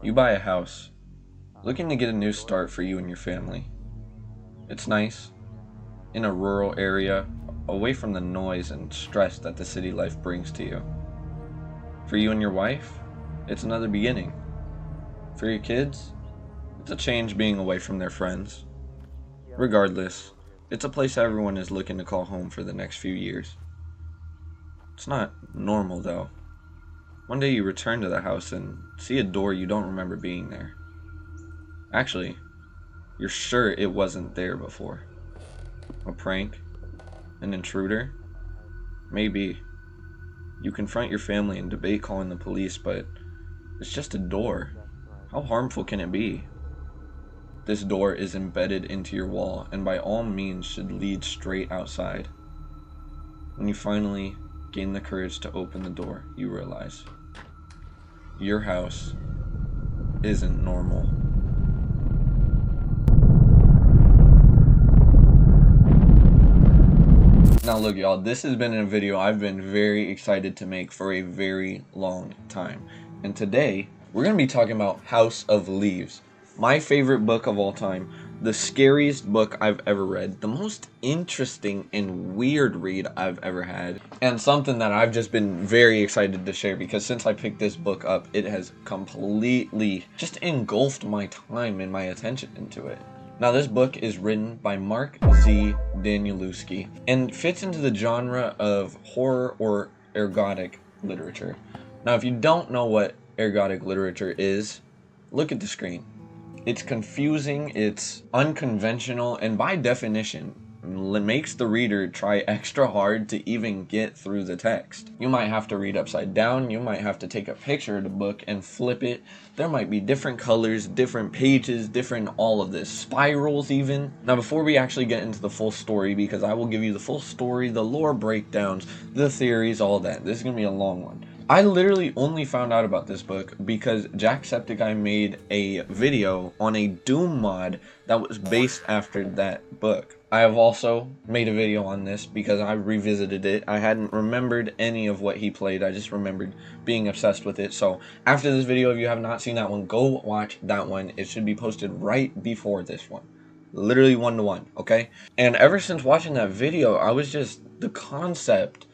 You buy a house, looking to get a new start for you and your family. It's nice, in a rural area, away from the noise and stress that the city life brings to you. For you and your wife, it's another beginning. For your kids, it's a change being away from their friends. Regardless, it's a place everyone is looking to call home for the next few years. It's not normal though. One day you return to the house and see a door you don't remember being there. Actually, you're sure it wasn't there before. A prank? An intruder? Maybe. You confront your family and debate calling the police, but it's just a door. How harmful can it be? This door is embedded into your wall and by all means should lead straight outside. When you finally gain the courage to open the door, you realize your house isn't normal. Now look y'all, this has been a video I've been very excited to make for a very long time. And today, we're going to be talking about House of Leaves. My favorite book of all time, the scariest book I've ever read, the most interesting and weird read I've ever had, and something that I've just been very excited to share because since I picked this book up, it has completely just engulfed my time and my attention into it. Now this book is written by Mark Z. Danielewski and fits into the genre of horror or ergodic literature. Now if you don't know what ergodic literature is, look at the screen. It's confusing, it's unconventional, and by definition, makes the reader try extra hard to even get through the text. You might have to read upside down, you might have to take a picture of the book and flip it. There might be different colors, different pages, different all of this, spirals even. Now before we actually get into the full story, because I will give you the full story, the lore breakdowns, the theories, all that. This is going to be a long one. I literally only found out about this book because Jacksepticeye made a video on a Doom mod that was based after that book. I have also made a video on this because I revisited it. I hadn't remembered any of what he played. I just remembered being obsessed with it. So after this video, if you have not seen that one, go watch that one. It should be posted right before this one. Literally 1-to-1, okay? And ever since watching that video, I was just, the concept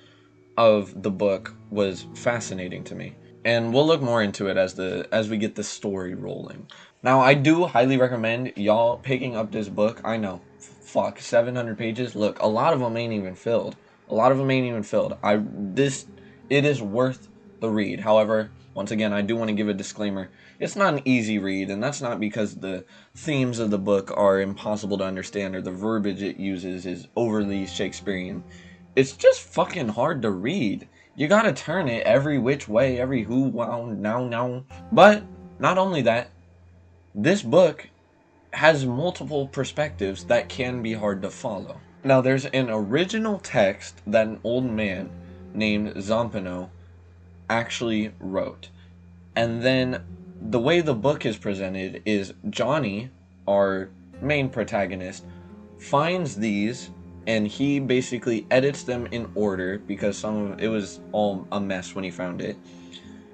of the book was fascinating to me, and we'll look more into it as we get the story rolling. Now I do highly recommend y'all picking up this book. I know, fuck, 700 pages. Look, a lot of them ain't even filled. It is worth the read. However, once again, I do want to give a disclaimer. It's not an easy read, and that's not because the themes of the book are impossible to understand or the verbiage it uses is overly Shakespearean. It's just fucking hard to read. You gotta turn it every which way, every who, wow, now. But, not only that, this book has multiple perspectives that can be hard to follow. Now, there's an original text that an old man named Zampano actually wrote. And then, the way the book is presented is Johnny, our main protagonist, finds these and he basically edits them in order because some of it was all a mess when he found it.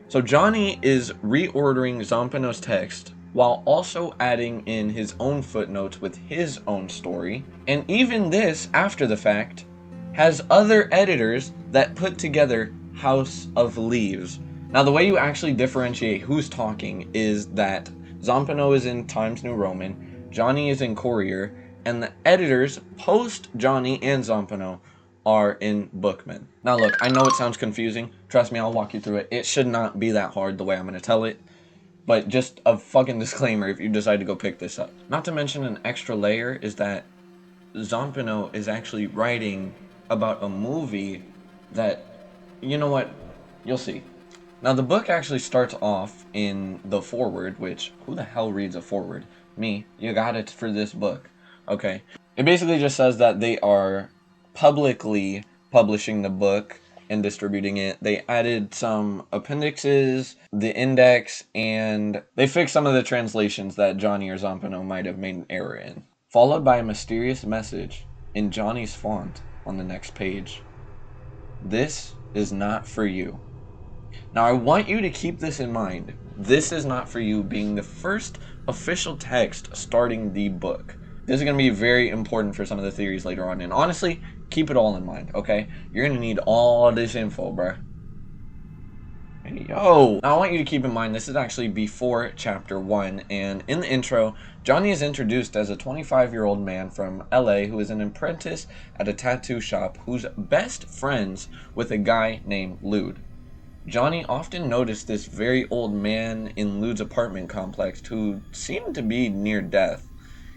So Johnny is reordering Zampano's text while also adding in his own footnotes with his own story. And even this, after the fact, has other editors that put together House of Leaves. Now the way you actually differentiate who's talking is that Zampano is in Times New Roman, Johnny is in Courier, and the editors post Johnny and Zampano are in Bookman. Now look, I know it sounds confusing. Trust me, I'll walk you through it. It should not be that hard the way I'm going to tell it. But just a fucking disclaimer if you decide to go pick this up. Not to mention an extra layer is that Zampano is actually writing about a movie that, you know what, you'll see. Now the book actually starts off in the foreword, which, who the hell reads a foreword? Me. You got it for this book. Okay. It basically just says that they are publicly publishing the book and distributing it. They added some appendixes, the index, and they fixed some of the translations that Johnny or Zampano might have made an error in. Followed by a mysterious message in Johnny's font on the next page. This is not for you. Now I want you to keep this in mind. "This is not for you" being the first official text starting the book. This is going to be very important for some of the theories later on, and honestly, keep it all in mind, okay? You're going to need all this info, bruh. Hey, yo! Now I want you to keep in mind this is actually before chapter 1, and in the intro, Johnny is introduced as a 25-year-old man from LA who is an apprentice at a tattoo shop who's best friends with a guy named Lude. Johnny often noticed this very old man in Lude's apartment complex who seemed to be near death.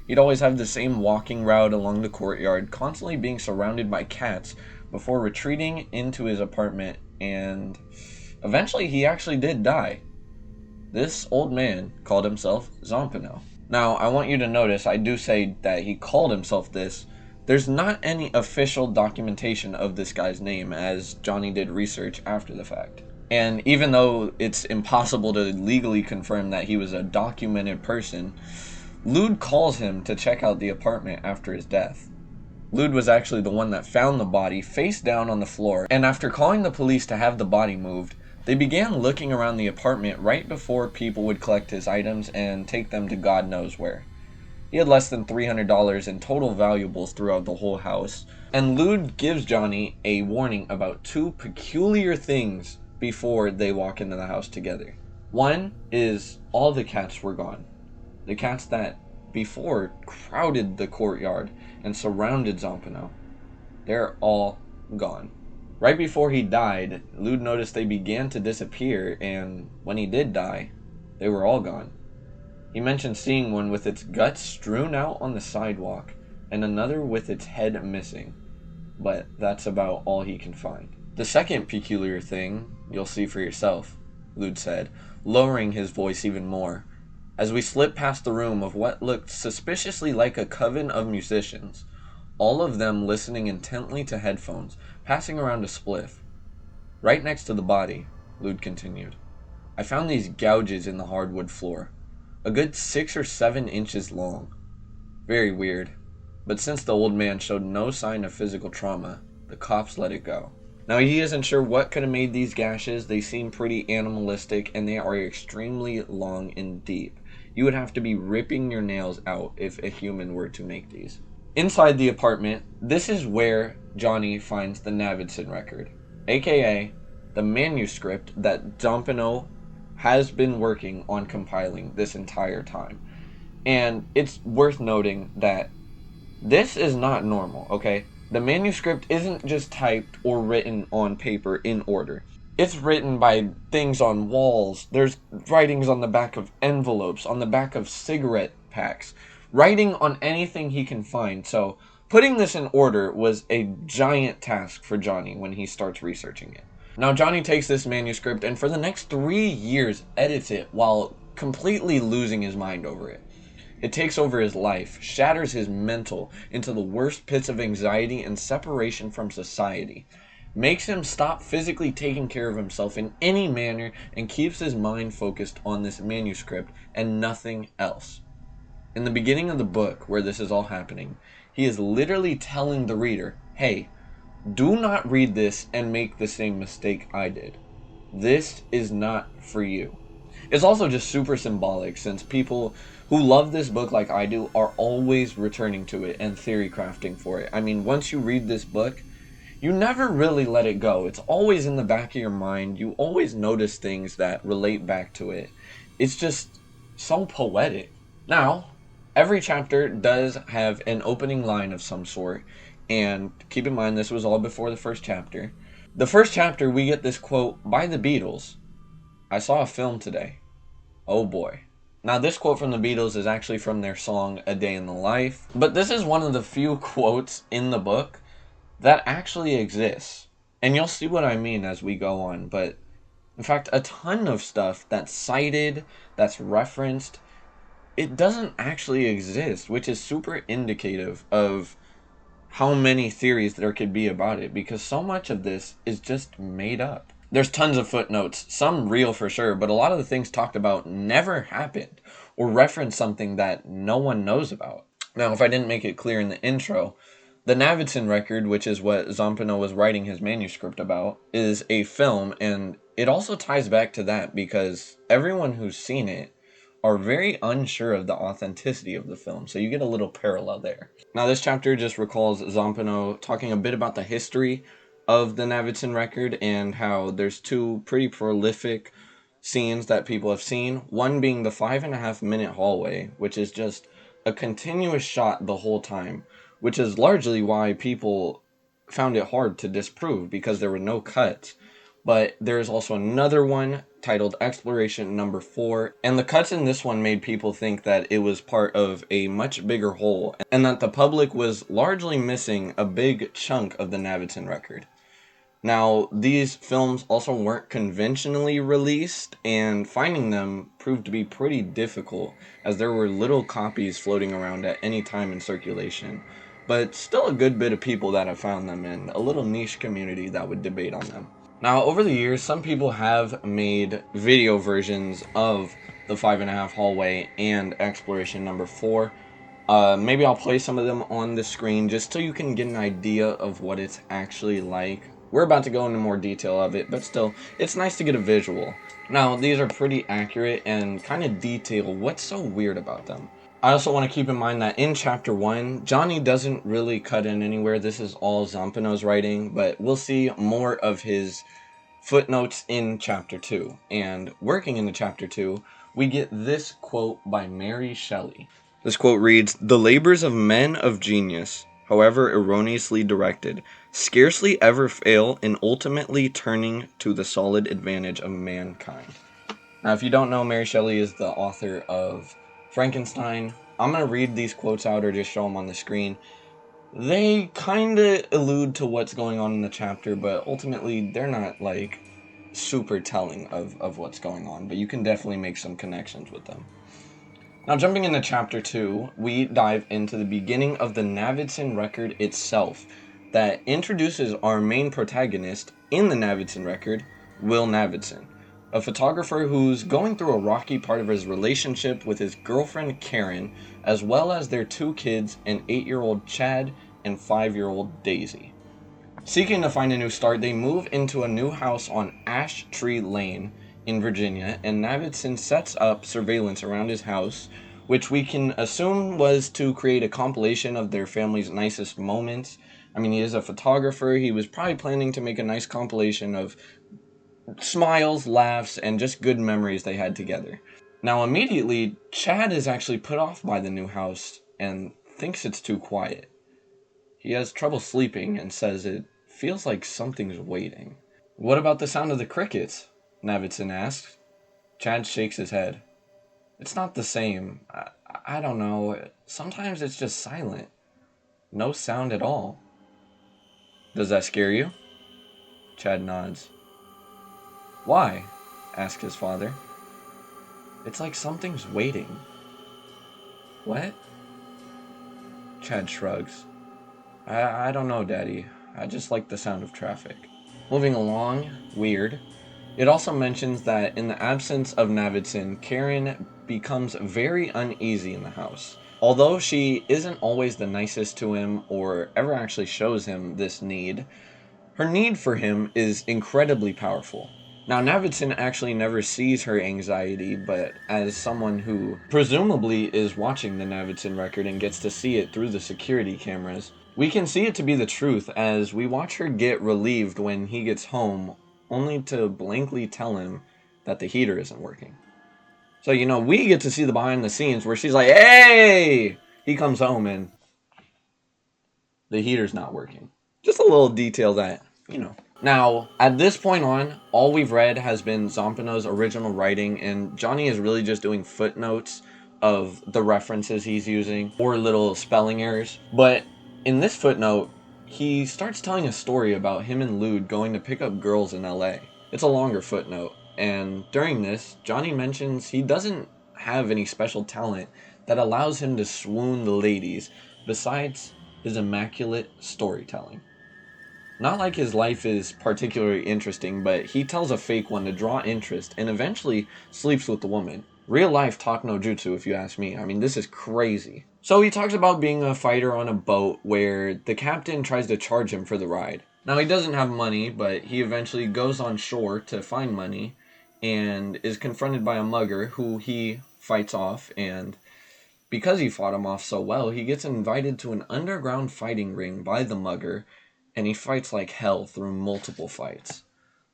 He'd always have the same walking route along the courtyard, constantly being surrounded by cats before retreating into his apartment, and eventually he actually did die. This old man called himself Zampano. Now, I want you to notice I do say that he called himself this. There's not any official documentation of this guy's name, as Johnny did research after the fact. And even though it's impossible to legally confirm that he was a documented person, Lude calls him to check out the apartment after his death. Lude was actually the one that found the body face down on the floor, and after calling the police to have the body moved, they began looking around the apartment right before people would collect his items and take them to God knows where. He had less than $300 in total valuables throughout the whole house, and Lude gives Johnny a warning about two peculiar things before they walk into the house together. One is all the cats were gone. The cats that before crowded the courtyard and surrounded Zampano. They're all gone. Right before he died, Lude noticed they began to disappear, and when he did die, they were all gone. He mentioned seeing one with its guts strewn out on the sidewalk, and another with its head missing, but that's about all he can find. The second peculiar thing you'll see for yourself, Lude said, lowering his voice even more, as we slipped past the room of what looked suspiciously like a coven of musicians, all of them listening intently to headphones, passing around a spliff. Right next to the body, Lude continued, I found these gouges in the hardwood floor, a good 6 or 7 inches long. Very weird, but since the old man showed no sign of physical trauma, the cops let it go. Now, he isn't sure what could have made these gashes. They seem pretty animalistic, and they are extremely long and deep. You would have to be ripping your nails out if a human were to make these. Inside the apartment, this is where Johnny finds the Navidson record, aka the manuscript that Zampano has been working on compiling this entire time. And it's worth noting that this is not normal, okay? The manuscript isn't just typed or written on paper in order. It's written by things on walls. There's writings on the back of envelopes, on the back of cigarette packs, writing on anything he can find. So putting this in order was a giant task for Johnny when he starts researching it. Now Johnny takes this manuscript and for the next 3 years edits it while completely losing his mind over it. It takes over his life, shatters his mental into the worst pits of anxiety and separation from society, makes him stop physically taking care of himself in any manner, and keeps his mind focused on this manuscript and nothing else. In the beginning of the book, where this is all happening, he is literally telling the reader, hey, do not read this and make the same mistake I did. This is not for you. It's also just super symbolic, since people who love this book like I do are always returning to it and theory crafting for it. I mean, once you read this book, you never really let it go. It's always in the back of your mind. You always notice things that relate back to it. It's just so poetic. Now, every chapter does have an opening line of some sort, and keep in mind this was all before the first chapter. The first chapter, we get this quote by the Beatles. I saw a film today. Oh boy. Now this quote from the Beatles is actually from their song A Day in the Life, but this is one of the few quotes in the book that actually exists. And you'll see what I mean as we go on, but in fact, a ton of stuff that's cited, that's referenced, it doesn't actually exist, which is super indicative of how many theories there could be about it, because so much of this is just made up. There's tons of footnotes, some real for sure, but a lot of the things talked about never happened or reference something that no one knows about. Now, if I didn't make it clear in the intro, The Navidson record, which is what Zampano was writing his manuscript about, is a film, and it also ties back to that because everyone who's seen it are very unsure of the authenticity of the film, so you get a little parallel there. Now, this chapter just recalls Zampano talking a bit about the history of the Navidson record and how there's two pretty prolific scenes that people have seen. One being the 5.5 minute hallway, which is just a continuous shot the whole time, which is largely why people found it hard to disprove because there were no cuts. But there's also another one titled Exploration Number 4, and the cuts in this one made people think that it was part of a much bigger whole, and that the public was largely missing a big chunk of the Navidson record. Now, these films also weren't conventionally released, and finding them proved to be pretty difficult, as there were little copies floating around at any time in circulation. But still a good bit of people that have found them, and a little niche community that would debate on them. Now, over the years, some people have made video versions of the 5.5 hallway and Exploration Number 4. Maybe I'll play some of them on the screen just so you can get an idea of what it's actually like. We're about to go into more detail of it, but still, it's nice to get a visual. Now, these are pretty accurate and kind of detail what's so weird about them. I also want to keep in mind that in Chapter 1, Johnny doesn't really cut in anywhere. This is all Zampano's writing, but we'll see more of his footnotes in Chapter 2. And working into Chapter 2, we get this quote by Mary Shelley. This quote reads, "The labors of men of genius, however erroneously directed, scarcely ever fail in ultimately turning to the solid advantage of mankind." Now, if you don't know, Mary Shelley is the author of Frankenstein. I'm going to read these quotes out or just show them on the screen. They kind of allude to what's going on in the chapter, but ultimately they're not like super telling of what's going on, but you can definitely make some connections with them. Now, jumping into Chapter 2, we dive into the beginning of the Navidson record itself that introduces our main protagonist in the Navidson record, Will Navidson, a photographer who's going through a rocky part of his relationship with his girlfriend Karen, as well as their two kids, an 8-year-old Chad and 5-year-old Daisy. Seeking to find a new start, they move into a new house on Ash Tree Lane in Virginia, and Navidson sets up surveillance around his house, which we can assume was to create a compilation of their family's nicest moments. I mean, he is a photographer. He was probably planning to make a nice compilation of smiles, laughs, and just good memories they had together. Now, immediately, Chad is actually put off by the new house and thinks it's too quiet. He has trouble sleeping and says it feels like something's waiting. "What about the sound of the crickets?" Navidson asks. Chad shakes his head. "It's not the same. I don't know. Sometimes it's just silent. No sound at all." "Does that scare you?" Chad nods. "Why?" asks his father. "It's like something's waiting." "What?" Chad shrugs. I don't know, Daddy. I just like the sound of traffic." Moving along, weird. It also mentions that in the absence of Navidson, Karen becomes very uneasy in the house. Although she isn't always the nicest to him or ever actually shows him this need, her need for him is incredibly powerful. Now, Navidson actually never sees her anxiety, but as someone who presumably is watching the Navidson record and gets to see it through the security cameras, we can see it to be the truth as we watch her get relieved when he gets home, only to blankly tell him that the heater isn't working. So, we get to see the behind the scenes where she's like, "Hey!" He comes home and the heater's not working. Just a little detail that, Now, at this point on, all we've read has been Zampano's original writing, and Johnny is really just doing footnotes of the references he's using, or little spelling errors. But in this footnote, he starts telling a story about him and Lude going to pick up girls in LA. It's a longer footnote, and during this, Johnny mentions he doesn't have any special talent that allows him to swoon the ladies, besides his immaculate storytelling. Not like his life is particularly interesting, but he tells a fake one to draw interest and eventually sleeps with the woman. Real life talk no jutsu, if you ask me. I mean, this is crazy. So he talks about being a fighter on a boat where the captain tries to charge him for the ride. Now he doesn't have money, but he eventually goes on shore to find money and is confronted by a mugger who he fights off, and because he fought him off so well, he gets invited to an underground fighting ring by the mugger, and he fights like hell through multiple fights.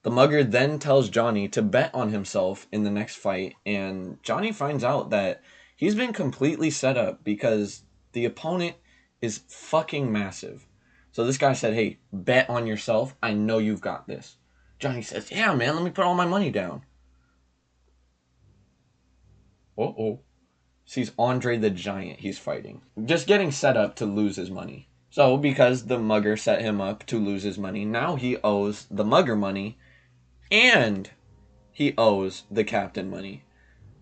The mugger then tells Johnny to bet on himself in the next fight, and Johnny finds out that he's been completely set up because the opponent is fucking massive. So this guy said, hey, bet on yourself. I know you've got this. Johnny says, yeah, man, let me put all my money down. Uh-oh. Sees Andre the Giant he's fighting. Just getting set up to lose his money. So because the mugger set him up to lose his money, now he owes the mugger money and he owes the captain money.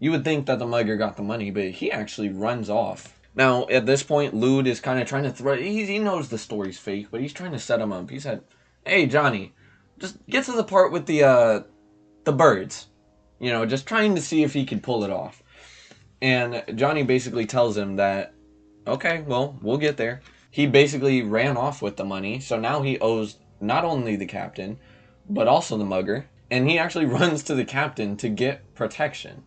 You would think that the mugger got the money, but he actually runs off. Now, at this point, Lude is kind of trying to throw... He knows the story's fake, but he's trying to set him up. He said, hey, Johnny, just get to the part with the birds. You know, just trying to see if he could pull it off. And Johnny basically tells him that, okay, well, we'll get there. He basically ran off with the money, so now he owes not only the captain, but also the mugger. And he actually runs to the captain to get protection.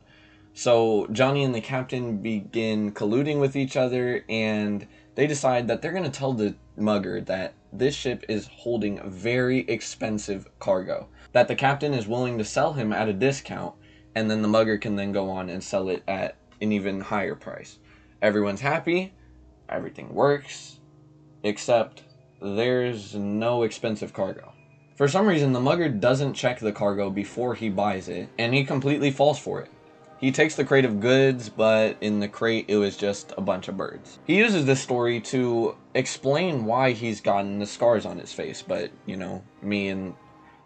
So Johnny and the captain begin colluding with each other, and they decide that they're going to tell the mugger that this ship is holding very expensive cargo, that the captain is willing to sell him at a discount, and then the mugger can then go on and sell it at an even higher price. Everyone's happy, everything works, except there's no expensive cargo. For some reason, the mugger doesn't check the cargo before he buys it, and he completely falls for it. He takes the crate of goods, but in the crate, it was just a bunch of birds. He uses this story to explain why he's gotten the scars on his face, but, you know, me and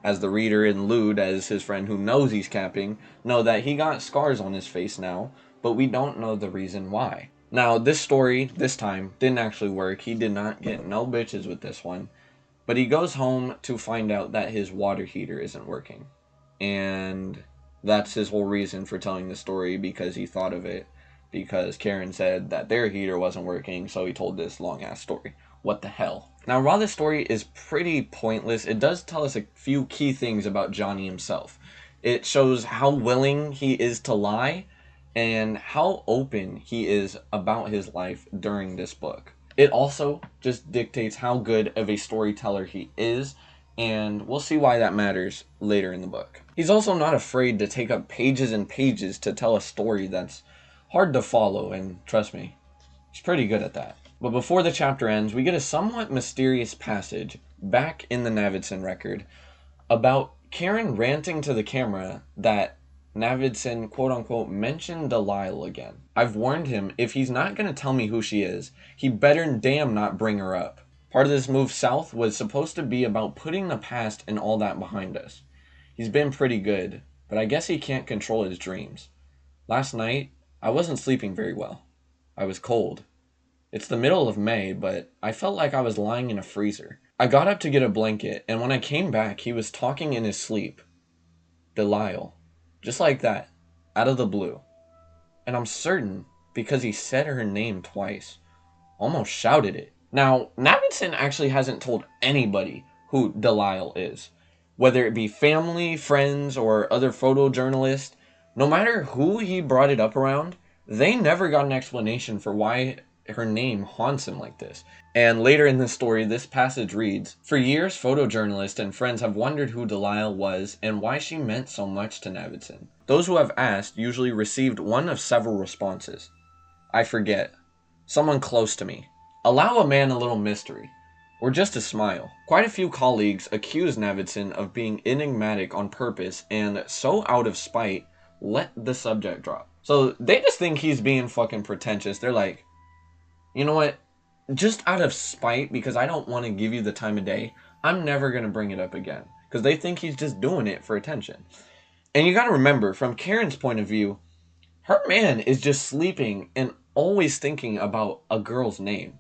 as the reader and Lude, as his friend who knows he's capping, know that he got scars on his face now, but we don't know the reason why. Now, this story, this time, didn't actually work. He did not get no bitches with this one. But he goes home to find out that his water heater isn't working. And that's his whole reason for telling the story, because he thought of it. Because Karen said that their heater wasn't working, so he told this long-ass story. What the hell? Now, while this story is pretty pointless, it does tell us a few key things about Johnny himself. It shows how willing he is to lie, and how open he is about his life during this book. It also just dictates how good of a storyteller he is, and we'll see why that matters later in the book. He's also not afraid to take up pages and pages to tell a story that's hard to follow, and trust me, he's pretty good at that. But before the chapter ends, we get a somewhat mysterious passage back in the Navidson record about Karen ranting to the camera that Navidson, quote-unquote, mentioned Delilah again. I've warned him, if he's not going to tell me who she is, he better damn not bring her up. Part of this move south was supposed to be about putting the past and all that behind us. He's been pretty good, but I guess he can't control his dreams. Last night, I wasn't sleeping very well. I was cold. It's the middle of May, but I felt like I was lying in a freezer. I got up to get a blanket, and when I came back, he was talking in his sleep. Delilah. Just like that, out of the blue. And I'm certain, because he said her name twice. Almost shouted it. Now, Navidson actually hasn't told anybody who Delilah is. Whether it be family, friends, or other photojournalists, no matter who he brought it up around, they never got an explanation for why her name haunts him like this. And later in the story, this passage reads, for years, photojournalists and friends have wondered who Delilah was and why she meant so much to Navidson. Those who have asked usually received one of several responses. I forget. Someone close to me. Allow a man a little mystery. Or just a smile. Quite a few colleagues accuse Navidson of being enigmatic on purpose and, so out of spite, let the subject drop. So they just think he's being fucking pretentious. They're like, you know what? Just out of spite, because I don't want to give you the time of day, I'm never going to bring it up again. Because they think he's just doing it for attention. And you got to remember, from Karen's point of view, her man is just sleeping and always thinking about a girl's name.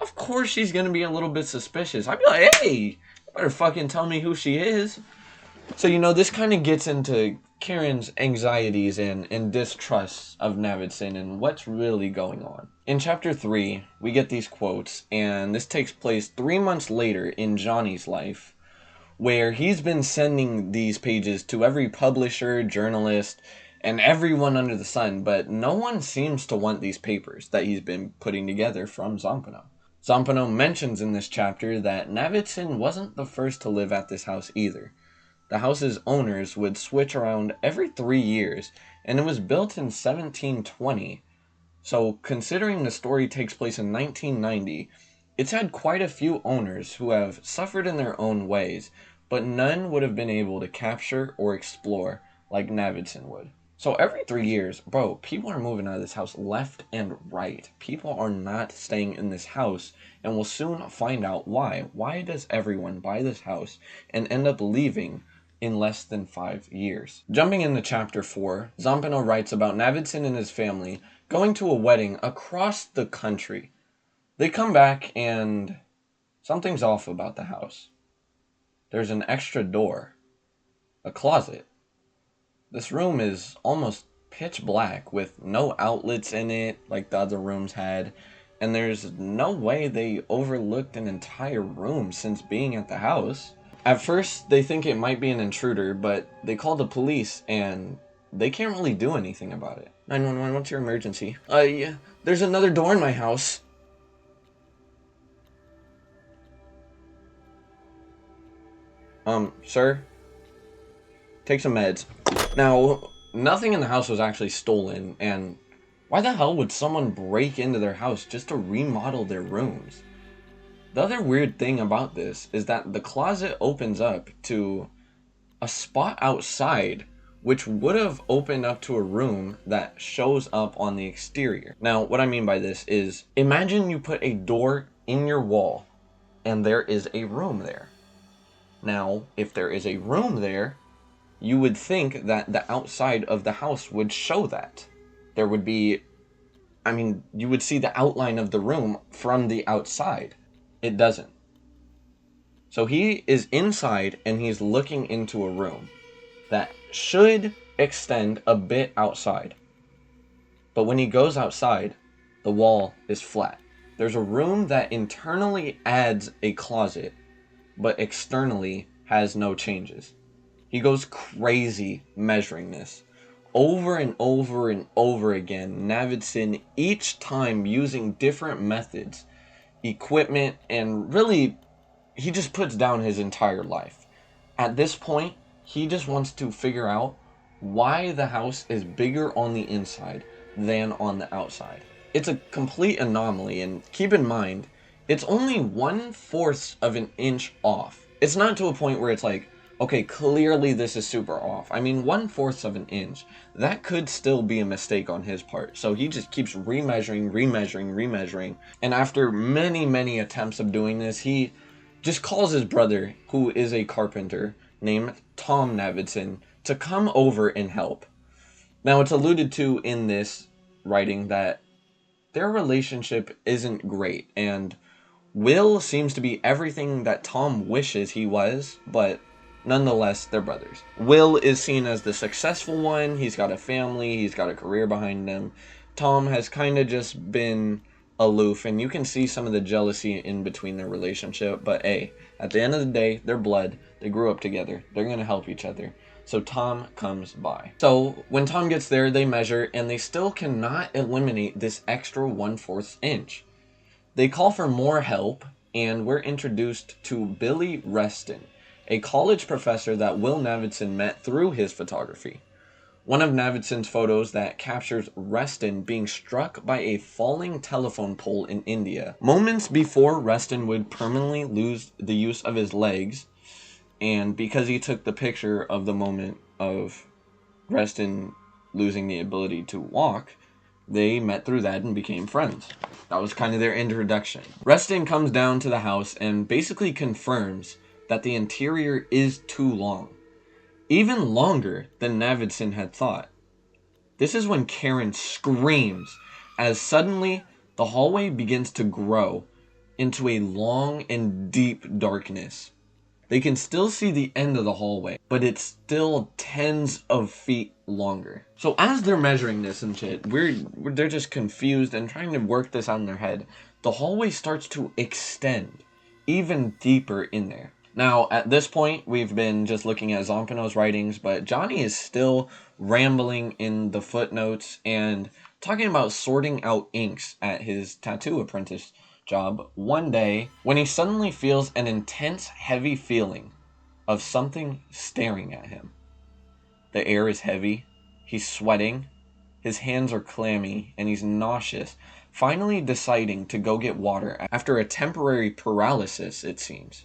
Of course she's going to be a little bit suspicious. I'd be like, hey, you better fucking tell me who she is. So, you know, this kind of gets into Karen's anxieties and distrusts of Navidson and what's really going on. In chapter 3, we get these quotes, and this takes place 3 months later in Johnny's life, where he's been sending these pages to every publisher, journalist, and everyone under the sun, but no one seems to want these papers that he's been putting together from Zampano. Zampano mentions in this chapter that Navidson wasn't the first to live at this house either. The house's owners would switch around every 3 years, and it was built in 1720. So, considering the story takes place in 1990, it's had quite a few owners who have suffered in their own ways, but none would have been able to capture or explore like Navidson would. So every 3 years, bro, people are moving out of this house left and right. People are not staying in this house, and we'll soon find out why. Why does everyone buy this house and end up leaving in less than 5 years? Jumping into chapter 4, Zampano writes about Navidson and his family going to a wedding across the country. They come back and something's off about the house. There's an extra door, a closet. This room is almost pitch black with no outlets in it like the other rooms had, and there's no way they overlooked an entire room since being at the house. At first, they think it might be an intruder, but they call the police and they can't really do anything about it. 911, what's your emergency? Yeah, there's another door in my house. Sir? Take some meds. Now, nothing in the house was actually stolen, and why the hell would someone break into their house just to remodel their rooms? The other weird thing about this is that the closet opens up to a spot outside, which would have opened up to a room that shows up on the exterior. Now, what I mean by this is, imagine you put a door in your wall, and there is a room there. Now, if there is a room there, you would think that the outside of the house would show that. There would be, you would see the outline of the room from the outside. It doesn't. So he is inside and he's looking into a room that should extend a bit outside. But when he goes outside, the wall is flat. There's a room that internally adds a closet, but externally has no changes. He goes crazy measuring this. Over and over and over again, Navidson, each time using different methods, equipment, and really, he just puts down his entire life. At this point, he just wants to figure out why the house is bigger on the inside than on the outside. It's a complete anomaly, and keep in mind, it's only 1/4 of an inch off. It's not to a point where it's like, okay, clearly this is super off. 1/4 of an inch. That could still be a mistake on his part. So he just keeps remeasuring. And after many attempts of doing this, he just calls his brother, who is a carpenter, named Tom Navidson, to come over and help. Now, it's alluded to in this writing that their relationship isn't great, and Will seems to be everything that Tom wishes he was, but nonetheless, they're brothers. Will is seen as the successful one. He's got a family. He's got a career behind him. Tom has kind of just been aloof, and you can see some of the jealousy in between their relationship. But hey, at the end of the day, they're blood. They grew up together. They're going to help each other. So Tom comes by. So when Tom gets there, they measure, and they still cannot eliminate this extra 1/4 inch. They call for more help, and we're introduced to Billy Reston, a college professor that Will Navidson met through his photography. One of Navidson's photos that captures Reston being struck by a falling telephone pole in India. Moments before Reston would permanently lose the use of his legs, and because he took the picture of the moment of Reston losing the ability to walk, they met through that and became friends. That was kind of their introduction. Reston comes down to the house and basically confirms that the interior is too long. Even longer than Navidson had thought. This is when Karen screams as suddenly the hallway begins to grow into a long and deep darkness. They can still see the end of the hallway, but it's still tens of feet longer. So as they're measuring this and shit, they're just confused and trying to work this out in their head. The hallway starts to extend even deeper in there. Now, at this point, we've been just looking at Zampano's writings, but Johnny is still rambling in the footnotes and talking about sorting out inks at his tattoo apprentice job one day when he suddenly feels an intense, heavy feeling of something staring at him. The air is heavy, he's sweating, his hands are clammy, and he's nauseous, finally deciding to go get water after a temporary paralysis, it seems.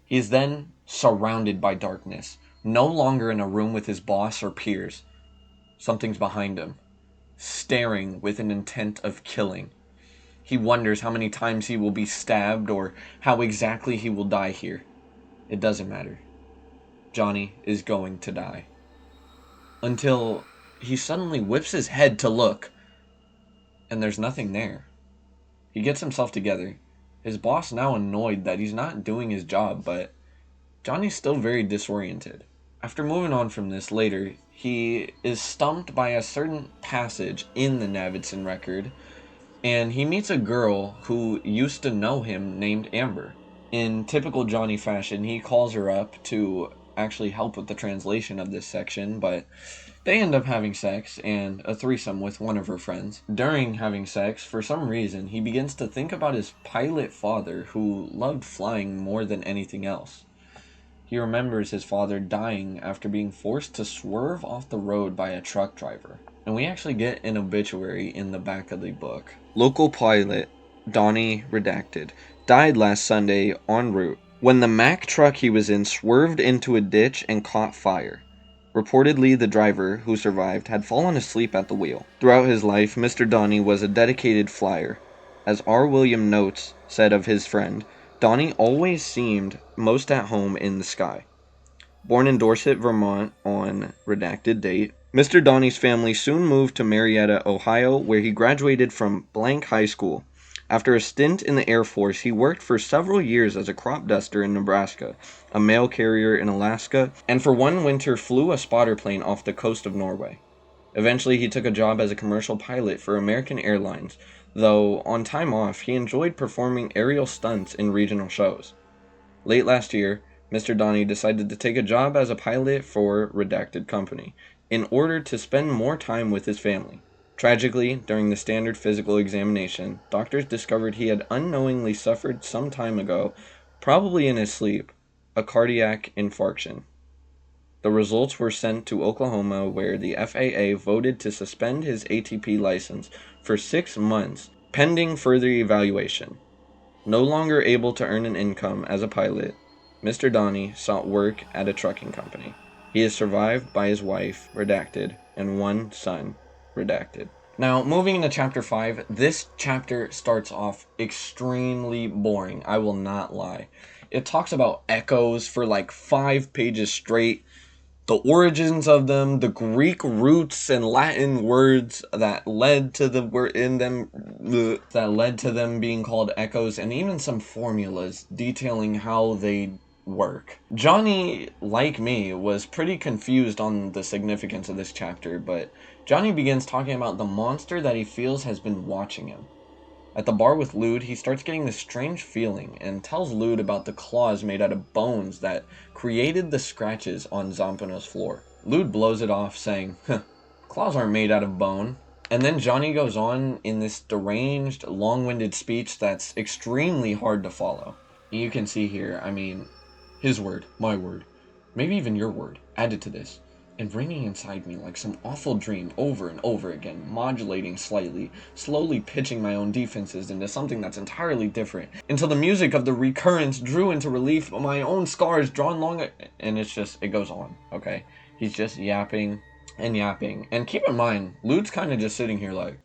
He is then surrounded by darkness, no longer in a room with his boss or peers. Something's behind him, staring with an intent of killing. He wonders how many times he will be stabbed or how exactly he will die here. It doesn't matter. Johnny is going to die. Until he suddenly whips his head to look, and there's nothing there. He gets himself together. His boss now annoyed that he's not doing his job, but Johnny's still very disoriented. After moving on from this later, he is stumped by a certain passage in the Navidson record, and he meets a girl who used to know him named Amber. In typical Johnny fashion, he calls her up to actually help with the translation of this section, but they end up having sex and a threesome with one of her friends. During having sex, for some reason, he begins to think about his pilot father who loved flying more than anything else. He remembers his father dying after being forced to swerve off the road by a truck driver. And we actually get an obituary in the back of the book. Local pilot, Donnie Redacted, died last Sunday en route when the Mack truck he was in swerved into a ditch and caught fire. Reportedly, the driver, who survived, had fallen asleep at the wheel. Throughout his life, Mr. Donnie was a dedicated flyer. As R. William Notes said of his friend, Donnie always seemed most at home in the sky. Born in Dorset, Vermont on redacted date, Mr. Donnie's family soon moved to Marietta, Ohio, where he graduated from Blank High School. After a stint in the Air Force, he worked for several years as a crop duster in Nebraska, a mail carrier in Alaska, and for one winter flew a spotter plane off the coast of Norway. Eventually, he took a job as a commercial pilot for American Airlines, though on time off, he enjoyed performing aerial stunts in regional shows. Late last year, Mr. Donnie decided to take a job as a pilot for Redacted Company in order to spend more time with his family. Tragically, during the standard physical examination, doctors discovered he had unknowingly suffered some time ago, probably in his sleep, a cardiac infarction. The results were sent to Oklahoma, where the FAA voted to suspend his ATP license for 6 months, pending further evaluation. No longer able to earn an income as a pilot, Mr. Donnie sought work at a trucking company. He is survived by his wife, Redacted, and one son, Redacted. Now, moving into chapter 5, this chapter starts off extremely boring, I will not lie. It talks about echoes for like 5 pages straight, the origins of them, the Greek roots and Latin words that led to the word in them that led to them being called echoes, and even some formulas detailing how they work. Johnny, like me, was pretty confused on the significance of this chapter, but Johnny begins talking about the monster that he feels has been watching him. At the bar with Lude, he starts getting this strange feeling and tells Lude about the claws made out of bones that created the scratches on Zampano's floor. Lude blows it off, saying, claws aren't made out of bone. And then Johnny goes on in this deranged, long-winded speech that's extremely hard to follow. You can see here, his word, my word, maybe even your word, added to this, and ringing inside me like some awful dream over and over again, modulating slightly, slowly pitching my own defenses into something that's entirely different, until the music of the recurrence drew into relief my own scars drawn long, and it goes on, okay? He's just yapping and yapping, and keep in mind, Lude's kind of just sitting here like,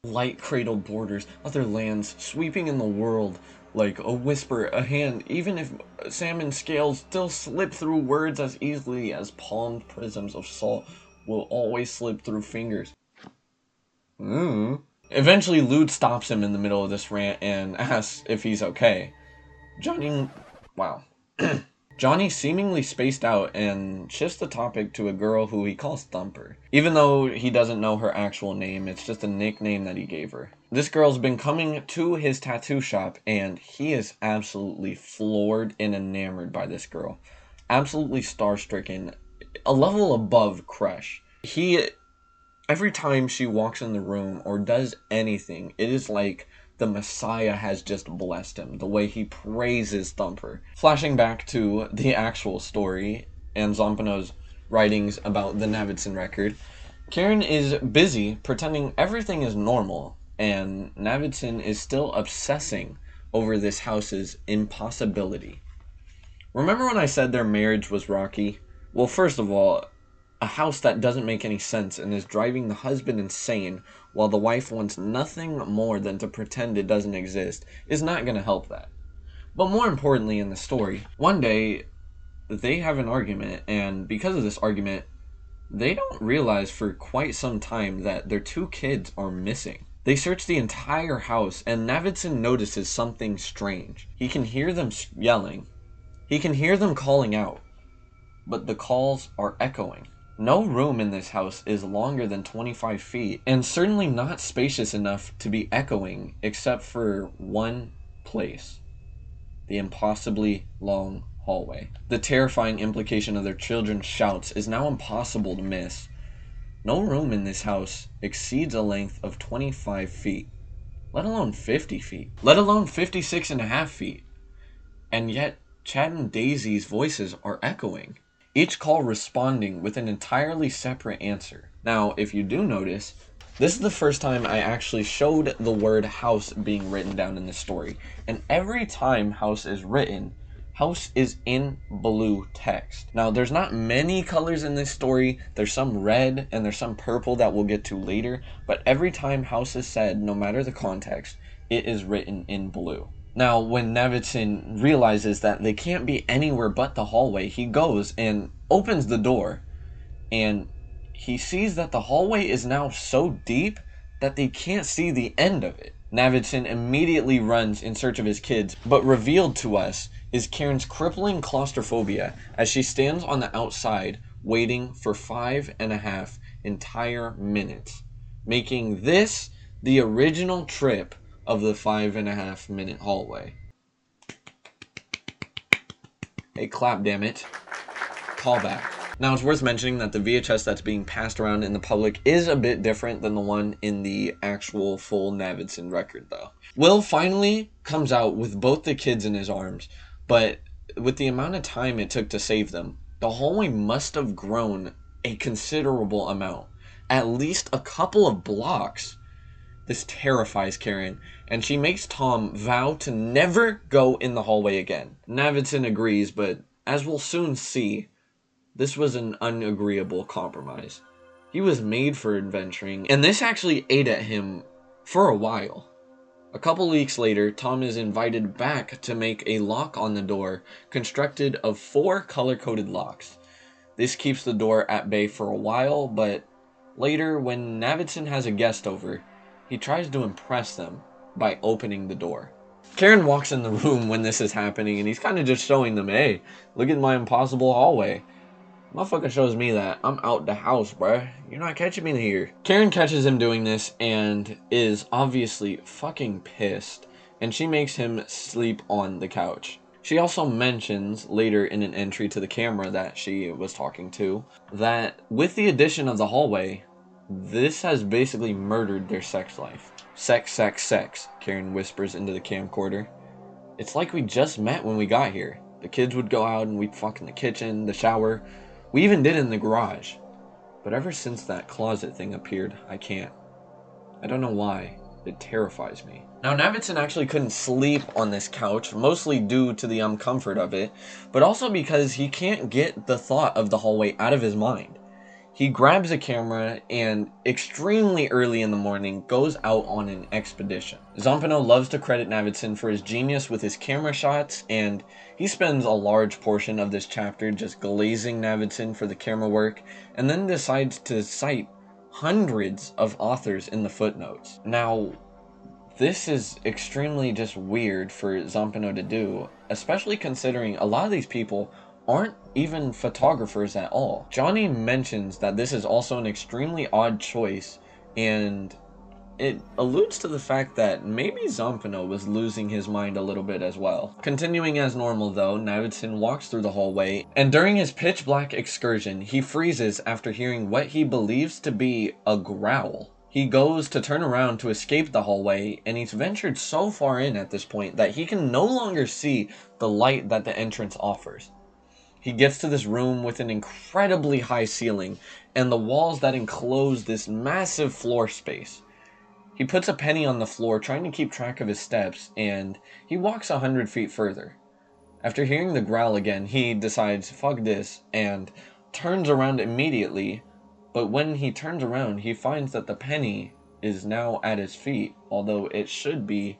light cradled borders, other lands, sweeping in the world, like a whisper, a hand, even if salmon scales still slip through words as easily as palmed prisms of salt will always slip through fingers. Eventually, Lude stops him in the middle of this rant and asks if he's okay. Johnny seemingly spaced out and shifts the topic to a girl who he calls Thumper. Even though he doesn't know her actual name, it's just a nickname that he gave her. This girl's been coming to his tattoo shop, and he is absolutely floored and enamored by this girl. Absolutely star-stricken, a level above crush. Every time she walks in the room or does anything, it is like the Messiah has just blessed him, the way he praises Thumper. Flashing back to the actual story and Zampano's writings about the Navidson record, Karen is busy pretending everything is normal, and Navidson is still obsessing over this house's impossibility. Remember when I said their marriage was rocky? Well, first of all, a house that doesn't make any sense and is driving the husband insane while the wife wants nothing more than to pretend it doesn't exist is not going to help that. But more importantly in the story, one day they have an argument, and because of this argument, they don't realize for quite some time that their two kids are missing. They search the entire house, and Navidson notices something strange. He can hear them yelling. He can hear them calling out. But the calls are echoing. No room in this house is longer than 25 feet, and certainly not spacious enough to be echoing except for one place. The impossibly long hallway. The terrifying implication of their children's shouts is now impossible to miss. No room in this house exceeds a length of 25 feet, let alone 50 feet, let alone 56.5 feet. And yet, Chad and Daisy's voices are echoing, each call responding with an entirely separate answer. Now, if you do notice, this is the first time I actually showed the word house being written down in the story. And every time house is written, house is in blue text. Now, there's not many colors in this story. There's some red and there's some purple that we'll get to later. But every time house is said, no matter the context, it is written in blue. Now, when Navidson realizes that they can't be anywhere but the hallway, he goes and opens the door, and he sees that the hallway is now so deep that they can't see the end of it. Navidson immediately runs in search of his kids, but revealed to us is Karen's crippling claustrophobia as she stands on the outside waiting for 5.5 entire minutes, making this the original trip of the 5.5 minute hallway. Hey, clap, damn it. Call back. Now, it's worth mentioning that the VHS that's being passed around in the public is a bit different than the one in the actual full Navidson record, though. Will finally comes out with both the kids in his arms, but with the amount of time it took to save them, the hallway must have grown a considerable amount, at least a couple of blocks. This terrifies Karen, and she makes Tom vow to never go in the hallway again. Navidson agrees, but as we'll soon see, this was an unagreeable compromise. He was made for adventuring, and this actually ate at him for a while. A couple weeks later, Tom is invited back to make a lock on the door constructed of 4 color-coded locks. This keeps the door at bay for a while, but later, when Navidson has a guest over, he tries to impress them by opening the door. Karen walks in the room when this is happening, and he's kind of just showing them, hey, look at my impossible hallway. Motherfucker shows me that I'm out the house, bruh. You're not catching me here. Karen catches him doing this and is obviously fucking pissed, and she makes him sleep on the couch. She also mentions later in an entry to the camera that she was talking to that with the addition of the hallway, this has basically murdered their sex life. Sex, sex, sex, Karen whispers into the camcorder. It's like we just met when we got here. The kids would go out and we'd fuck in the kitchen, the shower. We even did it in the garage. But ever since that closet thing appeared, I can't. I don't know why. It terrifies me. Now, Navidson actually couldn't sleep on this couch, mostly due to the uncomfort of it, but also because he can't get the thought of the hallway out of his mind. He grabs a camera and, extremely early in the morning, goes out on an expedition. Zampano loves to credit Navidson for his genius with his camera shots, and he spends a large portion of this chapter just glazing Navidson for the camera work, and then decides to cite hundreds of authors in the footnotes. Now, this is extremely just weird for Zampano to do, especially considering a lot of these people aren't even photographers at all. Johnny mentions that this is also an extremely odd choice, and it alludes to the fact that maybe Zampano was losing his mind a little bit as well. Continuing as normal though, Navidson walks through the hallway, and during his pitch black excursion, he freezes after hearing what he believes to be a growl. He goes to turn around to escape the hallway, and he's ventured so far in at this point that he can no longer see the light that the entrance offers. He gets to this room with an incredibly high ceiling, and the walls that enclose this massive floor space. He puts a penny on the floor, trying to keep track of his steps, and he walks 100 feet further. After hearing the growl again, he decides, fuck this, and turns around immediately. But when he turns around, he finds that the penny is now at his feet, although it should be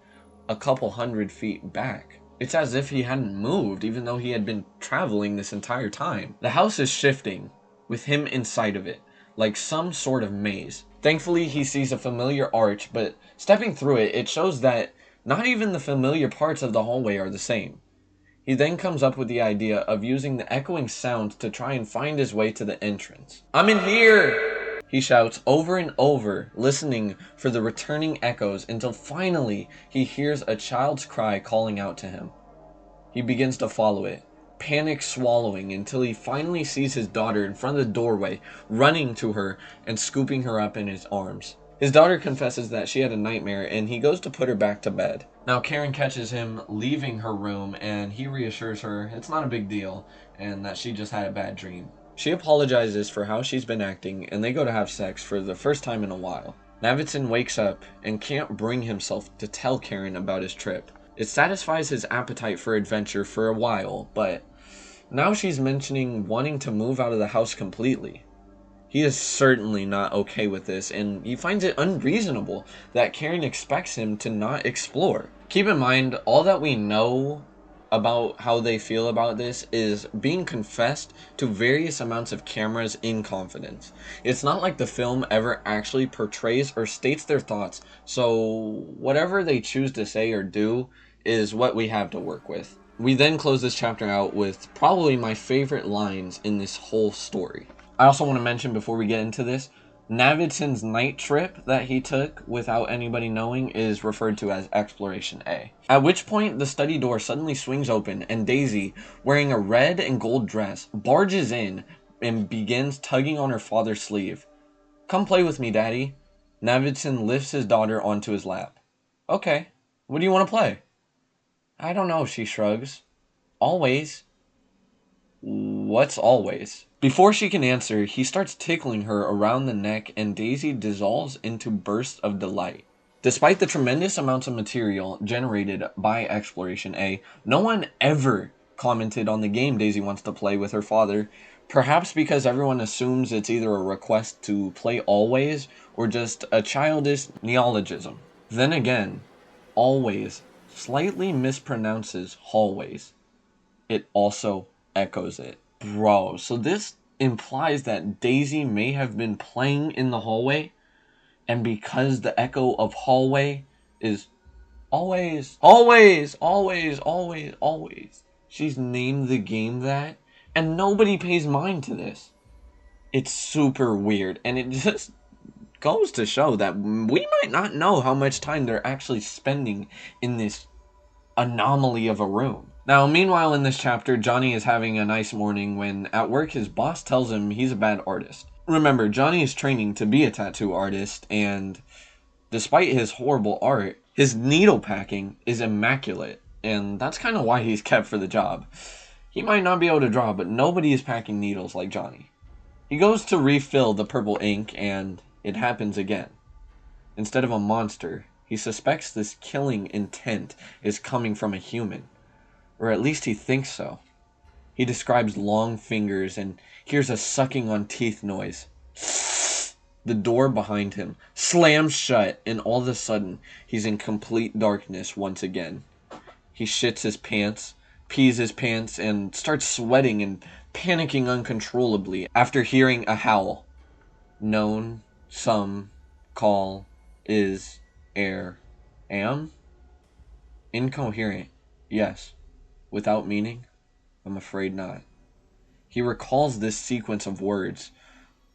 a couple 100 feet back. It's as if he hadn't moved, even though he had been traveling this entire time. The house is shifting, with him inside of it, like some sort of maze. Thankfully, he sees a familiar arch, but stepping through it, it shows that not even the familiar parts of the hallway are the same. He then comes up with the idea of using the echoing sound to try and find his way to the entrance. "I'm in here!" he shouts over and over, listening for the returning echoes until finally he hears a child's cry calling out to him. He begins to follow it, panic swallowing, until he finally sees his daughter in front of the doorway, running to her and scooping her up in his arms. His daughter confesses that she had a nightmare, and he goes to put her back to bed. Now Karen catches him leaving her room, and he reassures her it's not a big deal, and that she just had a bad dream. She apologizes for how she's been acting, and they go to have sex for the first time in a while. Navidson wakes up and can't bring himself to tell Karen about his trip. It satisfies his appetite for adventure for a while, but now she's mentioning wanting to move out of the house completely. He is certainly not okay with this, and he finds it unreasonable that Karen expects him to not explore. Keep in mind, all that we know about how they feel about this is being confessed to various amounts of cameras in confidence. It's not like the film ever actually portrays or states their thoughts, so whatever they choose to say or do is what we have to work with. We then close this chapter out with probably my favorite lines in this whole story. I also want to mention before we get into this, Navidson's night trip that he took without anybody knowing is referred to as Exploration A. At which point, the study door suddenly swings open and Daisy, wearing a red and gold dress, barges in and begins tugging on her father's sleeve. "Come play with me, Daddy." Navidson lifts his daughter onto his lap. "Okay, what do you want to play?" "I don't know," she shrugs. "Always." "What's always?" Before she can answer, he starts tickling her around the neck, and Daisy dissolves into bursts of delight. Despite the tremendous amounts of material generated by Exploration A, no one ever commented on the game Daisy wants to play with her father, perhaps because everyone assumes it's either a request to play always or just a childish neologism. Then again, always slightly mispronounces hallways. It also echoes it. Bro, so this implies that Daisy may have been playing in the hallway, and because the echo of hallway is always, always, always, always, always, she's named the game that, and nobody pays mind to this. It's super weird, and it just goes to show that we might not know how much time they're actually spending in this anomaly of a room. Now, meanwhile in this chapter, Johnny is having a nice morning when at work his boss tells him he's a bad artist. Remember, Johnny is training to be a tattoo artist, and despite his horrible art, his needle packing is immaculate, and that's kind of why he's kept for the job. He might not be able to draw, but nobody is packing needles like Johnny. He goes to refill the purple ink, and it happens again. Instead of a monster, he suspects this killing intent is coming from a human. Or at least he thinks so. He describes long fingers and hears a sucking on teeth noise. The door behind him slams shut, and all of a sudden, he's in complete darkness once again. He shits his pants, pees his pants, and starts sweating and panicking uncontrollably after hearing a howl, known some call is air. Am? Incoherent. Yes. Without meaning? I'm afraid not. He recalls this sequence of words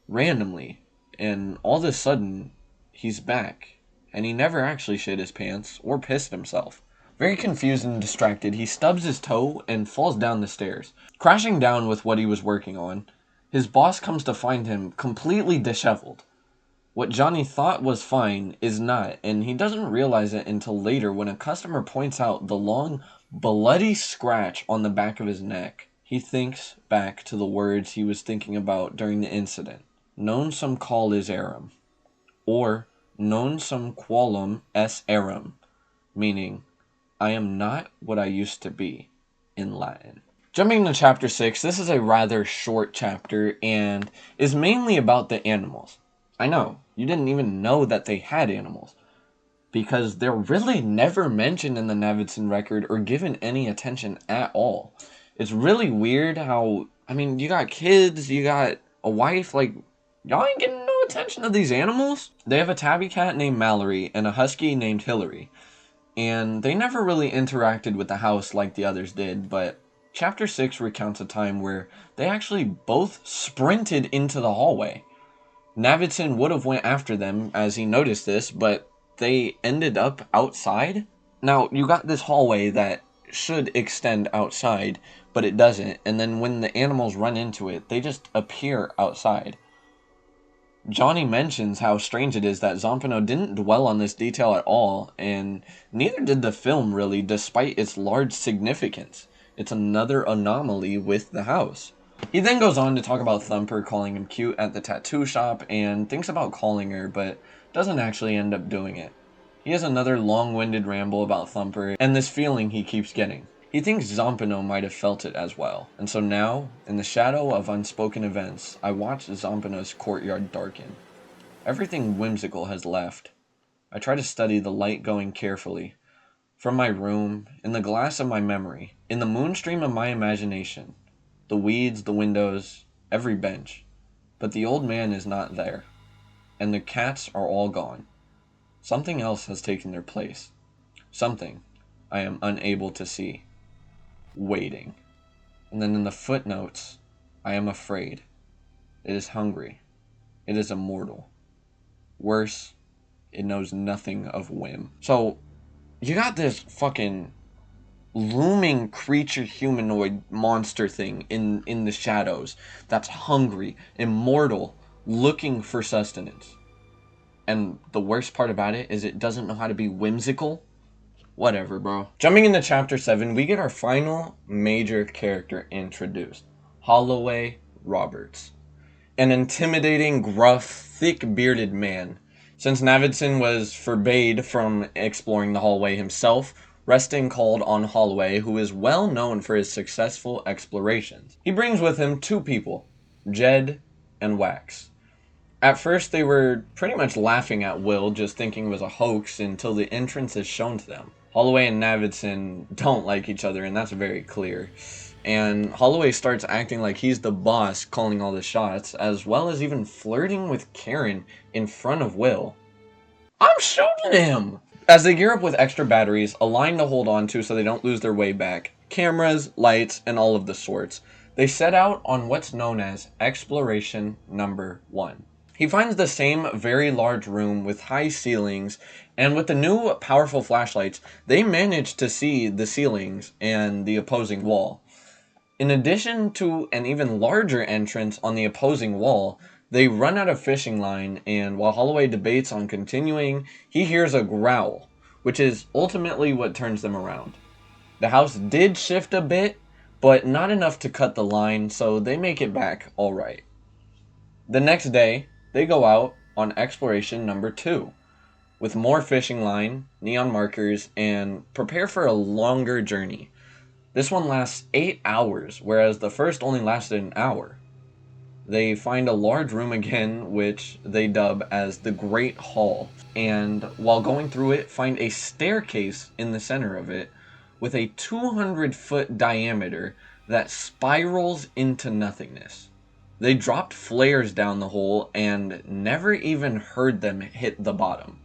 randomly, and all of a sudden, he's back. And he never actually shit his pants or pissed himself. Very confused and distracted, he stubs his toe and falls down the stairs, crashing down with what he was working on. His boss comes to find him completely disheveled. What Johnny thought was fine is not, and he doesn't realize it until later when a customer points out the long, bloody scratch on the back of his neck. He thinks back to the words he was thinking about during the incident. Non sum qualis eram, or non sum qualum es eram, meaning, I am not what I used to be, in Latin. Jumping to chapter 6, this is a rather short chapter and is mainly about the animals. I know, you didn't even know that they had animals, because they're really never mentioned in the Navidson record or given any attention at all. It's really weird how, you got kids, you got a wife, y'all ain't getting no attention to these animals. They have a tabby cat named Mallory and a husky named Hillary, and they never really interacted with the house like the others did, but Chapter 6 recounts a time where they actually both sprinted into the hallway. Navidson would have went after them as he noticed this, but they ended up outside. Now, you got this hallway that should extend outside, but it doesn't, and then when the animals run into it, they just appear outside. Johnny mentions how strange it is that Zampano didn't dwell on this detail at all, and neither did the film really, despite its large significance. It's another anomaly with the house. He then goes on to talk about Thumper calling him cute at the tattoo shop and thinks about calling her, but doesn't actually end up doing it. He has another long-winded ramble about Thumper and this feeling he keeps getting. He thinks Zampano might have felt it as well. And so now, in the shadow of unspoken events, I watch Zampano's courtyard darken. Everything whimsical has left. I try to study the light going carefully. From my room, in the glass of my memory, in the moonstream of my imagination, the weeds, the windows, every bench. But the old man is not there, and the cats are all gone. Something else has taken their place. Something I am unable to see. Waiting. And then in the footnotes, I am afraid. It is hungry. It is immortal. Worse, it knows nothing of whim. So, you got this fucking looming creature humanoid monster thing in the shadows that's hungry, immortal, looking for sustenance. And the worst part about it is it doesn't know how to be whimsical. Whatever, bro. Jumping into chapter 7, we get our final major character introduced. Holloway Roberts. An intimidating, gruff, thick-bearded man. Since Navidson was forbade from exploring the hallway himself, Resting called on Holloway, who is well known for his successful explorations. He brings with him two people, Jed and Wax. At first, they were pretty much laughing at Will, just thinking it was a hoax until the entrance is shown to them. Holloway and Navidson don't like each other, and that's very clear. And Holloway starts acting like he's the boss, calling all the shots, as well as even flirting with Karen in front of Will. I'm shooting him! As they gear up with extra batteries, a line to hold on to so they don't lose their way back, cameras, lights, and all of the sorts, they set out on what's known as Exploration Number 1. He finds the same very large room with high ceilings, and with the new powerful flashlights, they manage to see the ceilings and the opposing wall. In addition to an even larger entrance on the opposing wall, they run out of fishing line, and while Holloway debates on continuing, he hears a growl, which is ultimately what turns them around. The house did shift a bit, but not enough to cut the line, so they make it back alright. The next day, they go out on exploration number 2, with more fishing line, neon markers, and prepare for a longer journey. This one lasts 8 hours, whereas the first only lasted an hour. They find a large room again, which they dub as the Great Hall, and while going through it, find a staircase in the center of it with a 200-foot diameter that spirals into nothingness. They dropped flares down the hole and never even heard them hit the bottom.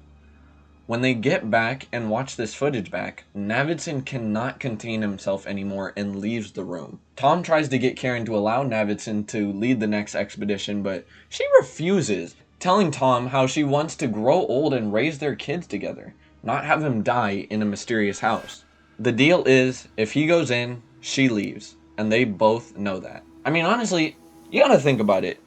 When they get back and watch this footage back, Navidson cannot contain himself anymore and leaves the room. Tom tries to get Karen to allow Navidson to lead the next expedition, but she refuses, telling Tom how she wants to grow old and raise their kids together, not have him die in a mysterious house. The deal is, if he goes in, she leaves, and they both know that. I mean, honestly, you gotta think about it.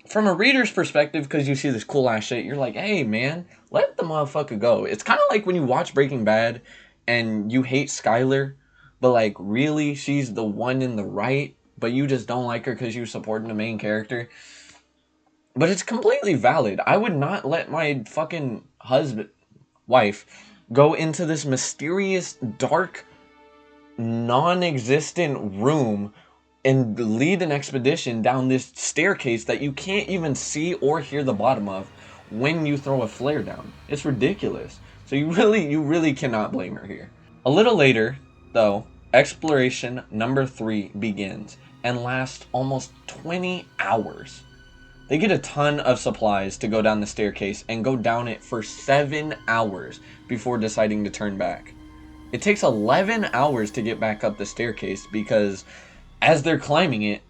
From a reader's perspective, because you see this cool ass shit, you're like, hey man, let the motherfucker go. It's kind of like when you watch Breaking Bad and you hate Skyler, but like really she's the one in the right, but you just don't like her because you're supporting the main character. But it's completely valid. I would not let my fucking wife go into this mysterious, dark, non-existent room and lead an expedition down this staircase that you can't even see or hear the bottom of when you throw a flare down. It's ridiculous. So you really cannot blame her here. A little later, though, exploration number 3 begins and lasts almost 20 hours. They get a ton of supplies to go down the staircase and go down it for 7 hours before deciding to turn back. It takes 11 hours to get back up the staircase because as they're climbing it,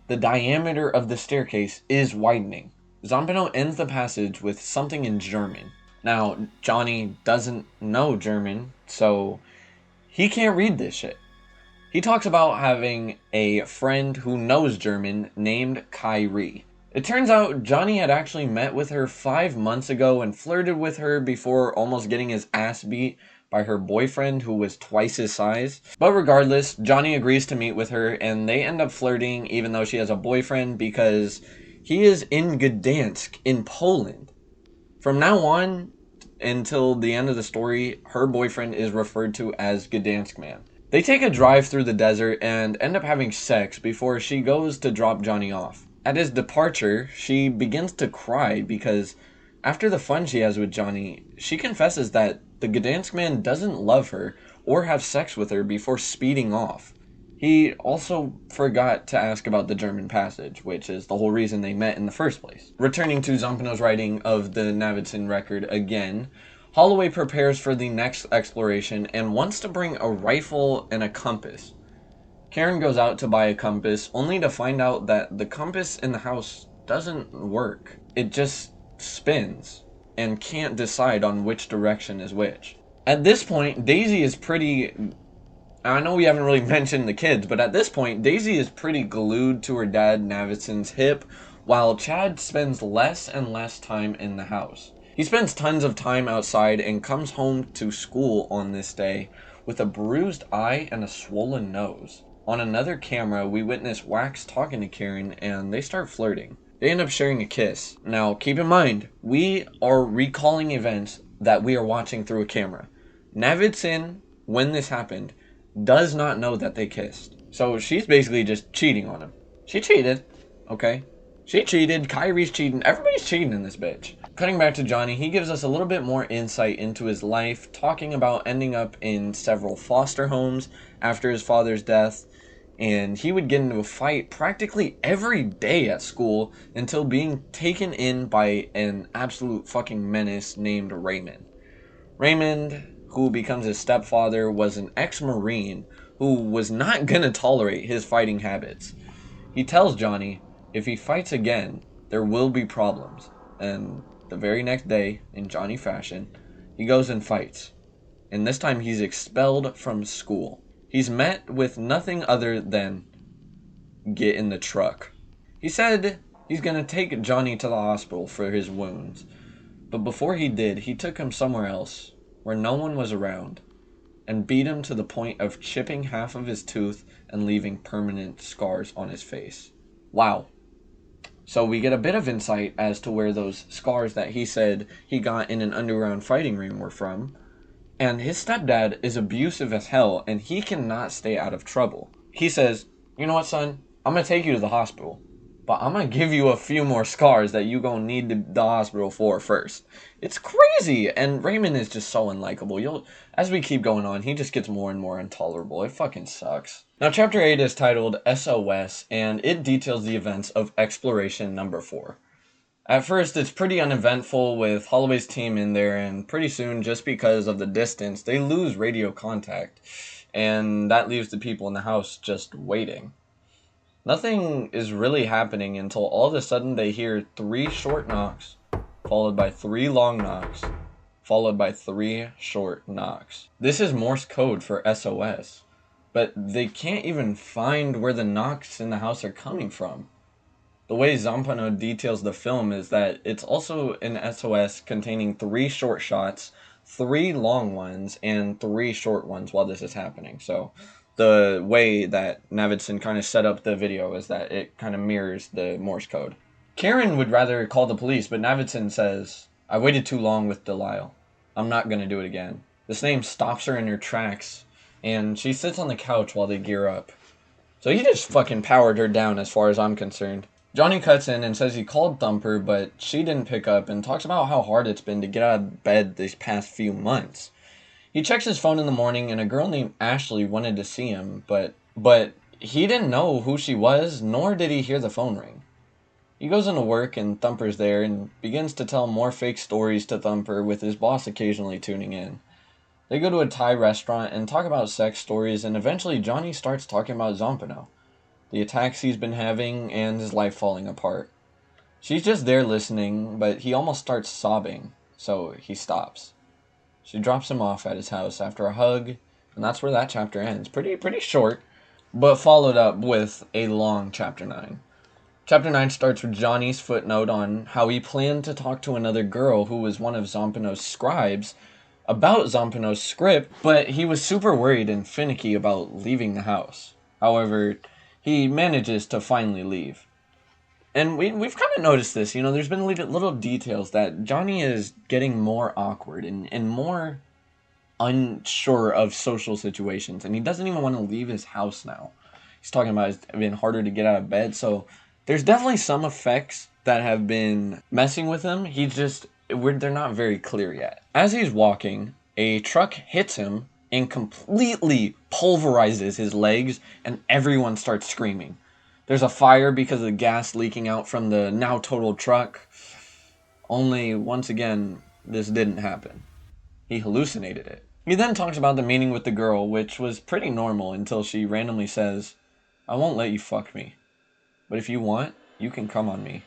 the diameter of the staircase is widening. Zampano ends the passage with something in German. Now, Johnny doesn't know German, so he can't read this shit. He talks about having a friend who knows German named Kyrie. It turns out Johnny had actually met with her 5 months ago and flirted with her before almost getting his ass beat by her boyfriend who was twice his size. But regardless, Johnny agrees to meet with her and they end up flirting even though she has a boyfriend because he is in Gdansk in Poland. From now on until the end of the story, her boyfriend is referred to as Gdansk Man. They take a drive through the desert and end up having sex before she goes to drop Johnny off. At his departure, she begins to cry because after the fun she has with Johnny, she confesses that the Gdansk Man doesn't love her or have sex with her before speeding off. He also forgot to ask about the German passage, which is the whole reason they met in the first place. Returning to Zampano's writing of the Navidson record again, Holloway prepares for the next exploration and wants to bring a rifle and a compass. Karen goes out to buy a compass, only to find out that the compass in the house doesn't work. It just spins and can't decide on which direction is which. At this point, Daisy is pretty... I know we haven't really mentioned the kids, but at this point, Daisy is pretty glued to her dad Navidson's hip, while Chad spends less and less time in the house. He spends tons of time outside and comes home to school on this day with a bruised eye and a swollen nose. On another camera, we witness Wax talking to Karen and they start flirting. They end up sharing a kiss. Now, keep in mind, we are recalling events that we are watching through a camera. Navidson, when this happened, does not know that they kissed. So she's basically just cheating on him. She cheated, okay? She cheated, Kyrie's cheating, everybody's cheating in this bitch. Cutting back to Johnny, he gives us a little bit more insight into his life, talking about ending up in several foster homes after his father's death, and he would get into a fight practically every day at school until being taken in by an absolute fucking menace named Raymond. Raymond, who becomes his stepfather, was an ex-Marine who was not gonna tolerate his fighting habits. He tells Johnny if he fights again, there will be problems, and the very next day, in Johnny fashion, he goes and fights. And this time he's expelled from school. He's met with nothing other than get in the truck. He said he's gonna take Johnny to the hospital for his wounds. But before he did, he took him somewhere else, where no one was around, and beat him to the point of chipping half of his tooth and leaving permanent scars on his face. Wow. So we get a bit of insight as to where those scars that he said he got in an underground fighting ring were from. And his stepdad is abusive as hell, and he cannot stay out of trouble. He says, you know what, son? I'm going to take you to the hospital. but I'm gonna give you a few more scars that you gonna need the hospital for first. It's crazy, and Raymond is just so unlikable. As we keep going on, he just gets more and more intolerable. It fucking sucks. Now, Chapter 8 is titled SOS, and it details the events of Exploration Number 4. At first, it's pretty uneventful with Holloway's team in there, and pretty soon, just because of the distance, they lose radio contact, and that leaves the people in the house just waiting. Nothing is really happening until all of a sudden they hear 3 short knocks, followed by 3 long knocks, followed by 3 short knocks. This is Morse code for SOS, but they can't even find where the knocks in the house are coming from. The way Zampano details the film is that it's also an SOS containing 3 short shots, 3 long ones, and 3 short ones while this is happening. So the way that Navidson kind of set up the video is that it kind of mirrors the Morse code. Karen would rather call the police, but Navidson says, "I waited too long with Delisle. I'm not going to do it again." This name stops her in her tracks, and she sits on the couch while they gear up. So he just fucking powered her down as far as I'm concerned. Johnny cuts in and says he called Thumper, but she didn't pick up, and talks about how hard it's been to get out of bed these past few months. He checks his phone in the morning, and a girl named Ashley wanted to see him, but he didn't know who she was, nor did he hear the phone ring. He goes into work, and Thumper's there, and begins to tell more fake stories to Thumper, with his boss occasionally tuning in. They go to a Thai restaurant and talk about sex stories, and eventually Johnny starts talking about Zampano, the attacks he's been having, and his life falling apart. She's just there listening, but he almost starts sobbing, so he stops. She drops him off at his house after a hug, and that's where that chapter ends. Pretty short, but followed up with a long Chapter 9. Chapter 9 starts with Johnny's footnote on how he planned to talk to another girl who was one of Zampano's scribes about Zampano's script, but he was super worried and finicky about leaving the house. However, he manages to finally leave. And we've kind of noticed this, there's been little details that Johnny is getting more awkward and more unsure of social situations, and he doesn't even want to leave his house now. He's talking about it's been harder to get out of bed, so there's definitely some effects that have been messing with him. They're not very clear yet. As he's walking, a truck hits him and completely pulverizes his legs, and everyone starts screaming. There's a fire because of the gas leaking out from the now totaled truck. Only, once again, this didn't happen. He hallucinated it. He then talks about the meeting with the girl, which was pretty normal until she randomly says, "I won't let you fuck me. But if you want, you can come on me."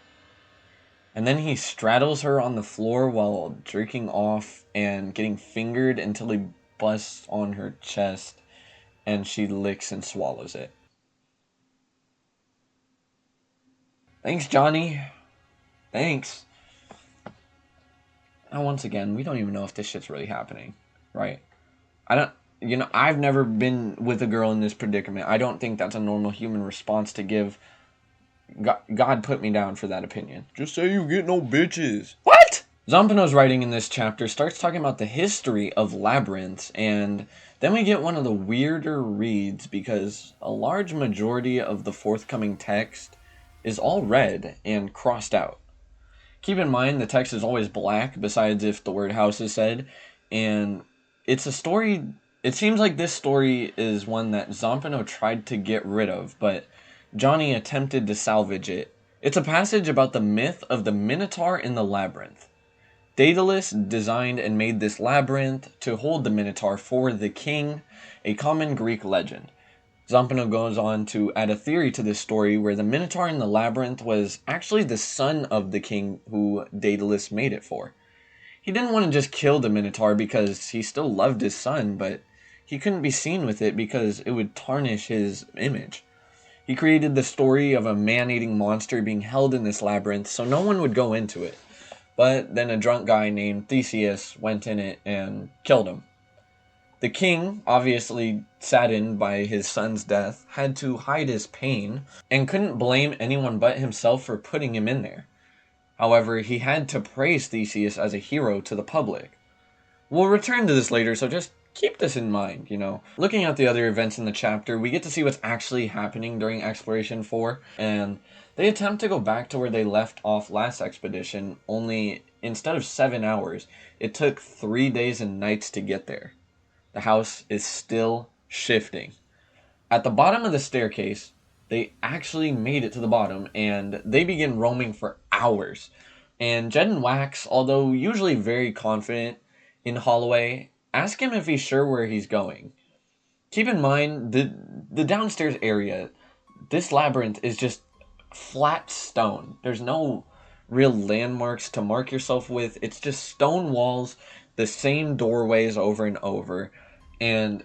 And then he straddles her on the floor while jerking off and getting fingered until he busts on her chest, and she licks and swallows it. Thanks, Johnny. Thanks. Now, once again, we don't even know if this shit's really happening, right? I've never been with a girl in this predicament. I don't think that's a normal human response to give. God put me down for that opinion. Just say you get no bitches. What? Zampano's writing in this chapter starts talking about the history of labyrinths, and then we get one of the weirder reads because a large majority of the forthcoming text is all red and crossed out. Keep in mind the text is always black besides if the word house is said, and it's a story. It seems like this story is one that Zampano tried to get rid of, but Johnny attempted to salvage it. It's a passage about the myth of the Minotaur in the labyrinth. Daedalus designed and made this labyrinth to hold the Minotaur for the king, a common Greek legend. Zampano goes on to add a theory to this story where the Minotaur in the labyrinth was actually the son of the king who Daedalus made it for. He didn't want to just kill the Minotaur because he still loved his son, but he couldn't be seen with it because it would tarnish his image. He created the story of a man-eating monster being held in this labyrinth so no one would go into it. But then a drunk guy named Theseus went in it and killed him. The king, obviously saddened by his son's death, had to hide his pain and couldn't blame anyone but himself for putting him in there. However, he had to praise Theseus as a hero to the public. We'll return to this later, so just keep this in mind, Looking at the other events in the chapter, we get to see what's actually happening during Exploration 4, and They attempt to go back to where they left off last expedition, only instead of 7 hours, it took 3 days and nights to get there. The house is still shifting. At the bottom of the staircase, they actually made it to the bottom, and they begin roaming for hours. And Jed and Wax, although usually very confident in Holloway, ask him if he's sure where he's going. Keep in mind, the downstairs area, this labyrinth is just flat stone. There's no real landmarks to mark yourself with. It's just stone walls, the same doorways over and over, and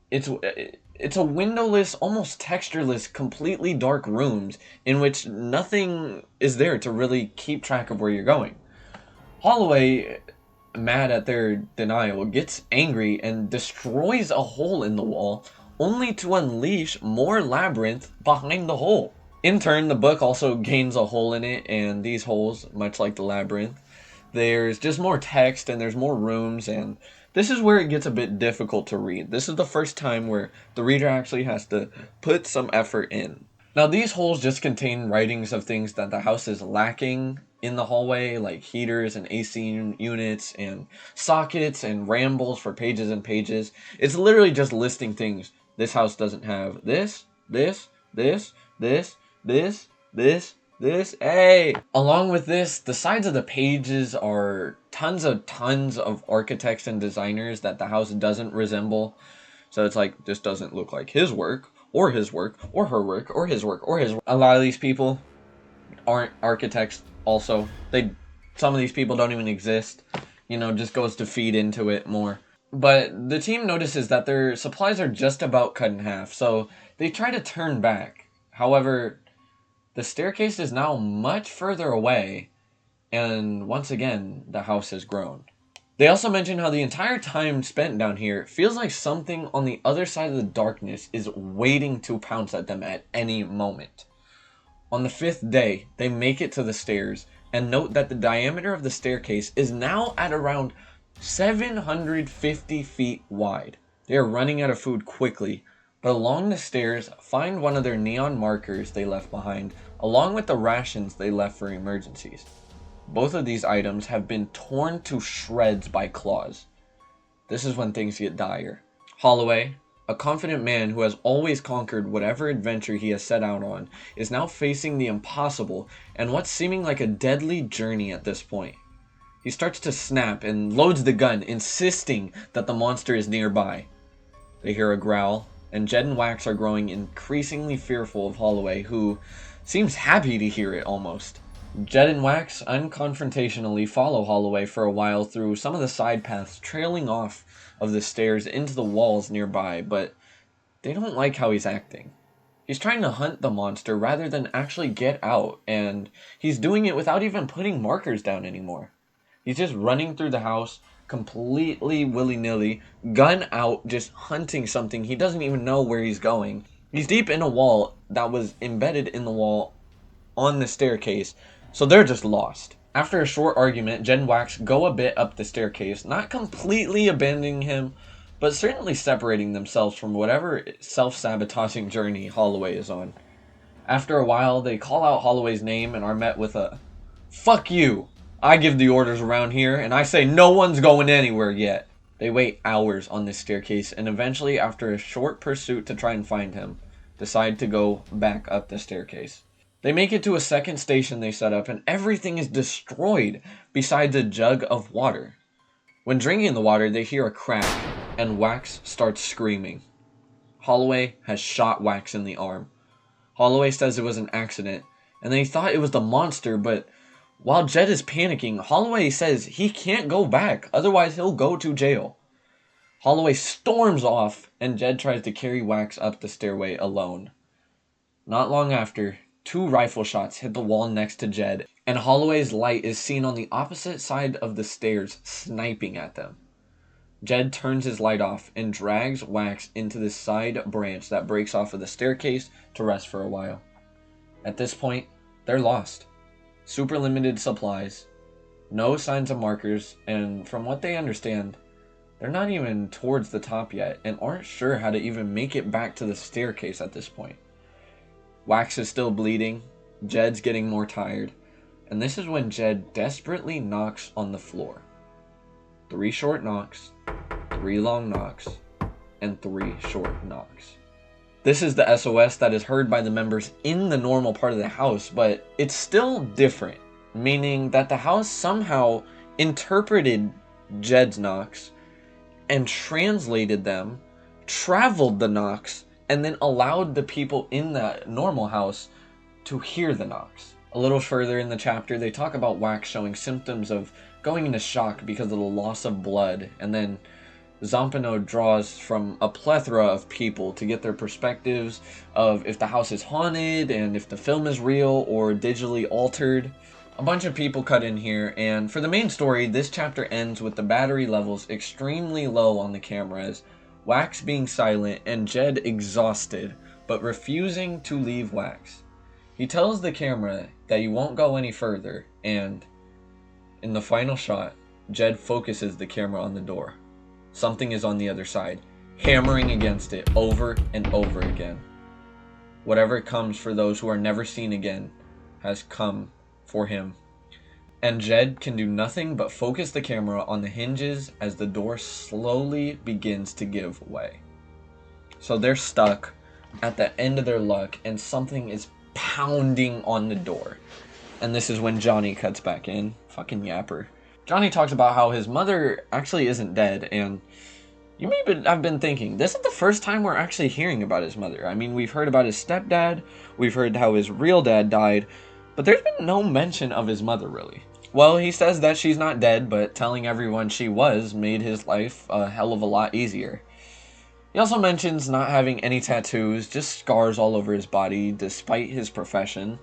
it's a windowless, almost textureless, completely dark rooms in which nothing is there to really keep track of where you're going. Holloway, mad at their denial, gets angry and destroys a hole in the wall, only to unleash more labyrinth behind the hole. In turn, the book also gains a hole in it, and these holes, much like the labyrinth, there's just more text and there's more rooms, and this is where it gets a bit difficult to read. This is the first time where the reader actually has to put some effort in. Now, these holes just contain writings of things that the house is lacking in the hallway, like heaters and AC units and sockets and rambles for pages and pages. It's literally just listing things. This house doesn't have this, this, this, this, this, this, hey! Along with this, the sides of the pages are tons of architects and designers that the house doesn't resemble. So it's like, this doesn't look like his work, or his work, or her work, or his work, or his work. A lot of these people aren't architects also. Some of these people don't even exist. You know, just goes to feed into it more. But the team notices that their supplies are just about cut in half, so they try to turn back. However, the staircase is now much further away, and once again, the house has grown. They also mention how the entire time spent down here feels like something on the other side of the darkness is waiting to pounce at them at any moment. On the 5th day, they make it to the stairs, and note that the diameter of the staircase is now at around 750 feet wide. They are running out of food quickly, but along the stairs, find one of their neon markers they left behind, along with the rations they left for emergencies. Both of these items have been torn to shreds by claws. This is when things get dire. Holloway, a confident man who has always conquered whatever adventure he has set out on, is now facing the impossible and what's seeming like a deadly journey at this point. He starts to snap and loads the gun, insisting that the monster is nearby. They hear a growl, and Jed and Wax are growing increasingly fearful of Holloway, who seems happy to hear it almost. Jed and Wax unconfrontationally follow Holloway for a while through some of the side paths trailing off of the stairs into the walls nearby, but they don't like how he's acting. He's trying to hunt the monster rather than actually get out, and he's doing it without even putting markers down anymore. He's just running through the house, completely willy-nilly, gun out, just hunting something. He doesn't even know where he's going. He's deep in a wall that was embedded in the wall on the staircase, so they're just lost. After a short argument, Jed and Wax go a bit up the staircase, not completely abandoning him, but certainly separating themselves from whatever self-sabotaging journey Holloway is on. After a while, they call out Holloway's name and are met with a, "Fuck you! I give the orders around here, and I say no one's going anywhere yet." They wait hours on this staircase, and eventually, after a short pursuit to try and find him, decide to go back up the staircase. They make it to a second station they set up, and everything is destroyed besides a jug of water. When drinking the water, they hear a crack, and Wax starts screaming. Holloway has shot Wax in the arm. Holloway says it was an accident, and they thought it was the monster, but while Jed is panicking, Holloway says he can't go back, otherwise he'll go to jail. Holloway storms off, and Jed tries to carry Wax up the stairway alone. Not long after, 2 rifle shots hit the wall next to Jed, and Holloway's light is seen on the opposite side of the stairs, sniping at them. Jed turns his light off and drags Wax into the side branch that breaks off of the staircase to rest for a while. At this point, they're lost. Super limited supplies, no signs of markers, and from what they understand, they're not even towards the top yet and aren't sure how to even make it back to the staircase at this point. Wax is still bleeding, Jed's getting more tired, and this is when Jed desperately knocks on the floor. 3 short knocks, 3 long knocks, and 3 short knocks. This is the SOS that is heard by the members in the normal part of the house, but it's still different, meaning that the house somehow interpreted Jed's knocks and translated them, traveled the knocks, and then allowed the people in that normal house to hear the knocks. A little further in the chapter, they talk about Wax showing symptoms of going into shock because of the loss of blood, and then Zampano draws from a plethora of people to get their perspectives of if the house is haunted and if the film is real or digitally altered. A bunch of people cut in here, and for the main story, this chapter ends with the battery levels extremely low on the cameras, Wax being silent, and Jed exhausted, but refusing to leave Wax. He tells the camera that he won't go any further, and in the final shot, Jed focuses the camera on the door. Something is on the other side, hammering against it over and over again. Whatever comes for those who are never seen again has come for him. And Jed can do nothing but focus the camera on the hinges as the door slowly begins to give way. So they're stuck at the end of their luck, and something is pounding on the door. And this is when Johnny cuts back in. Fucking yapper. Johnny talks about how his mother actually isn't dead, and you may have been thinking, this is the first time we're actually hearing about his mother. I mean, we've heard about his stepdad, we've heard how his real dad died, but there's been no mention of his mother, really. Well, he says that she's not dead, but telling everyone she was made his life a hell of a lot easier. He also mentions not having any tattoos, just scars all over his body, despite his profession.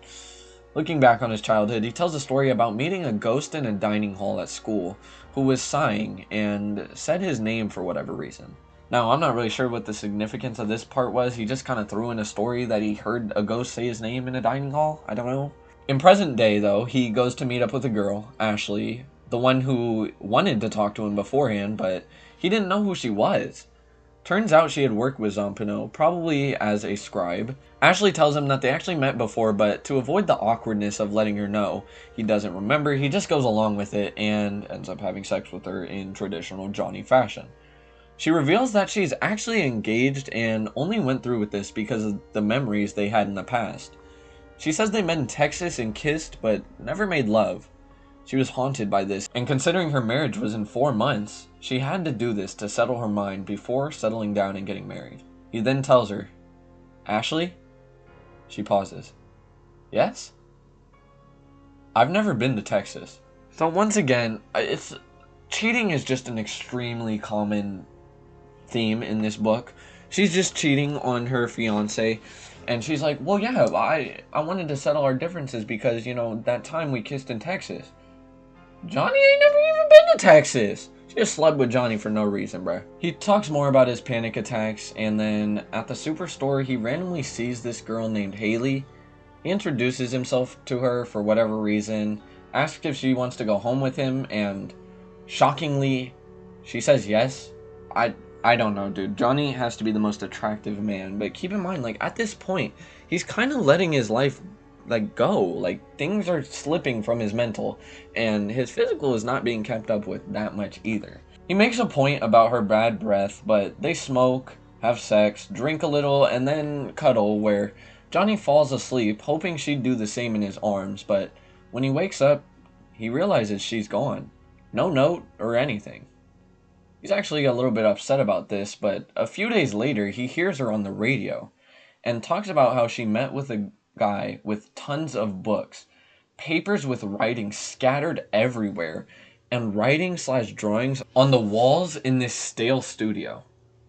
Looking back on his childhood, he tells a story about meeting a ghost in a dining hall at school who was sighing and said his name for whatever reason. Now, I'm not really sure what the significance of this part was. He just kind of threw in a story that he heard a ghost say his name in a dining hall. I don't know. In present day, though, he goes to meet up with a girl, Ashley, the one who wanted to talk to him beforehand, but he didn't know who she was. Turns out she had worked with Zampano, probably as a scribe. Ashley tells him that they actually met before, but to avoid the awkwardness of letting her know he doesn't remember, he just goes along with it and ends up having sex with her in traditional Johnny fashion. She reveals that she's actually engaged and only went through with this because of the memories they had in the past. She says they met in Texas and kissed, but never made love. She was haunted by this, and considering her marriage was in 4 months, she had to do this to settle her mind before settling down and getting married. He then tells her, "Ashley?" She pauses. "Yes?" "I've never been to Texas." So once again, cheating is just an extremely common theme in this book. She's just cheating on her fiance, and she's like, "Well, yeah, I wanted to settle our differences because, you know, that time we kissed in Texas." Johnny ain't never even been to Texas. She just slept with Johnny for no reason, bruh. He talks more about his panic attacks, and then at the superstore, he randomly sees this girl named Haley. He introduces himself to her for whatever reason, asks if she wants to go home with him, and shockingly, she says yes. I don't know, dude. Johnny has to be the most attractive man, but keep in mind, like, at this point, he's kind of letting his life go. Like, things are slipping from his mental, and his physical is not being kept up with that much either. He makes a point about her bad breath, but they smoke, have sex, drink a little, and then cuddle, where Johnny falls asleep, hoping she'd do the same in his arms, but when he wakes up, he realizes she's gone. No note or anything. He's actually a little bit upset about this, but a few days later, he hears her on the radio, and talks about how she met with a guy with tons of books, papers with writing scattered everywhere, and writing/drawings on the walls in this stale studio.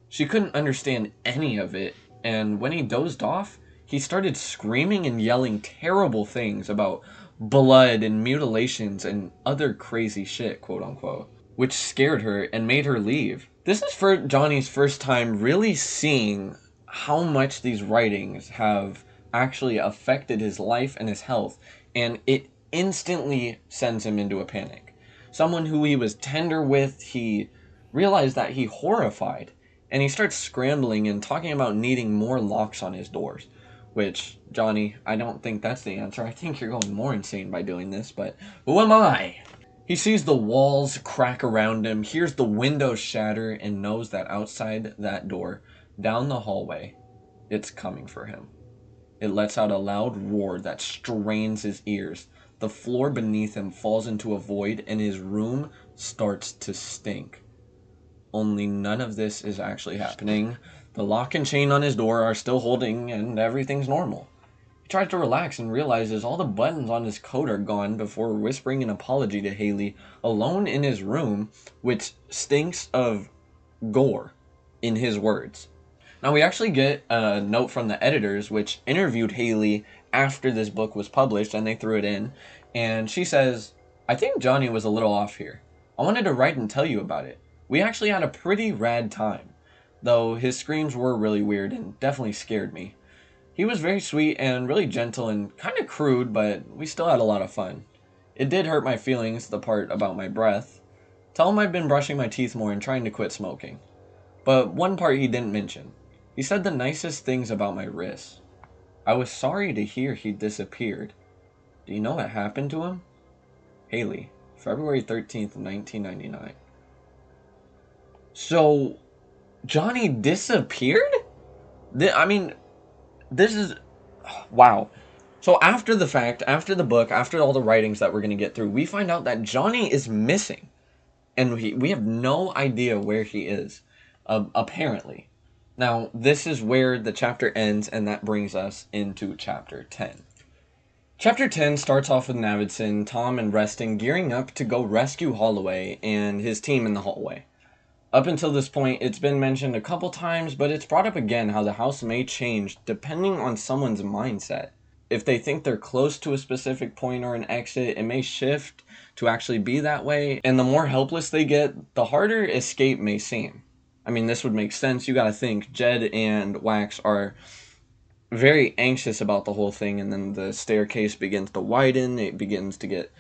She couldn't understand any of it, and when he dozed off, he started screaming and yelling terrible things about blood and mutilations and other crazy shit, quote unquote, which scared her and made her leave. This is for Johnny's first time really seeing how much these writings have actually affected his life and his health, and it instantly sends him into a panic. Someone who he was tender with, he realized that he horrified, and he starts scrambling and talking about needing more locks on his doors, Which, Johnny, I don't think that's the answer. I think you're going more insane by doing this, but who am I? He sees the walls crack around him, hears the windows shatter, and knows that outside that door, down the hallway, it's coming for him. It lets out a loud roar that strains his ears. The floor beneath him falls into a void, and his room starts to stink. Only none of this is actually happening. The lock and chain on his door are still holding, and everything's normal. He tries to relax and realizes all the buttons on his coat are gone before whispering an apology to Haley alone in his room, which stinks of gore, in his words. Now, we actually get a note from the editors, which interviewed Haley after this book was published, and they threw it in. And she says, I think Johnny was a little off here. I wanted to write and tell you about it. We actually had a pretty rad time, though his screams were really weird and definitely scared me. He was very sweet and really gentle and kind of crude, but we still had a lot of fun. It did hurt my feelings, the part about my breath. Tell him I've been brushing my teeth more and trying to quit smoking. But one part he didn't mention. He said the nicest things about my wrists. I was sorry to hear he disappeared. Do you know what happened to him? Haley, February 13th, 1999. So, Johnny disappeared? This is... Wow. So after the fact, after the book, after all the writings that we're going to get through, we find out that Johnny is missing. And we have no idea where he is, apparently. Now, this is where the chapter ends, and that brings us into Chapter 10. Chapter 10 starts off with Navidson, Tom, and Reston gearing up to go rescue Holloway and his team in the hallway. Up until this point, it's been mentioned a couple times, but it's brought up again how the house may change depending on someone's mindset. If they think they're close to a specific point or an exit, it may shift to actually be that way, and the more helpless they get, the harder escape may seem. I mean, this would make sense. You gotta think, Jed and Wax are very anxious about the whole thing, and then the staircase begins to widen, it begins to get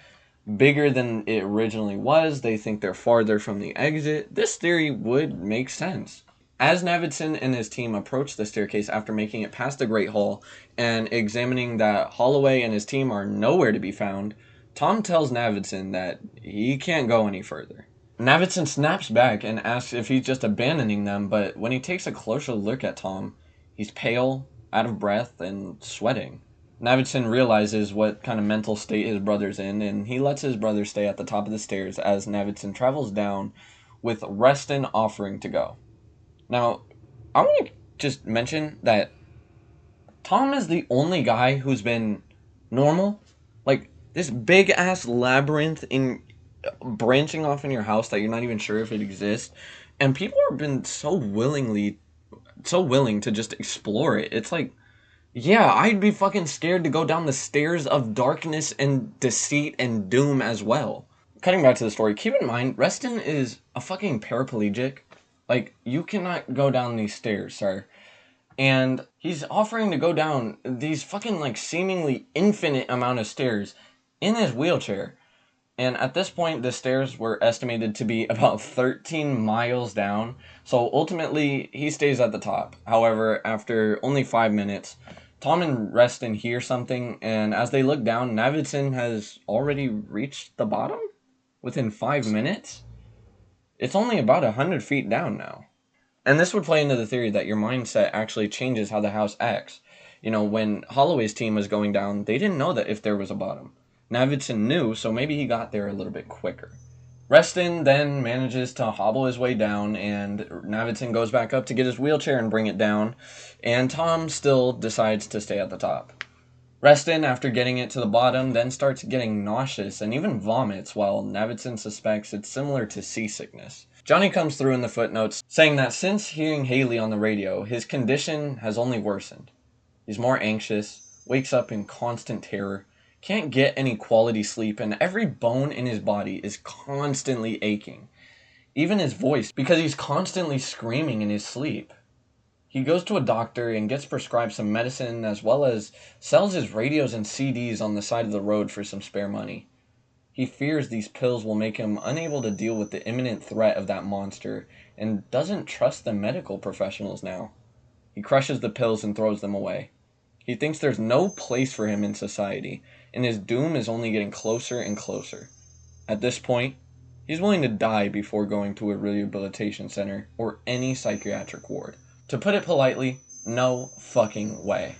bigger than it originally was. They think they're farther from the exit. This theory would make sense. As Navidson and his team approach the staircase after making it past the Great Hall and examining that Holloway and his team are nowhere to be found, Tom tells Navidson that he can't go any further. Navidson snaps back and asks if he's just abandoning them, but when he takes a closer look at Tom, he's pale, out of breath, and sweating. Navidson realizes what kind of mental state his brother's in, and he lets his brother stay at the top of the stairs as Navidson travels down, with Reston offering to go. Now, I want to just mention that Tom is the only guy who's been normal. Like, this big-ass labyrinth in branching off in your house that you're not even sure if it exists, and people have been so willing to just explore it. It's like, yeah, I'd be fucking scared to go down the stairs of darkness and deceit and doom as well. Cutting back to the story, keep in mind, Reston is a fucking paraplegic. Like, you cannot go down these stairs, sir. And he's offering to go down these fucking, like, seemingly infinite amount of stairs in his wheelchair. And at this point, the stairs were estimated to be about 13 miles down. So ultimately, he stays at the top. However, after only 5 minutes, Tom and Reston hear something. And as they look down, Navidson has already reached the bottom within 5 minutes. It's only about 100 feet down now. And this would play into the theory that your mindset actually changes how the house acts. You know, when Holloway's team was going down, they didn't know that if there was a bottom. Navidson knew, so maybe he got there a little bit quicker. Reston then manages to hobble his way down, and Navidson goes back up to get his wheelchair and bring it down, and Tom still decides to stay at the top. Reston, after getting it to the bottom, then starts getting nauseous and even vomits, while Navidson suspects it's similar to seasickness. Johnny comes through in the footnotes, saying that since hearing Haley on the radio, his condition has only worsened. He's more anxious, wakes up in constant terror, can't get any quality sleep, and every bone in his body is constantly aching. Even his voice, because he's constantly screaming in his sleep. He goes to a doctor and gets prescribed some medicine, as well as sells his radios and CDs on the side of the road for some spare money. He fears these pills will make him unable to deal with the imminent threat of that monster, and doesn't trust the medical professionals now. He crushes the pills and throws them away. He thinks there's no place for him in society, and his doom is only getting closer and closer. At this point, he's willing to die before going to a rehabilitation center or any psychiatric ward. To put it politely, no fucking way.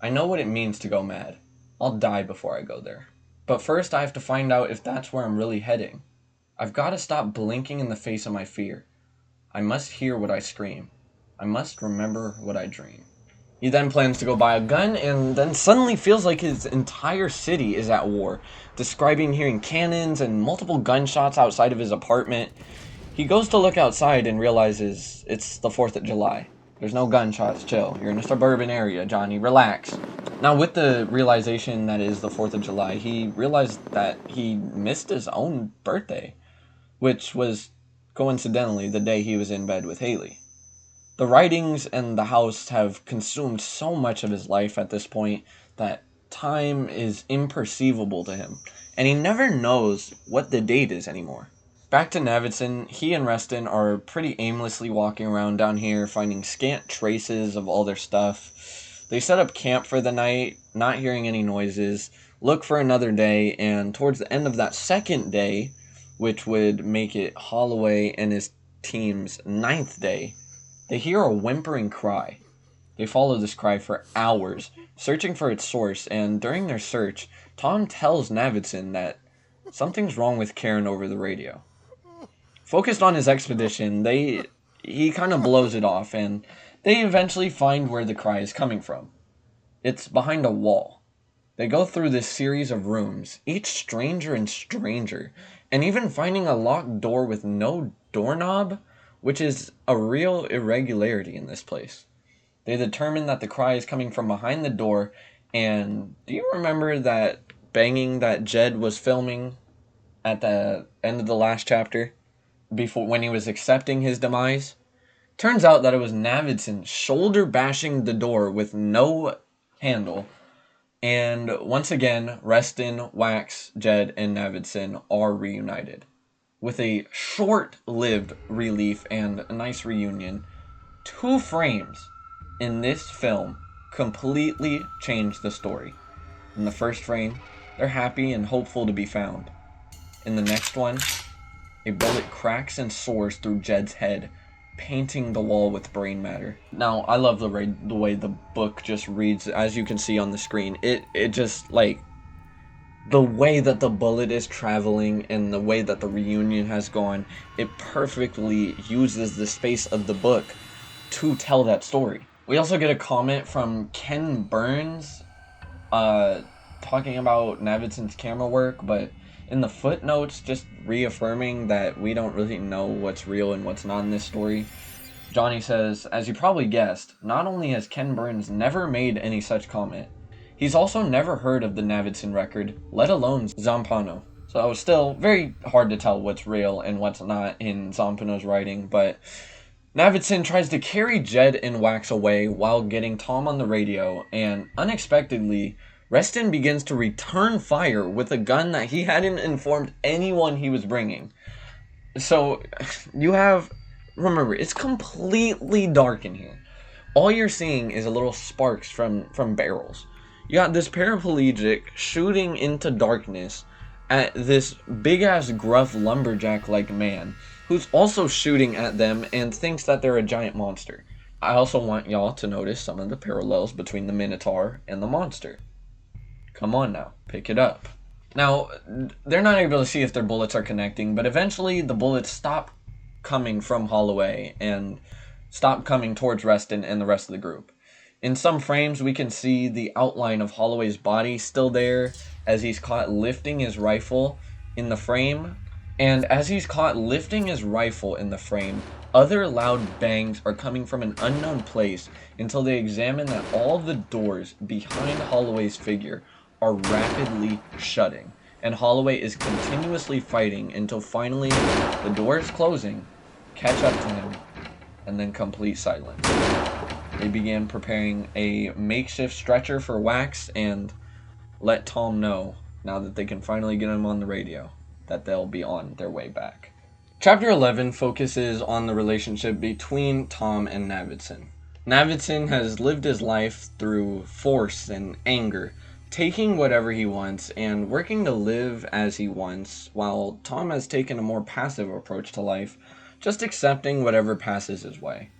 I know what it means to go mad. I'll die before I go there. But first I have to find out if that's where I'm really heading. I've got to stop blinking in the face of my fear. I must hear what I scream. I must remember what I dream. He then plans to go buy a gun and then suddenly feels like his entire city is at war, describing hearing cannons and multiple gunshots outside of his apartment. He goes to look outside and realizes it's the 4th of July. There's no gunshots, chill. You're in a suburban area, Johnny, relax. Now, with the realization that it is the 4th of July, he realized that he missed his own birthday, which was coincidentally the day he was in bed with Haley. The writings and the house have consumed so much of his life at this point that time is imperceivable to him, and he never knows what the date is anymore. Back to Navidson, he and Reston are pretty aimlessly walking around down here, finding scant traces of all their stuff. They set up camp for the night, not hearing any noises, look for another day, and towards the end of that second day, which would make it Holloway and his team's 9th day, they hear a whimpering cry. They follow this cry for hours, searching for its source, and during their search, Tom tells Navidson that something's wrong with Karen over the radio. Focused on his expedition, he kind of blows it off, and they eventually find where the cry is coming from. It's behind a wall. They go through this series of rooms, each stranger and stranger, and even finding a locked door with no doorknob, which is a real irregularity in this place. They determine that the cry is coming from behind the door, and do you remember that banging that Jed was filming at the end of the last chapter, before when he was accepting his demise? Turns out that it was Navidson shoulder bashing the door with no handle, and once again, Reston, Wax, Jed, and Navidson are reunited. With a short-lived relief and a nice reunion, 2 frames in this film completely change the story. In the first frame, they're happy and hopeful to be found. In the next one, a bullet cracks and soars through Jed's head, painting the wall with brain matter. Now, I love the way the book just reads, as you can see on the screen. It just, like, the way that the bullet is traveling and the way that the reunion has gone, it perfectly uses the space of the book to tell that story. We also get a comment from Ken Burns talking about Navidson's camera work, but in the footnotes just reaffirming that we don't really know what's real and what's not in this story. Johnny says, as you probably guessed, not only has Ken Burns never made any such comment, he's also never heard of the Navidson record, let alone Zampano. So it's still very hard to tell what's real and what's not in Zampano's writing, but Navidson tries to carry Jed and Wax away while getting Tom on the radio, and unexpectedly, Reston begins to return fire with a gun that he hadn't informed anyone he was bringing. So, remember, it's completely dark in here. All you're seeing is a little sparks from barrels. You got this paraplegic shooting into darkness at this big-ass gruff lumberjack-like man who's also shooting at them and thinks that they're a giant monster. I also want y'all to notice some of the parallels between the Minotaur and the monster. Come on now, pick it up. Now, they're not able to see if their bullets are connecting, but eventually the bullets stop coming from Holloway and stop coming towards Reston and the rest of the group. In some frames, we can see the outline of Holloway's body still there as he's caught lifting his rifle in the frame. And as he's caught lifting his rifle in the frame, other loud bangs are coming from an unknown place until they examine that all the doors behind Holloway's figure are rapidly shutting, and Holloway is continuously fighting until finally the doors closing catch up to him, and then complete silence. They began preparing a makeshift stretcher for Wax and let Tom know, now that they can finally get him on the radio, that they'll be on their way back. Chapter 11 focuses on the relationship between Tom and Navidson. Navidson has lived his life through force and anger, taking whatever he wants and working to live as he wants, while Tom has taken a more passive approach to life, just accepting whatever passes his way.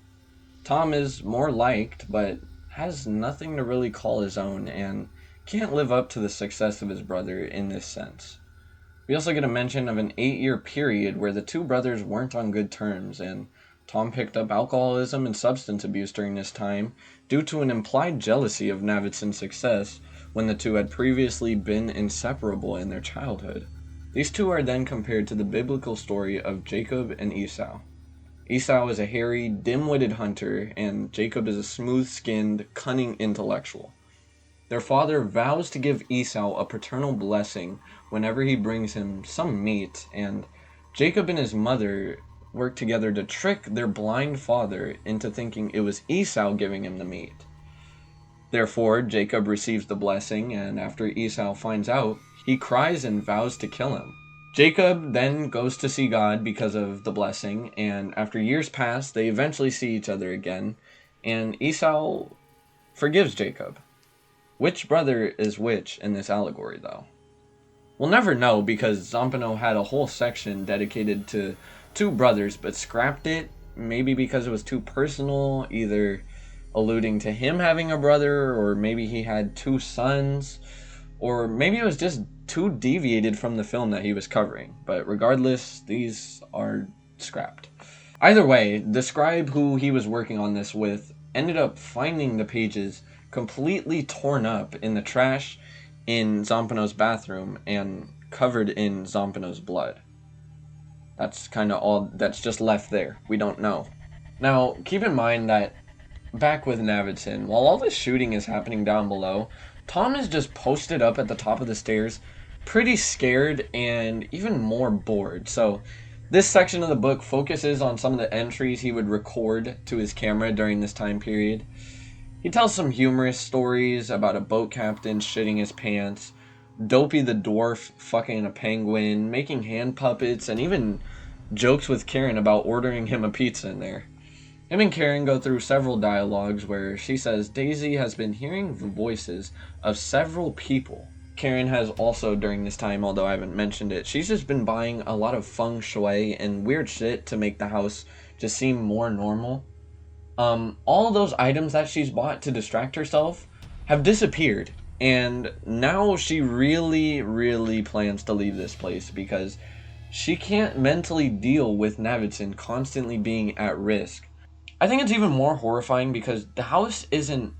Tom is more liked, but has nothing to really call his own and can't live up to the success of his brother in this sense. We also get a mention of an 8-year period where the two brothers weren't on good terms, and Tom picked up alcoholism and substance abuse during this time due to an implied jealousy of Navidson's success when the two had previously been inseparable in their childhood. These two are then compared to the biblical story of Jacob and Esau. Esau is a hairy, dim-witted hunter, and Jacob is a smooth-skinned, cunning intellectual. Their father vows to give Esau a paternal blessing whenever he brings him some meat, and Jacob and his mother work together to trick their blind father into thinking it was Esau giving him the meat. Therefore, Jacob receives the blessing, and after Esau finds out, he cries and vows to kill him. Jacob then goes to see God because of the blessing, and after years pass, they eventually see each other again, and Esau forgives Jacob. Which brother is which in this allegory, though? We'll never know because Zampano had a whole section dedicated to two brothers, but scrapped it, maybe because it was too personal, either alluding to him having a brother, or maybe he had two sons, or maybe it was just too deviated from the film that he was covering. But regardless, these are scrapped. Either way, the scribe who he was working on this with ended up finding the pages completely torn up in the trash in Zampano's bathroom and covered in Zampano's blood. That's kind of all that's just left there. We don't know. Now, keep in mind that back with Navidson, while all this shooting is happening down below, Tom is just posted up at the top of the stairs, pretty scared and even more bored. So this section of the book focuses on some of the entries he would record to his camera during this time period. He tells some humorous stories about a boat captain shitting his pants, Dopey the dwarf fucking a penguin, making hand puppets, and even jokes with Karen about ordering him a pizza in there. Him and Karen go through several dialogues where she says Daisy has been hearing the voices of several people. Karen has also, during this time, although I haven't mentioned it, she's just been buying a lot of feng shui and weird shit to make the house just seem more normal. All of those items that she's bought to distract herself have disappeared, and now she really plans to leave this place because she can't mentally deal with Navidson constantly being at risk. I think it's even more horrifying because the house isn't,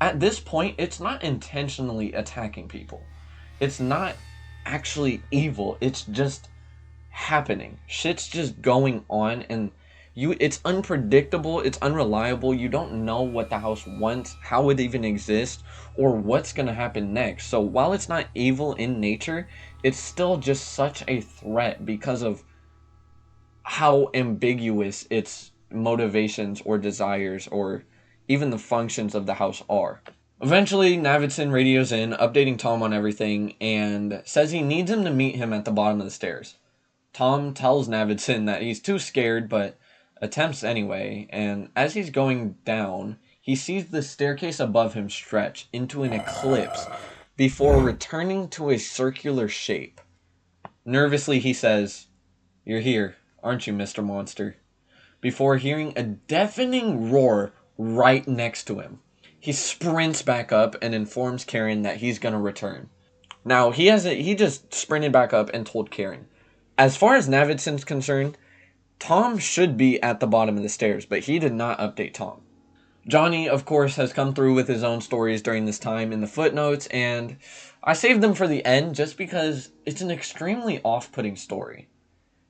at this point, it's not intentionally attacking people. It's not actually evil, it's just happening. Shit's just going on, and it's unpredictable, it's unreliable. You don't know what the house wants, how it even exists, or what's going to happen next. So while it's not evil in nature, it's still just such a threat because of how ambiguous its motivations or desires or even the functions of the house are. Eventually, Navidson radios in, updating Tom on everything, and says he needs him to meet him at the bottom of the stairs. Tom tells Navidson that he's too scared, but attempts anyway, and as he's going down, he sees the staircase above him stretch into an eclipse before returning to a circular shape. Nervously, he says, "You're here, aren't you, Mr. Monster?" Before hearing a deafening roar right next to him. He sprints back up and informs Karen that he's going to return. Now, he just sprinted back up and told Karen. As far as Navidson's concerned, Tom should be at the bottom of the stairs, but he did not update Tom. Johnny, of course, has come through with his own stories during this time in the footnotes, and I saved them for the end just because it's an extremely off-putting story.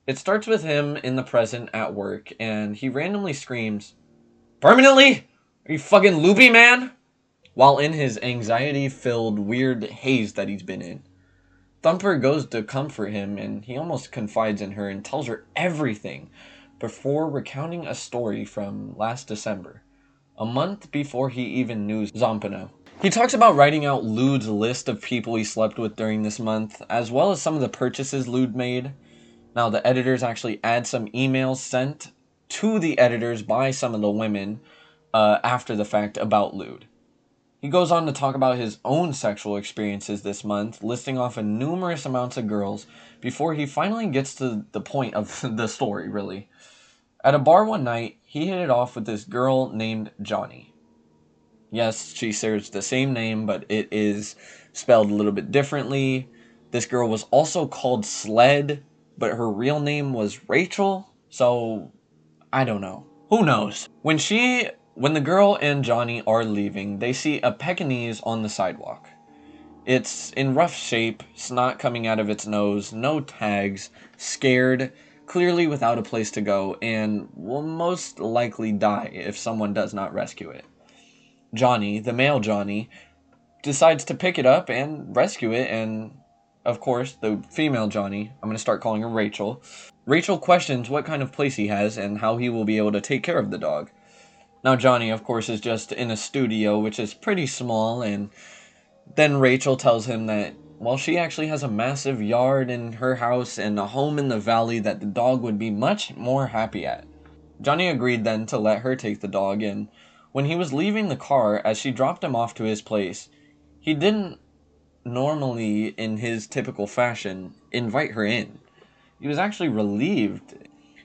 It starts with him in the present at work, and he randomly screams, "Permanently? Are you fucking loopy, man?" While in his anxiety-filled weird haze that he's been in. Thumper goes to comfort him, and he almost confides in her and tells her everything before recounting a story from last December, a month before he even knew Zampano. He talks about writing out Lude's list of people he slept with during this month, as well as some of the purchases Lude made. Now, the editors actually add some emails sent to the editors by some of the women, after the fact about lewd. He goes on to talk about his own sexual experiences this month, listing off a numerous amounts of girls before he finally gets to the point of the story, really. At a bar one night, he hit it off with this girl named Johnny. Yes, she shares the same name, but it is spelled a little bit differently. This girl was also called Sled, but her real name was Rachel, so I don't know. Who knows? When the girl and Johnny are leaving, they see a Pekingese on the sidewalk. It's in rough shape, snot coming out of its nose, no tags, scared, clearly without a place to go, and will most likely die if someone does not rescue it. Johnny, the male Johnny, decides to pick it up and rescue it, and of course, the female Johnny, I'm going to start calling her Rachel. Rachel questions what kind of place he has and how he will be able to take care of the dog. Now, Johnny, of course, is just in a studio, which is pretty small, and then Rachel tells him that, well, she actually has a massive yard in her house and a home in the valley that the dog would be much more happy at. Johnny agreed then to let her take the dog, and when he was leaving the car, as she dropped him off to his place, he didn't normally, in his typical fashion, invite her in. He was actually relieved.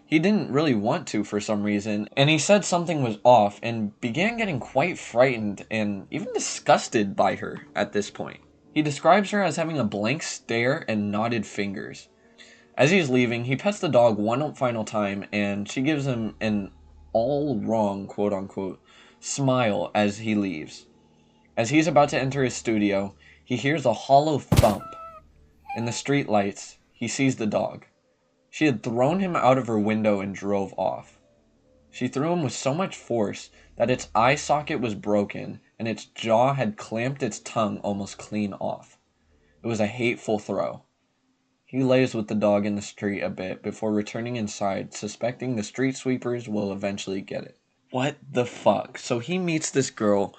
He didn't really want to for some reason, and he said something was off and began getting quite frightened and even disgusted by her at this point. He describes her as having a blank stare and knotted fingers. As he's leaving, he pets the dog one final time, and she gives him an all wrong, quote unquote, smile as he leaves. As he's about to enter his studio, he hears a hollow thump. In the street lights, he sees the dog. She had thrown him out of her window and drove off. She threw him with so much force that its eye socket was broken and its jaw had clamped its tongue almost clean off. It was a hateful throw. He lays with the dog in the street a bit before returning inside, suspecting the street sweepers will eventually get it. What the fuck? So he meets this girl.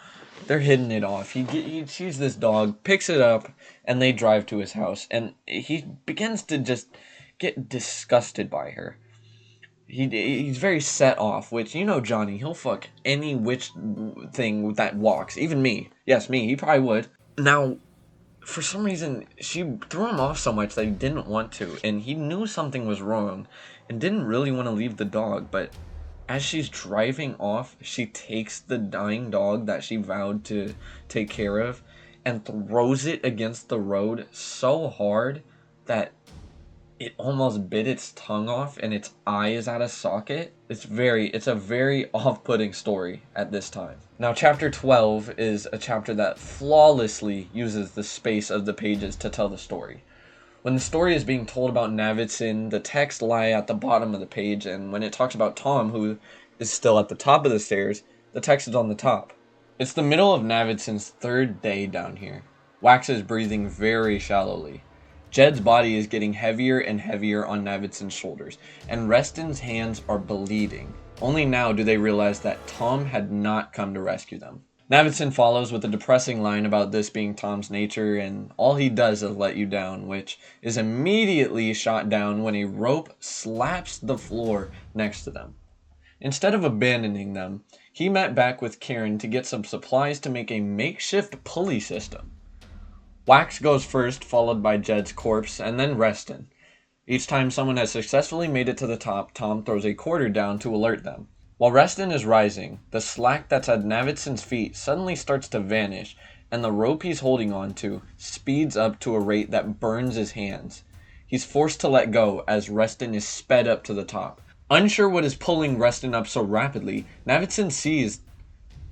They're hitting it off. He sees this dog, picks it up, and they drive to his house. And he begins to just get disgusted by her. He's very set off, which, you know Johnny, he'll fuck any witch thing that walks. Even me. Yes, me. He probably would. Now, for some reason, she threw him off so much that he didn't want to. And he knew something was wrong and didn't really want to leave the dog. But as she's driving off, she takes the dying dog that she vowed to take care of and throws it against the road so hard that it almost bit its tongue off and its eye is out of socket. It's a very off-putting story at this time. Now, chapter 12 is a chapter that flawlessly uses the space of the pages to tell the story. When the story is being told about Navidson, the text lie at the bottom of the page, and when it talks about Tom, who is still at the top of the stairs, the text is on the top. It's the middle of Navidson's third day down here. Wax is breathing very shallowly. Jed's body is getting heavier and heavier on Navidson's shoulders, and Reston's hands are bleeding. Only now do they realize that Tom had not come to rescue them. Navidson follows with a depressing line about this being Tom's nature, and all he does is let you down, which is immediately shot down when a rope slaps the floor next to them. Instead of abandoning them, he met back with Karen to get some supplies to make a makeshift pulley system. Wax goes first, followed by Jed's corpse, and then Reston. Each time someone has successfully made it to the top, Tom throws a quarter down to alert them. While Reston is rising, the slack that's at Navidson's feet suddenly starts to vanish, and the rope he's holding on to speeds up to a rate that burns his hands. He's forced to let go as Reston is sped up to the top. Unsure what is pulling Reston up so rapidly, Navidson sees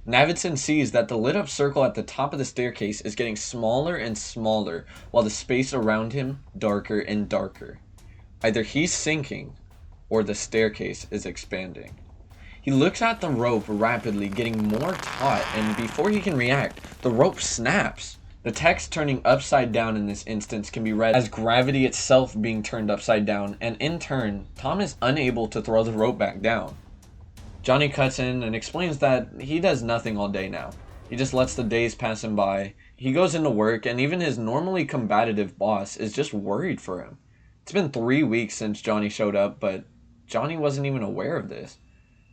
that the lit up circle at the top of the staircase is getting smaller and smaller, while the space around him darker and darker. Either he's sinking, or the staircase is expanding. He looks at the rope rapidly, getting more taut, and before he can react, the rope snaps. The text turning upside down in this instance can be read as gravity itself being turned upside down, and in turn, Tom is unable to throw the rope back down. Johnny cuts in and explains that he does nothing all day now. He just lets the days pass him by. He goes into work, and even his normally combative boss is just worried for him. It's been 3 weeks since Johnny showed up, but Johnny wasn't even aware of this.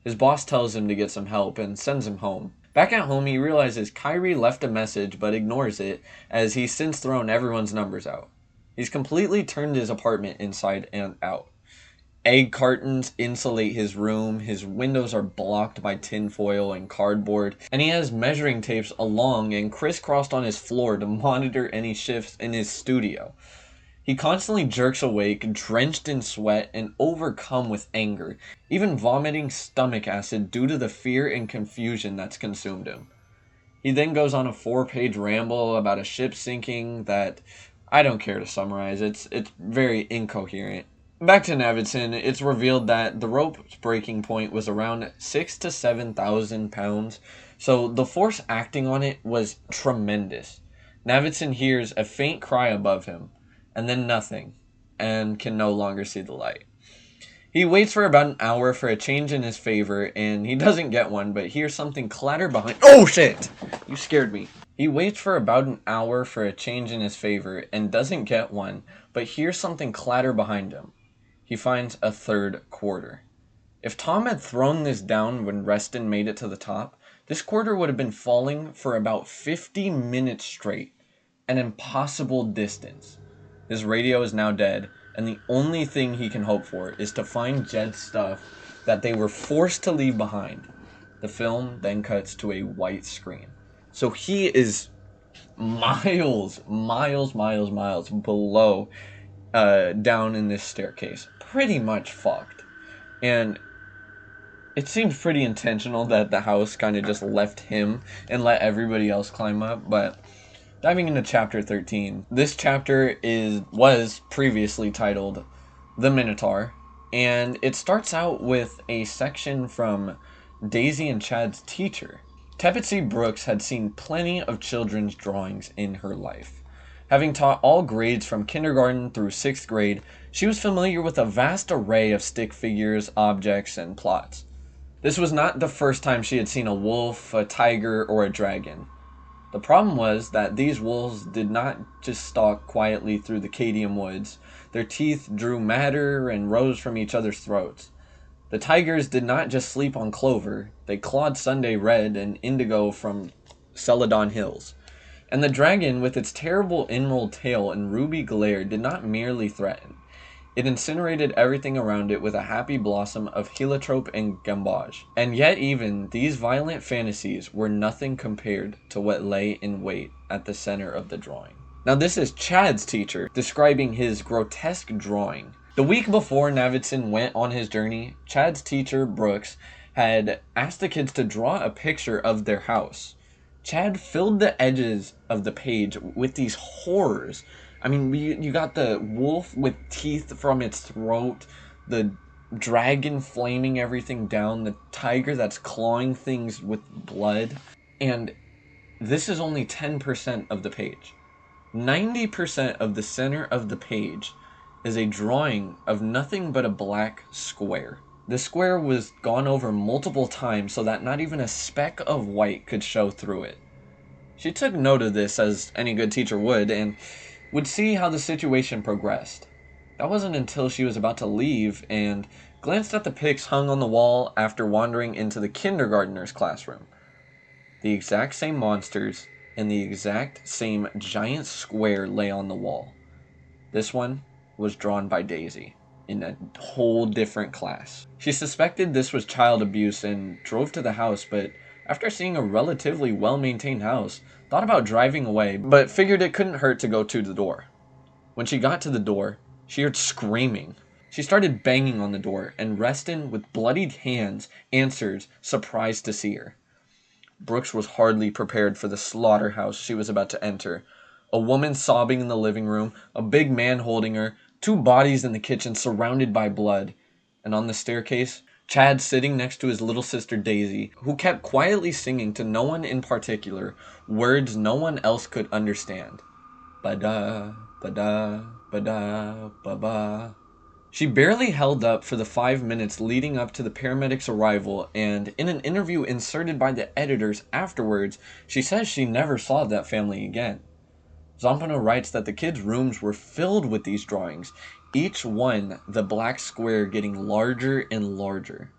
His boss tells him to get some help and sends him home. Back at home, he realizes Kyrie left a message but ignores it as he's since thrown everyone's numbers out. He's completely turned his apartment inside and out. Egg cartons insulate his room, his windows are blocked by tinfoil and cardboard, and he has measuring tapes along and crisscrossed on his floor to monitor any shifts in his studio. He constantly jerks awake, drenched in sweat and overcome with anger, even vomiting stomach acid due to the fear and confusion that's consumed him. He then goes on a 4-page ramble about a ship sinking that I don't care to summarize. It's very incoherent. Back to Navidson, it's revealed that the rope's breaking point was around 6,000 to 7,000 pounds, so the force acting on it was tremendous. Navidson hears a faint cry above him, and then nothing, and can no longer see the light. He waits for about an hour for a change in his favor, and he doesn't get one, but hears something clatter behind— Oh shit! You scared me. He waits for about an hour for a change in his favor, and doesn't get one, but hears something clatter behind him. He finds a third quarter. If Tom had thrown this down when Reston made it to the top, this quarter would have been falling for about 50 minutes straight, an impossible distance. His radio is now dead, and the only thing he can hope for is to find Jed's stuff that they were forced to leave behind. The film then cuts to a white screen. So he is miles below, down in this staircase. Pretty much fucked. And it seems pretty intentional that the house kind of just left him and let everybody else climb up, but diving into chapter 13. This chapter was previously titled The Minotaur, and it starts out with a section from Daisy and Chad's teacher. Tepetsy Brooks had seen plenty of children's drawings in her life. Having taught all grades from kindergarten through 6th grade, she was familiar with a vast array of stick figures, objects, and plots. This was not the first time she had seen a wolf, a tiger, or a dragon. The problem was that these wolves did not just stalk quietly through the Cadium woods. Their teeth drew matter and rose from each other's throats. The tigers did not just sleep on clover. They clawed Sunday red and indigo from Celadon Hills. And the dragon, with its terrible emerald tail and ruby glare, did not merely threaten. It incinerated everything around it with a happy blossom of heliotrope and gamboge. And yet even these violent fantasies were nothing compared to what lay in wait at the center of the drawing. Now this is Chad's teacher describing his grotesque drawing. The week before Navidson went on his journey, Chad's teacher, Brooks, had asked the kids to draw a picture of their house. Chad filled the edges of the page with these horrors. I mean, you got the wolf with teeth from its throat, the dragon flaming everything down, the tiger that's clawing things with blood, and this is only 10% of the page. 90% of the center of the page is a drawing of nothing but a black square. The square was gone over multiple times so that not even a speck of white could show through it. She took note of this, as any good teacher would, and would see how the situation progressed. That wasn't until she was about to leave and glanced at the pics hung on the wall after wandering into the kindergartner's classroom. The exact same monsters and the exact same giant square lay on the wall. This one was drawn by Daisy in a whole different class. She suspected this was child abuse and drove to the house, but after seeing a relatively well-maintained house, thought about driving away, but figured it couldn't hurt to go to the door. When she got to the door, she heard screaming. She started banging on the door, and Reston, with bloodied hands, answered, surprised to see her. Brooks was hardly prepared for the slaughterhouse she was about to enter. A woman sobbing in the living room, a big man holding her, 2 bodies in the kitchen surrounded by blood, and on the staircase, Chad sitting next to his little sister Daisy, who kept quietly singing to no one in particular, words no one else could understand. Ba-da, ba-da, ba-da, ba-ba. She barely held up for the 5 minutes leading up to the paramedics' arrival, and in an interview inserted by the editors afterwards, she says she never saw that family again. Zampano writes that the kids' rooms were filled with these drawings, each one the black square getting larger and larger.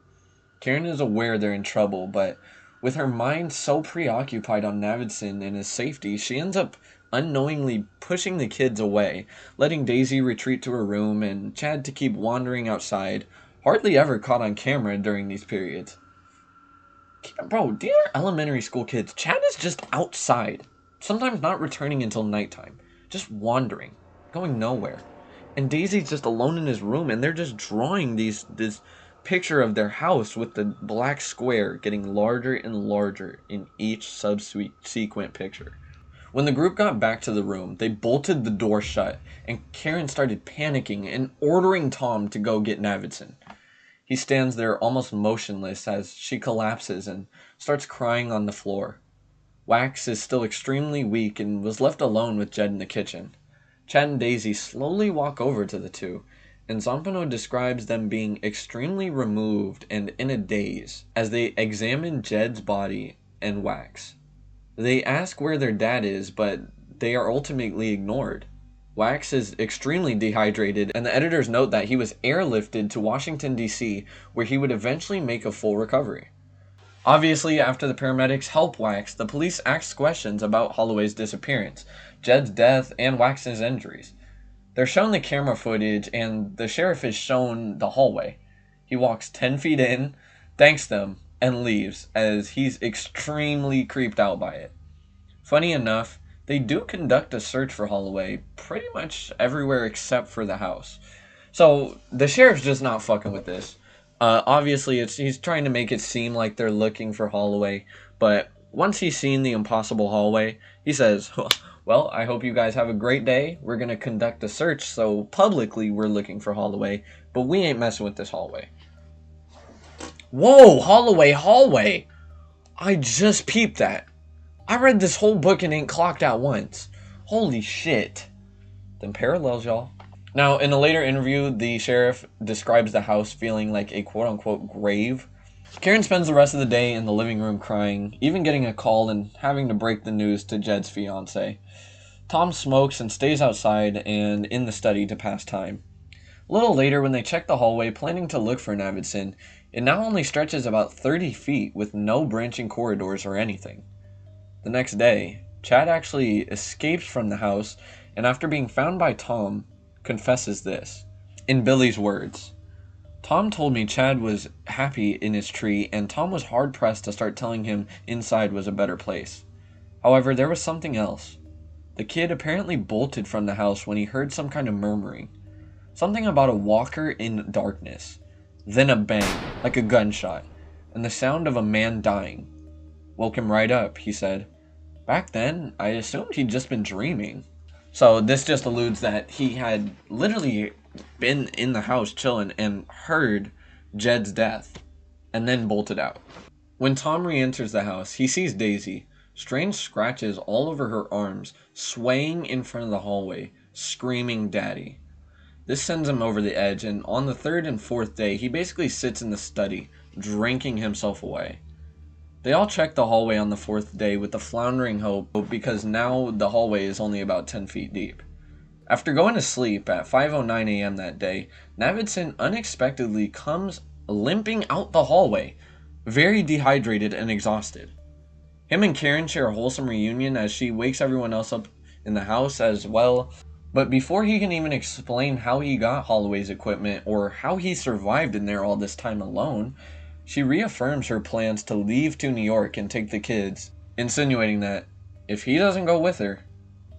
Karen is aware they're in trouble, but with her mind so preoccupied on Navidson and his safety, she ends up unknowingly pushing the kids away, letting Daisy retreat to her room and Chad to keep wandering outside, hardly ever caught on camera during these periods. Bro, these are elementary school kids. Chad is just outside, sometimes not returning until nighttime, just wandering, going nowhere. And Daisy's just alone in his room, and they're just drawing this picture of their house with the black square getting larger and larger in each subsequent picture. When the group got back to the room, they bolted the door shut, and Karen started panicking and ordering Tom to go get Navidson. He stands there almost motionless as she collapses and starts crying on the floor. Wax is still extremely weak and was left alone with Jed in the kitchen. Chad and Daisy slowly walk over to the two, and Zampano describes them being extremely removed and in a daze as they examine Jed's body and Wax. They ask where their dad is, but they are ultimately ignored. Wax is extremely dehydrated, and the editors note that he was airlifted to Washington, D.C., where he would eventually make a full recovery. Obviously, after the paramedics help Wax, the police ask questions about Holloway's disappearance, Jed's death, and Wax's injuries. They're shown the camera footage, and the sheriff is shown the hallway. He walks 10 feet in, thanks them, and leaves, as he's extremely creeped out by it. Funny enough, they do conduct a search for Holloway pretty much everywhere except for the house. So, the sheriff's just not fucking with this. Obviously, he's trying to make it seem like they're looking for Holloway, but once he's seen the impossible hallway, he says, well, I hope you guys have a great day. We're going to conduct a search, so publicly we're looking for Holloway, but we ain't messing with this hallway. Whoa, hallway! I just peeped that. I read this whole book and ain't clocked out once. Holy shit. Them parallels, y'all. Now, in a later interview, the sheriff describes the house feeling like a quote-unquote grave. Karen spends the rest of the day in the living room crying, even getting a call and having to break the news to Jed's fiancé. Tom smokes and stays outside and in the study to pass time. A little later, when they check the hallway planning to look for Navidson, it now only stretches about 30 feet with no branching corridors or anything. The next day, Chad actually escapes from the house, and after being found by Tom, confesses this. In Billy's words, Tom told me Chad was happy in his tree, and Tom was hard-pressed to start telling him inside was a better place. However, there was something else. The kid apparently bolted from the house when he heard some kind of murmuring. Something about a walker in darkness. Then a bang, like a gunshot, and the sound of a man dying. Woke him right up, he said. Back then, I assumed he'd just been dreaming. So this just alludes that he had literally been in the house chilling and heard Jed's death, and then bolted out. When Tom re-enters the house, he sees Daisy, strange scratches all over her arms, swaying in front of the hallway, screaming Daddy. This sends him over the edge, and on the third and fourth day, he basically sits in the study, drinking himself away. They all check the hallway on the fourth day with the floundering hope because now the hallway is only about 10 feet deep. After going to sleep at 5:09 a.m. that day, Navidson unexpectedly comes limping out the hallway, very dehydrated and exhausted. Him and Karen share a wholesome reunion as she wakes everyone else up in the house as well. But before he can even explain how he got Holloway's equipment or how he survived in there all this time alone, she reaffirms her plans to leave to New York and take the kids, insinuating that if he doesn't go with her,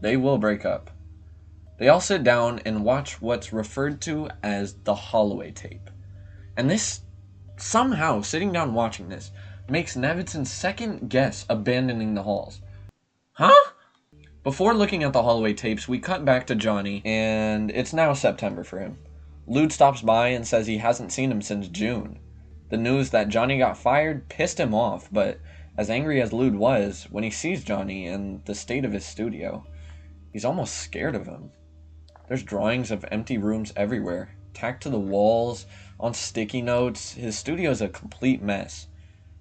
they will break up. They all sit down and watch what's referred to as the Holloway tape. And this, somehow, sitting down watching this, makes Navidson second guess abandoning the halls. Huh? Before looking at the Holloway tapes, we cut back to Johnny, and it's now September for him. Lude stops by and says he hasn't seen him since June. The news that Johnny got fired pissed him off, but as angry as Lude was, when he sees Johnny and the state of his studio, he's almost scared of him. There's drawings of empty rooms everywhere, tacked to the walls, on sticky notes. His studio's a complete mess.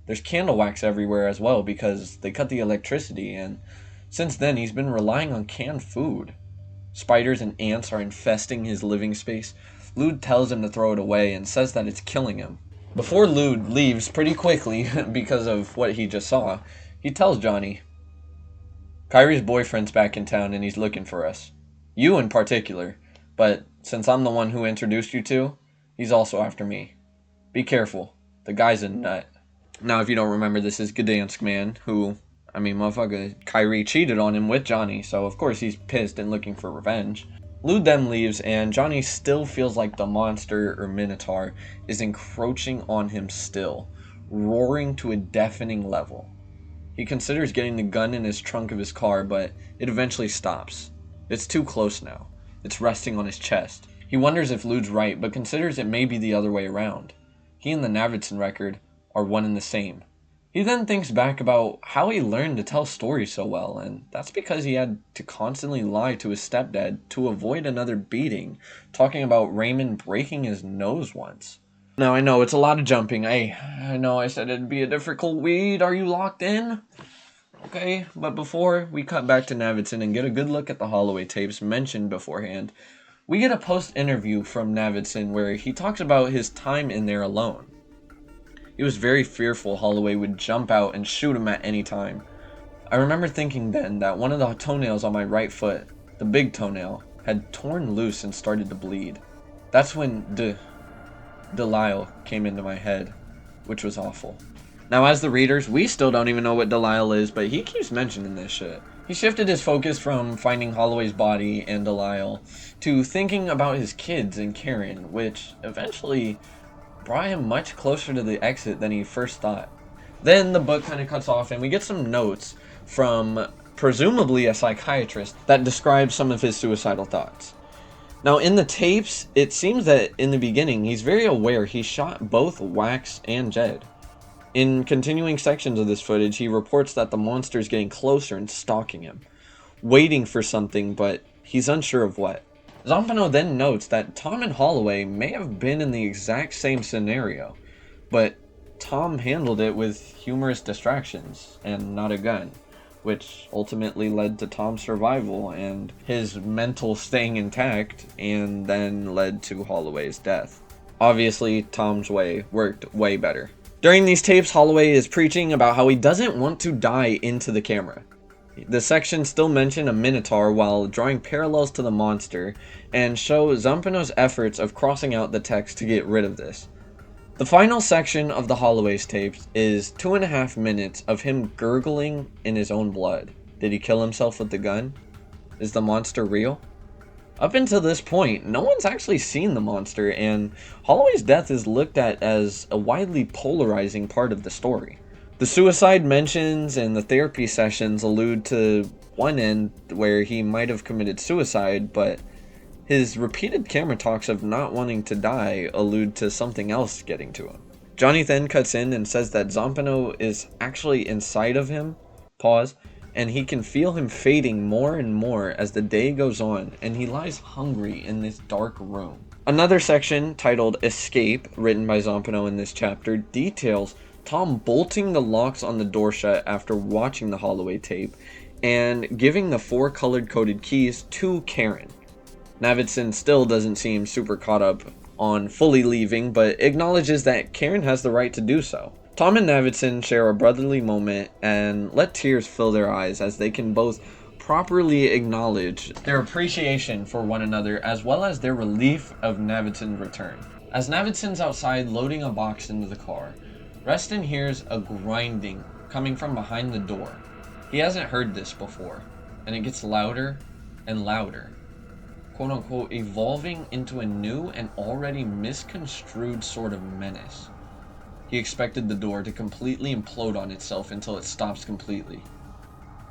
There's candle wax everywhere as well because they cut the electricity, and since then he's been relying on canned food. Spiders and ants are infesting his living space. Lude tells him to throw it away and says that it's killing him. Before Lude leaves pretty quickly because of what he just saw, he tells Johnny, Kyrie's boyfriend's back in town and he's looking for us. You in particular, but since I'm the one who introduced you to, he's also after me. Be careful. The guy's a nut. Now, if you don't remember, this is Gdansk man who, motherfucker, Kyrie cheated on him with Johnny, so of course he's pissed and looking for revenge. Lude then leaves, and Johnny still feels like the monster or minotaur is encroaching on him still, roaring to a deafening level. He considers getting the gun in his trunk of his car, but it eventually stops. It's too close now. It's resting on his chest. He wonders if Lude's right, but considers it may be the other way around. He and the Navidson record are one and the same. He then thinks back about how he learned to tell stories so well, and that's because he had to constantly lie to his stepdad to avoid another beating, talking about Raymond breaking his nose once. Now, I know it's a lot of jumping. I know I said it'd be a difficult read. Are you locked in? Okay, but before we cut back to Navidson and get a good look at the Holloway tapes mentioned beforehand, we get a post-interview from Navidson where he talks about his time in there alone. He was very fearful Holloway would jump out and shoot him at any time. I remember thinking then that one of the toenails on my right foot, the big toenail, had torn loose and started to bleed. That's when Delisle came into my head, which was awful. Now, as the readers, we still don't even know what Delisle is, but he keeps mentioning this shit. He shifted his focus from finding Holloway's body and Delisle to thinking about his kids and Karen, which eventually brought him much closer to the exit than he first thought. Then the book kind of cuts off and we get some notes from presumably a psychiatrist that describes some of his suicidal thoughts. Now, in the tapes, it seems that in the beginning he's very aware he shot both Wax and Jed. In continuing sections of this footage, he reports that the monster is getting closer and stalking him, waiting for something, but he's unsure of what. Zampano then notes that Tom and Holloway may have been in the exact same scenario, but Tom handled it with humorous distractions and not a gun, which ultimately led to Tom's survival and his mental staying intact, and then led to Holloway's death. Obviously, Tom's way worked way better. During these tapes, Holloway is preaching about how he doesn't want to die into the camera. The sections still mention a minotaur while drawing parallels to the monster and show Zampano's efforts of crossing out the text to get rid of this. The final section of the Holloway's tapes is 2.5 minutes of him gurgling in his own blood. Did he kill himself with the gun? Is the monster real? Up until this point, no one's actually seen the monster, and Holloway's death is looked at as a widely polarizing part of the story. The suicide mentions and the therapy sessions allude to one end where he might have committed suicide, but his repeated camera talks of not wanting to die allude to something else getting to him. Johnny then cuts in and says that Zampano is actually inside of him, and he can feel him fading more and more as the day goes on, and he lies hungry in this dark room. Another section titled Escape, written by Zampano in this chapter, details Tom bolting the locks on the door shut after watching the Holloway tape and giving the 4 color-coded keys to Karen. Navidson still doesn't seem super caught up on fully leaving, but acknowledges that Karen has the right to do so. Tom and Navidson share a brotherly moment and let tears fill their eyes as they can both properly acknowledge their appreciation for one another as well as their relief of Navidson's return. As Navidson's outside loading a box into the car, Reston hears a grinding coming from behind the door. He hasn't heard this before, and it gets louder and louder, quote unquote, evolving into a new and already misconstrued sort of menace. He expected the door to completely implode on itself until it stops completely,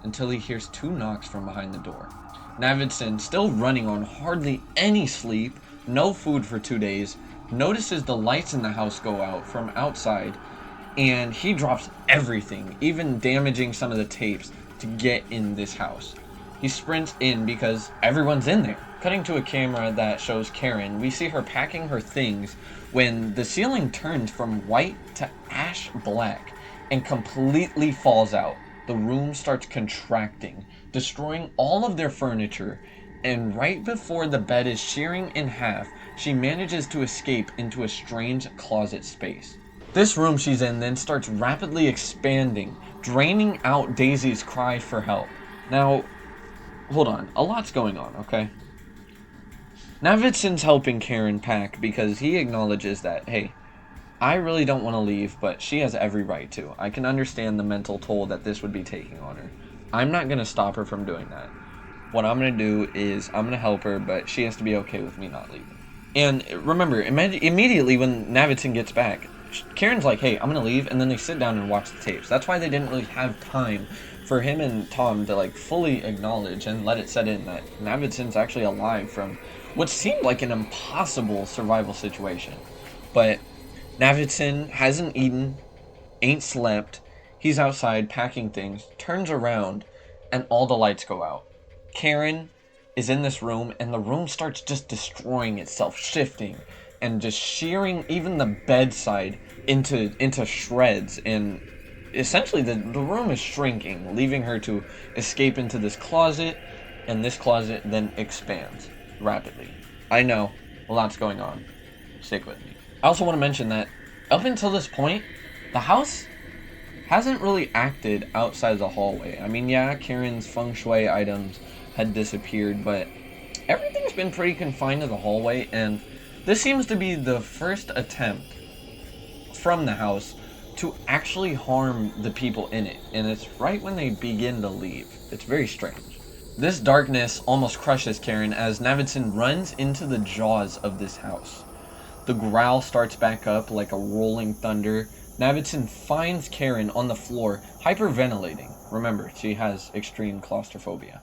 until he hears 2 knocks from behind the door. Navidson, still running on hardly any sleep, no food for 2 days, notices the lights in the house go out from outside, and he drops everything, even damaging some of the tapes, to get in this house. He sprints in because everyone's in there. Cutting to a camera that shows Karen, we see her packing her things when the ceiling turns from white to ash black and completely falls out. The room starts contracting, destroying all of their furniture, and right before the bed is shearing in half, she manages to escape into a strange closet space. This room she's in then starts rapidly expanding, draining out Daisy's cry for help. Now, hold on, a lot's going on, okay? Navidson's helping Karen pack because he acknowledges that, hey, I really don't want to leave, but she has every right to. I can understand the mental toll that this would be taking on her. I'm not going to stop her from doing that. What I'm going to do is I'm going to help her, but she has to be okay with me not leaving. And remember, immediately when Navidson gets back, Karen's like, hey, I'm going to leave, and then they sit down and watch the tapes. That's why they didn't really have time for him and Tom to like fully acknowledge and let it set in that Navidson's actually alive from what seemed like an impossible survival situation. But Navidson hasn't eaten, ain't slept. He's outside packing things, turns around, and all the lights go out. Karen is in this room, and the room starts just destroying itself, shifting, and just shearing even the bedside into shreds. And essentially, the room is shrinking, leaving her to escape into this closet, and this closet then expands rapidly. I know, a lot's going on. Stick with me. I also want to mention that up until this point, the house hasn't really acted outside the hallway. I mean, yeah, Karen's feng shui items had disappeared, but everything's been pretty confined to the hallway, and this seems to be the first attempt from the house to actually harm the people in it, and it's right when they begin to leave. It's very strange. This darkness almost crushes Karen as Navidson runs into the jaws of this house. The growl starts back up like a rolling thunder. Navidson finds Karen on the floor, hyperventilating. Remember, she has extreme claustrophobia.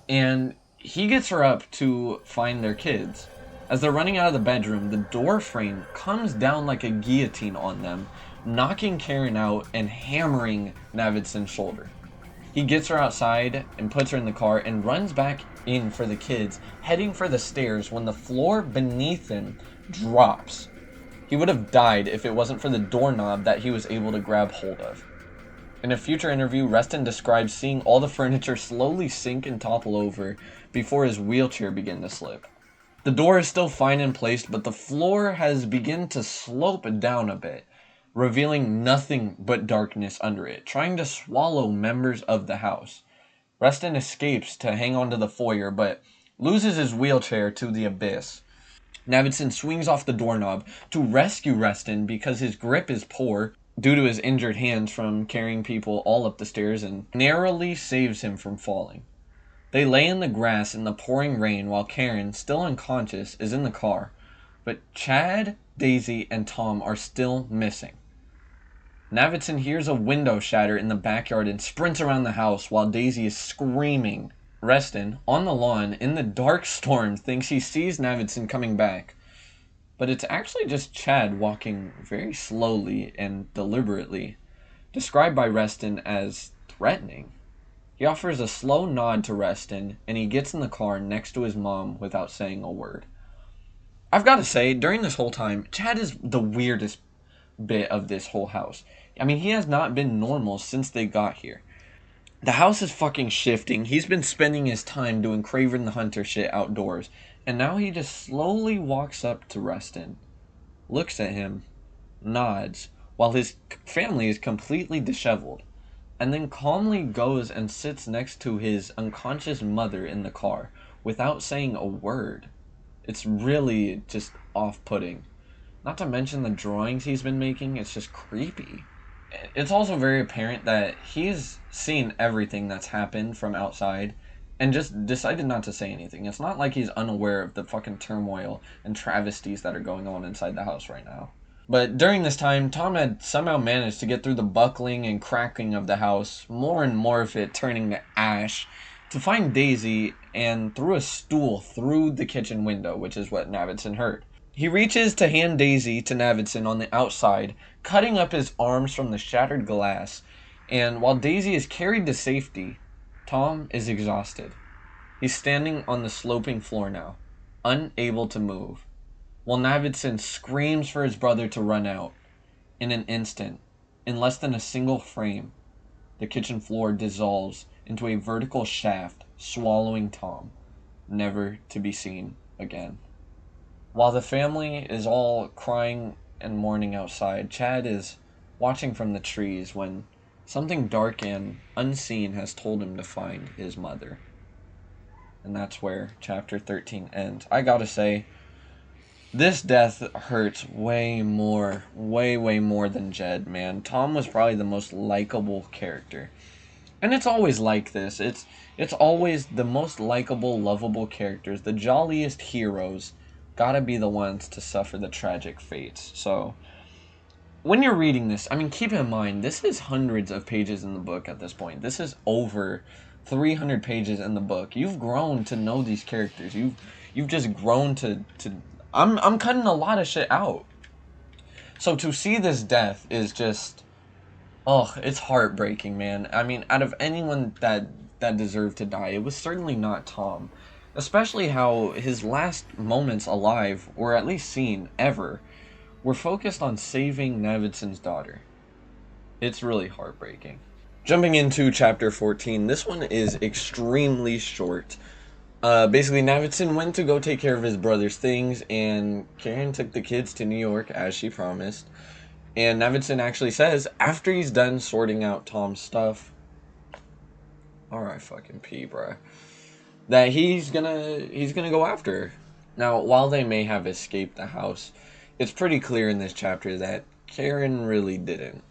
And he gets her up to find their kids. As they're running out of the bedroom, the door frame comes down like a guillotine on them, knocking Karen out and hammering Navidson's shoulder. He gets her outside and puts her in the car and runs back in for the kids, heading for the stairs when the floor beneath him drops. He would have died if it wasn't for the doorknob that he was able to grab hold of. In a future interview, Reston describes seeing all the furniture slowly sink and topple over before his wheelchair began to slip. The door is still fine and placed, but the floor has begun to slope down a bit, revealing nothing but darkness under it, trying to swallow members of the house. Reston escapes to hang onto the foyer, but loses his wheelchair to the abyss. Navidson swings off the doorknob to rescue Reston because his grip is poor due to his injured hands from carrying people all up the stairs, and narrowly saves him from falling. They lay in the grass in the pouring rain while Karen, still unconscious, is in the car, but Chad, Daisy, and Tom are still missing. Navidson hears a window shatter in the backyard and sprints around the house while Daisy is screaming. Reston, on the lawn, in the dark storm, thinks he sees Navidson coming back. But it's actually just Chad walking very slowly and deliberately, described by Reston as threatening. He offers a slow nod to Reston, and he gets in the car next to his mom without saying a word. I've got to say, during this whole time, Chad is the weirdest bit of this whole house. I mean, he has not been normal since they got here. The house is fucking shifting. He's been spending his time doing Craven the Hunter shit outdoors. And now he just slowly walks up to Reston, looks at him, nods, while his family is completely disheveled, and then calmly goes and sits next to his unconscious mother in the car without saying a word. It's really just off-putting. Not to mention the drawings he's been making, it's just creepy. It's also very apparent that he's seen everything that's happened from outside and just decided not to say anything. It's not like he's unaware of the fucking turmoil and travesties that are going on inside the house right now. But during this time, Tom had somehow managed to get through the buckling and cracking of the house, more and more of it turning to ash, to find Daisy and threw a stool through the kitchen window, which is what Navidson heard. He reaches to hand Daisy to Navidson on the outside, cutting up his arms from the shattered glass, and while Daisy is carried to safety, Tom is exhausted. He's standing on the sloping floor now, unable to move, while Navidson screams for his brother to run out. In an instant, in less than a single frame, the kitchen floor dissolves into a vertical shaft, swallowing Tom, never to be seen again. While the family is all crying and morning outside. Chad is watching from the trees when something dark and unseen has told him to find his mother. And that's where chapter 13 ends. I gotta say, this death hurts way more, way more than Jed, man. Tom was probably the most likable character. And it's always like this. It's always the most likable, lovable characters, the jolliest heroes, gotta be the ones to suffer the tragic fates. So, when you're reading this, I mean, keep in mind, this is hundreds of pages in the book at this point. This is over 300 pages in the book. You've grown to know these characters. You've just grown to I'm cutting a lot of shit out. So to see this death is just, oh, it's heartbreaking, man. I mean, out of anyone that deserved to die, it was certainly not Tom. Especially how his last moments alive, or at least seen ever, were focused on saving Navidson's daughter. It's really heartbreaking. Jumping into chapter 14, this one is extremely short. Basically, Navidson went to go take care of his brother's things, and Karen took the kids to New York as she promised. And Navidson actually says, after he's done sorting out Tom's stuff, alright, fucking P, bruh, that he's gonna go after her. Now, while they may have escaped the house, it's pretty clear in this chapter that Karen really didn't.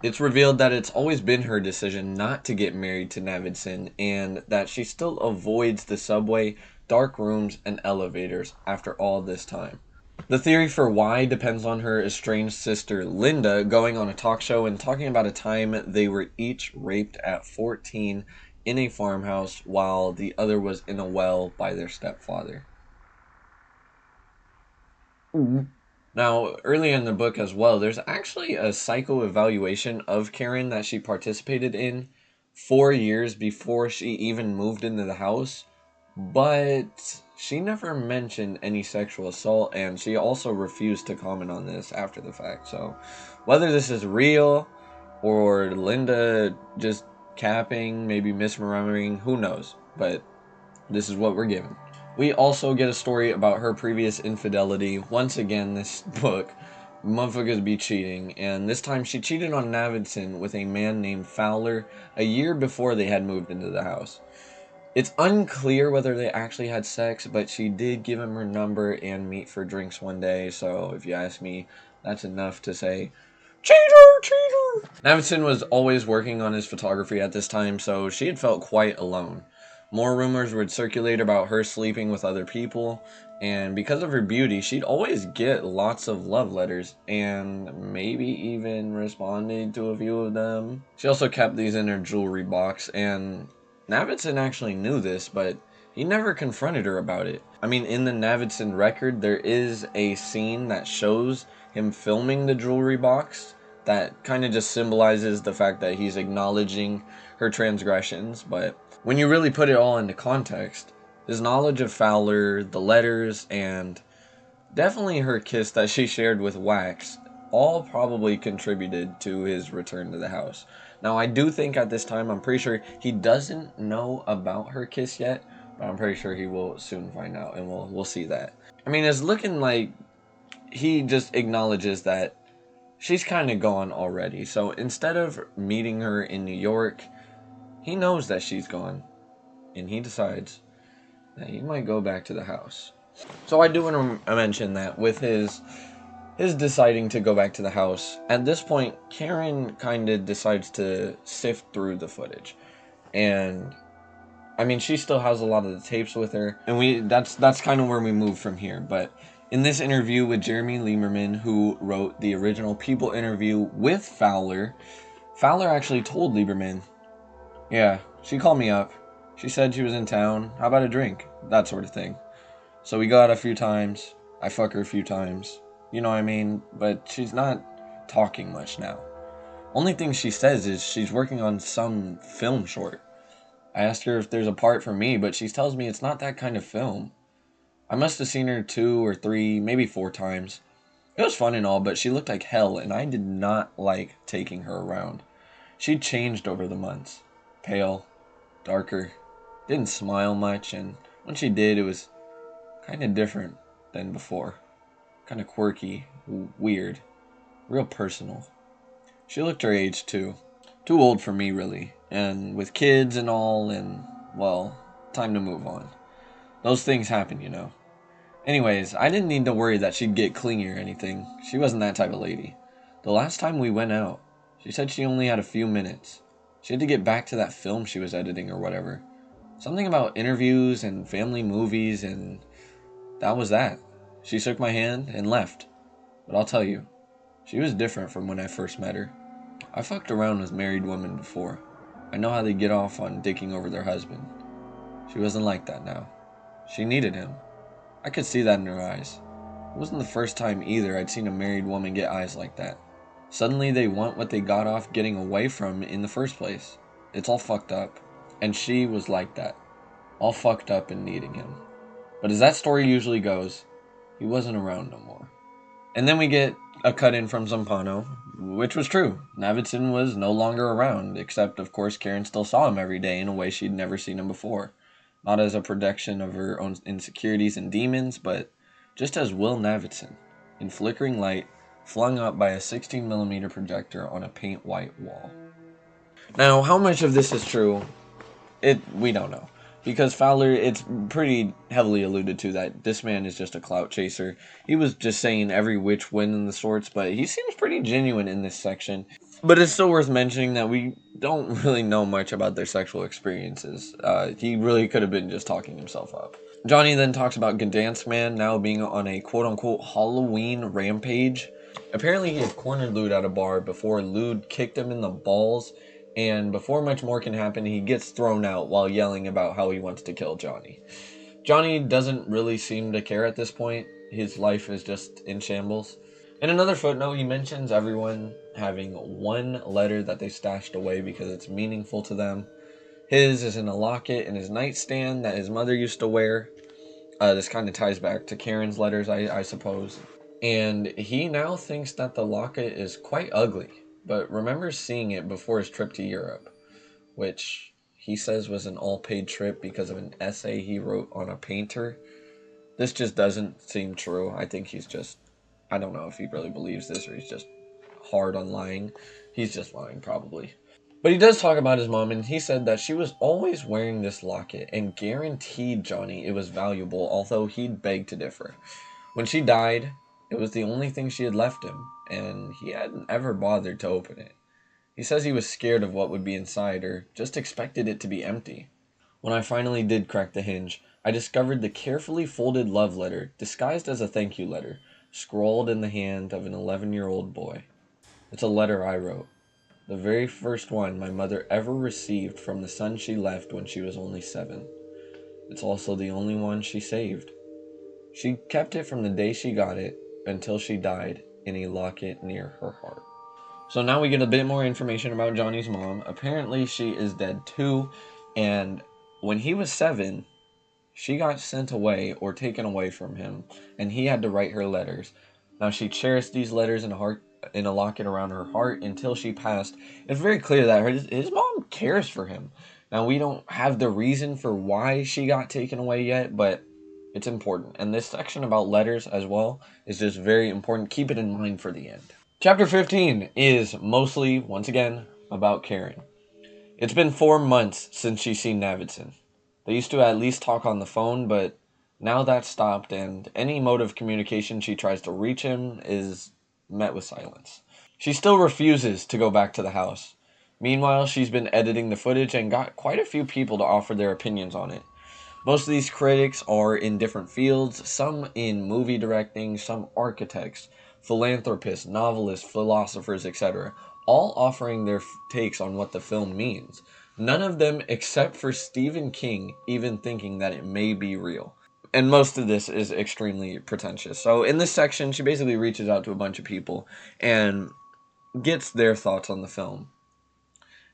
It's revealed that it's always been her decision not to get married to Navidson, and that she still avoids the subway, dark rooms, and elevators after all this time. The theory for why depends on her estranged sister Linda going on a talk show and talking about a time they were each raped at 14 in a farmhouse while the other was in a well by their stepfather. Now, early in the book as well, there's actually a psycho-evaluation of Karen that she participated in 4 years before she even moved into the house, but she never mentioned any sexual assault, and she also refused to comment on this after the fact. So, whether this is real or Linda just capping, maybe misremembering, who knows, but this is what we're given. We also get a story about her previous infidelity. Once again, this book, motherfuckers be cheating, and this time she cheated on Navidson with a man named Fowler a year before they had moved into the house. It's unclear whether they actually had sex, but she did give him her number and meet for drinks one day, so if you ask me, that's enough to say, cheater, cheater! Navidson was always working on his photography at this time, so she had felt quite alone. More rumors would circulate about her sleeping with other people, and because of her beauty, she'd always get lots of love letters, and maybe even responded to a few of them. She also kept these in her jewelry box, and Navidson actually knew this, but he never confronted her about it. I mean, in the Navidson record, there is a scene that shows him filming the jewelry box that kind of just symbolizes the fact that he's acknowledging her transgressions, but when you really put it all into context, his knowledge of Fowler, the letters, and definitely her kiss that she shared with Wax all probably contributed to his return to the house. Now, I do think at this time, I'm pretty sure he doesn't know about her kiss yet, but I'm pretty sure he will soon find out, and we'll see that. I mean, it's looking like he just acknowledges that she's kind of gone already. So instead of meeting her in New York, he knows that she's gone, and he decides that he might go back to the house. So I do want to mention that with his deciding to go back to the house, at this point, Karen kind of decides to sift through the footage. And I mean, she still has a lot of the tapes with her, and that's kind of where we move from here. But in this interview with Jeremy Lieberman, who wrote the original People interview with Fowler, Fowler actually told Lieberman, yeah, she called me up. She said she was in town. How about a drink? That sort of thing. So we go out a few times. I fuck her a few times. You know what I mean? But she's not talking much now. Only thing she says is she's working on some film short. I asked her if there's a part for me, but she tells me it's not that kind of film. I must have seen her 2 or 3, maybe 4 times. It was fun and all, but she looked like hell, and I did not like taking her around. She'd changed over the months. Pale, darker, didn't smile much, and when she did, it was kind of different than before. kind of quirky, weird, real personal. She looked her age too. Too old for me, really. And with kids and all, and, well, time to move on. Those things happen, you know. Anyways, I didn't need to worry that she'd get clingy or anything. She wasn't that type of lady. The last time we went out, she said she only had a few minutes. She had to get back to that film she was editing or whatever. Something about interviews and family movies, and that was that. She shook my hand and left. But I'll tell you, she was different from when I first met her. I fucked around with married women before. I know how they get off on dicking over their husband. She wasn't like that now. She needed him. I could see that in her eyes. It wasn't the first time either I'd seen a married woman get eyes like that. Suddenly they want what they got off getting away from in the first place. It's all fucked up. And she was like that. All fucked up and needing him. But as that story usually goes, he wasn't around no more. And then we get a cut in from Zampano, which was true. Navidson was no longer around, except of course Karen still saw him every day in a way she'd never seen him before. Not as a projection of her own insecurities and demons, but just as Will Navidson, in flickering light, flung up by a 16mm projector on a paint white wall. Now, how much of this is true, we don't know. Because Fowler, it's pretty heavily alluded to that this man is just a clout chaser. He was just saying every which win in the sorts, but he seems pretty genuine in this section. But it's still worth mentioning that we don't really know much about their sexual experiences. He really could have been just talking himself up. Johnny then talks about Gdansk Man now being on a quote-unquote Halloween rampage. Apparently he had cornered Lude at a bar before Lude kicked him in the balls, and before much more can happen, he gets thrown out while yelling about how he wants to kill Johnny. Johnny doesn't really seem to care at this point. His life is just in shambles. In another footnote, he mentions everyone having one letter that they stashed away because it's meaningful to them. His is in a locket in his nightstand that his mother used to wear. This kind of ties back to Karen's letters, I suppose. And he now thinks that the locket is quite ugly, but remembers seeing it before his trip to Europe, which he says was an all-paid trip because of an essay he wrote on a painter. This just doesn't seem true. I think he's just, I don't know if he really believes this or he's just hard on lying. He's just lying, probably. But he does talk about his mom, and he said that she was always wearing this locket and guaranteed Johnny it was valuable, although he'd beg to differ. When she died, it was the only thing she had left him, and he hadn't ever bothered to open it. He says he was scared of what would be inside, or just expected it to be empty. When I finally did crack the hinge, I discovered the carefully folded love letter, disguised as a thank you letter, scrawled in the hand of an 11-year-old boy. It's a letter I wrote. The very first one my mother ever received from the son she left when she was only 7. It's also the only one she saved. She kept it from the day she got it until she died in a locket near her heart. So now we get a bit more information about Johnny's mom. Apparently she is dead too, and when he was 7, she got sent away or taken away from him, and he had to write her letters. Now she cherished these letters in a locket around her heart until she passed. It's very clear that his mom cares for him. Now we don't have the reason for why she got taken away yet, but it's important. And this section about letters as well is just very important. Keep it in mind for the end. Chapter 15 is mostly, once again, about Karen. It's been 4 months since she's seen Navidson. They used to at least talk on the phone, but now that's stopped, and any mode of communication she tries to reach him is met with silence. She still refuses to go back to the house. Meanwhile, she's been editing the footage and got quite a few people to offer their opinions on it. Most of these critics are in different fields, some in movie directing, some architects, philanthropists, novelists, philosophers, etc., all offering their takes on what the film means. None of them, except for Stephen King, even thinking that it may be real. And most of this is extremely pretentious. So in this section, she basically reaches out to a bunch of people and gets their thoughts on the film.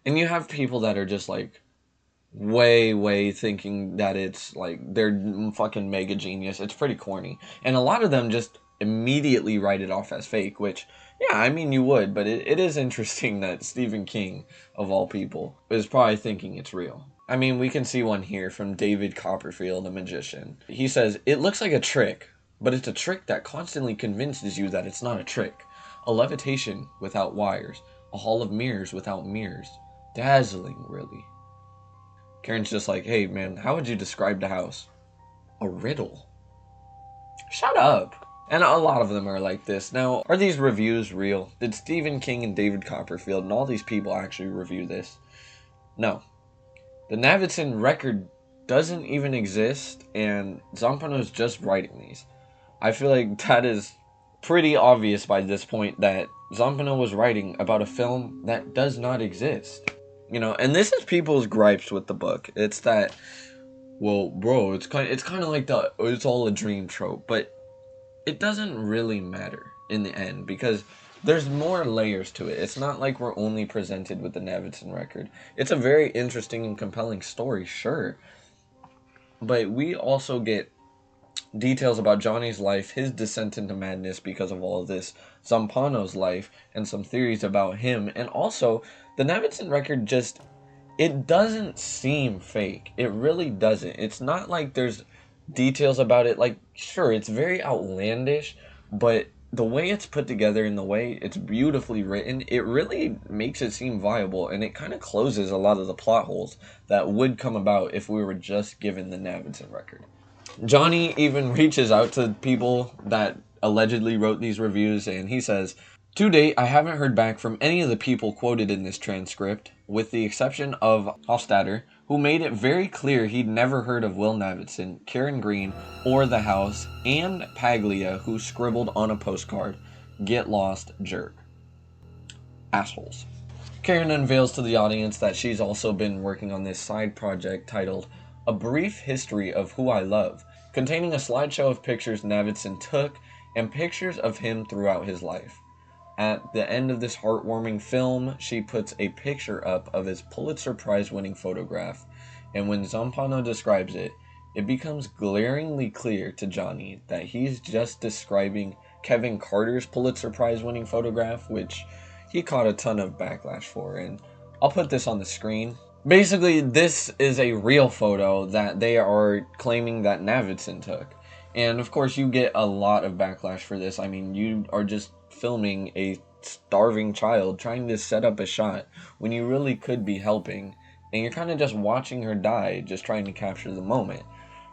And you have people that are just like, way thinking that it's like they're fucking mega genius. It's pretty corny. And a lot of them just immediately write it off as fake, which, yeah, I mean, you would, but it is interesting that Stephen King, of all people, is probably thinking it's real. I mean, we can see one here from David Copperfield, a magician. He says, "It looks like a trick, but it's a trick that constantly convinces you that it's not a trick. A levitation without wires, a hall of mirrors without mirrors. Dazzling, really. Karen's just like, hey man, how would you describe the house? A riddle. Shut up. And a lot of them are like this. Now, are these reviews real? Did Stephen King and David Copperfield and all these people actually review this? No. The Navidson record doesn't even exist, and Zampano's just writing these. I feel like that is pretty obvious by this point that Zampano was writing about a film that does not exist. You know, and this is people's gripes with the book. It's that, well, bro, it's kind of like the it's all a dream trope, but it doesn't really matter in the end because there's more layers to it. It's not like we're only presented with the Navidson record. It's a very interesting and compelling story, sure, but we also get details about Johnny's life, his descent into madness because of all of this, Zampano's life, and some theories about him, and also the Navidson record just, it doesn't seem fake. It really doesn't. It's not like there's details about it. Like, sure, it's very outlandish, but the way it's put together and the way it's beautifully written, it really makes it seem viable, and it kind of closes a lot of the plot holes that would come about if we were just given the Navidson record. Johnny even reaches out to people that allegedly wrote these reviews, and he says, to date, I haven't heard back from any of the people quoted in this transcript, with the exception of Hofstadter, who made it very clear he'd never heard of Will Navidson, Karen Green, or the house, and Paglia, who scribbled on a postcard, "Get lost, jerk." Assholes. Karen unveils to the audience that she's also been working on this side project titled A Brief History of Who I Love, containing a slideshow of pictures Navidson took and pictures of him throughout his life. At the end of this heartwarming film, she puts a picture up of his Pulitzer Prize-winning photograph, and when Zampano describes it, it becomes glaringly clear to Johnny that he's just describing Kevin Carter's Pulitzer Prize-winning photograph, which he caught a ton of backlash for, and I'll put this on the screen. Basically, this is a real photo that they are claiming that Navidson took. And of course, you get a lot of backlash for this. I mean, you are just filming a starving child trying to set up a shot when you really could be helping. And you're kind of just watching her die, just trying to capture the moment.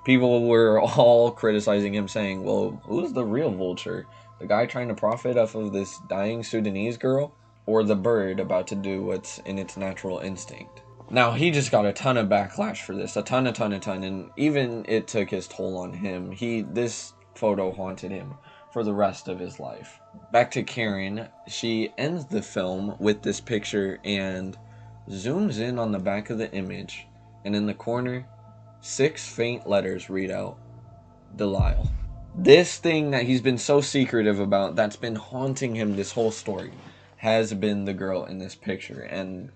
People were all criticizing him, saying, well, who's the real vulture? The guy trying to profit off of this dying Sudanese girl? Or the bird about to do what's in its natural instinct? Now, he just got a ton of backlash for this, a ton, and even it took his toll on him. This photo haunted him for the rest of his life. Back to Karen, she ends the film with this picture and zooms in on the back of the image, and in the corner, 6 faint letters read out, Delisle. This thing that he's been so secretive about, that's been haunting him this whole story, has been the girl in this picture, and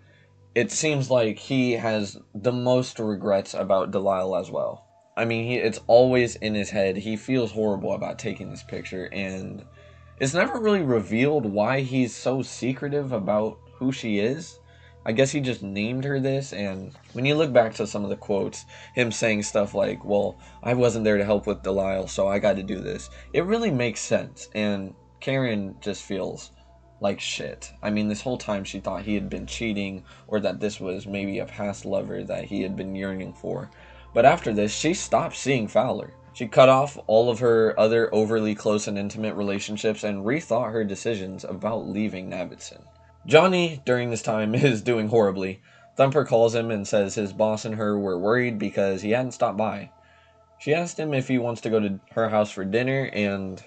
it seems like he has the most regrets about Delisle as well. I mean, it's always in his head. He feels horrible about taking this picture, and it's never really revealed why he's so secretive about who she is. I guess he just named her this, and when you look back to some of the quotes, him saying stuff like, well, I wasn't there to help with Delisle, so I got to do this. It really makes sense, and Karen just feels like shit. I mean, this whole time she thought he had been cheating, or that this was maybe a past lover that he had been yearning for. But after this, she stopped seeing Fowler. She cut off all of her other overly close and intimate relationships and rethought her decisions about leaving Navidson. Johnny, during this time, is doing horribly. Thumper calls him and says his boss and her were worried because he hadn't stopped by. She asked him if he wants to go to her house for dinner, and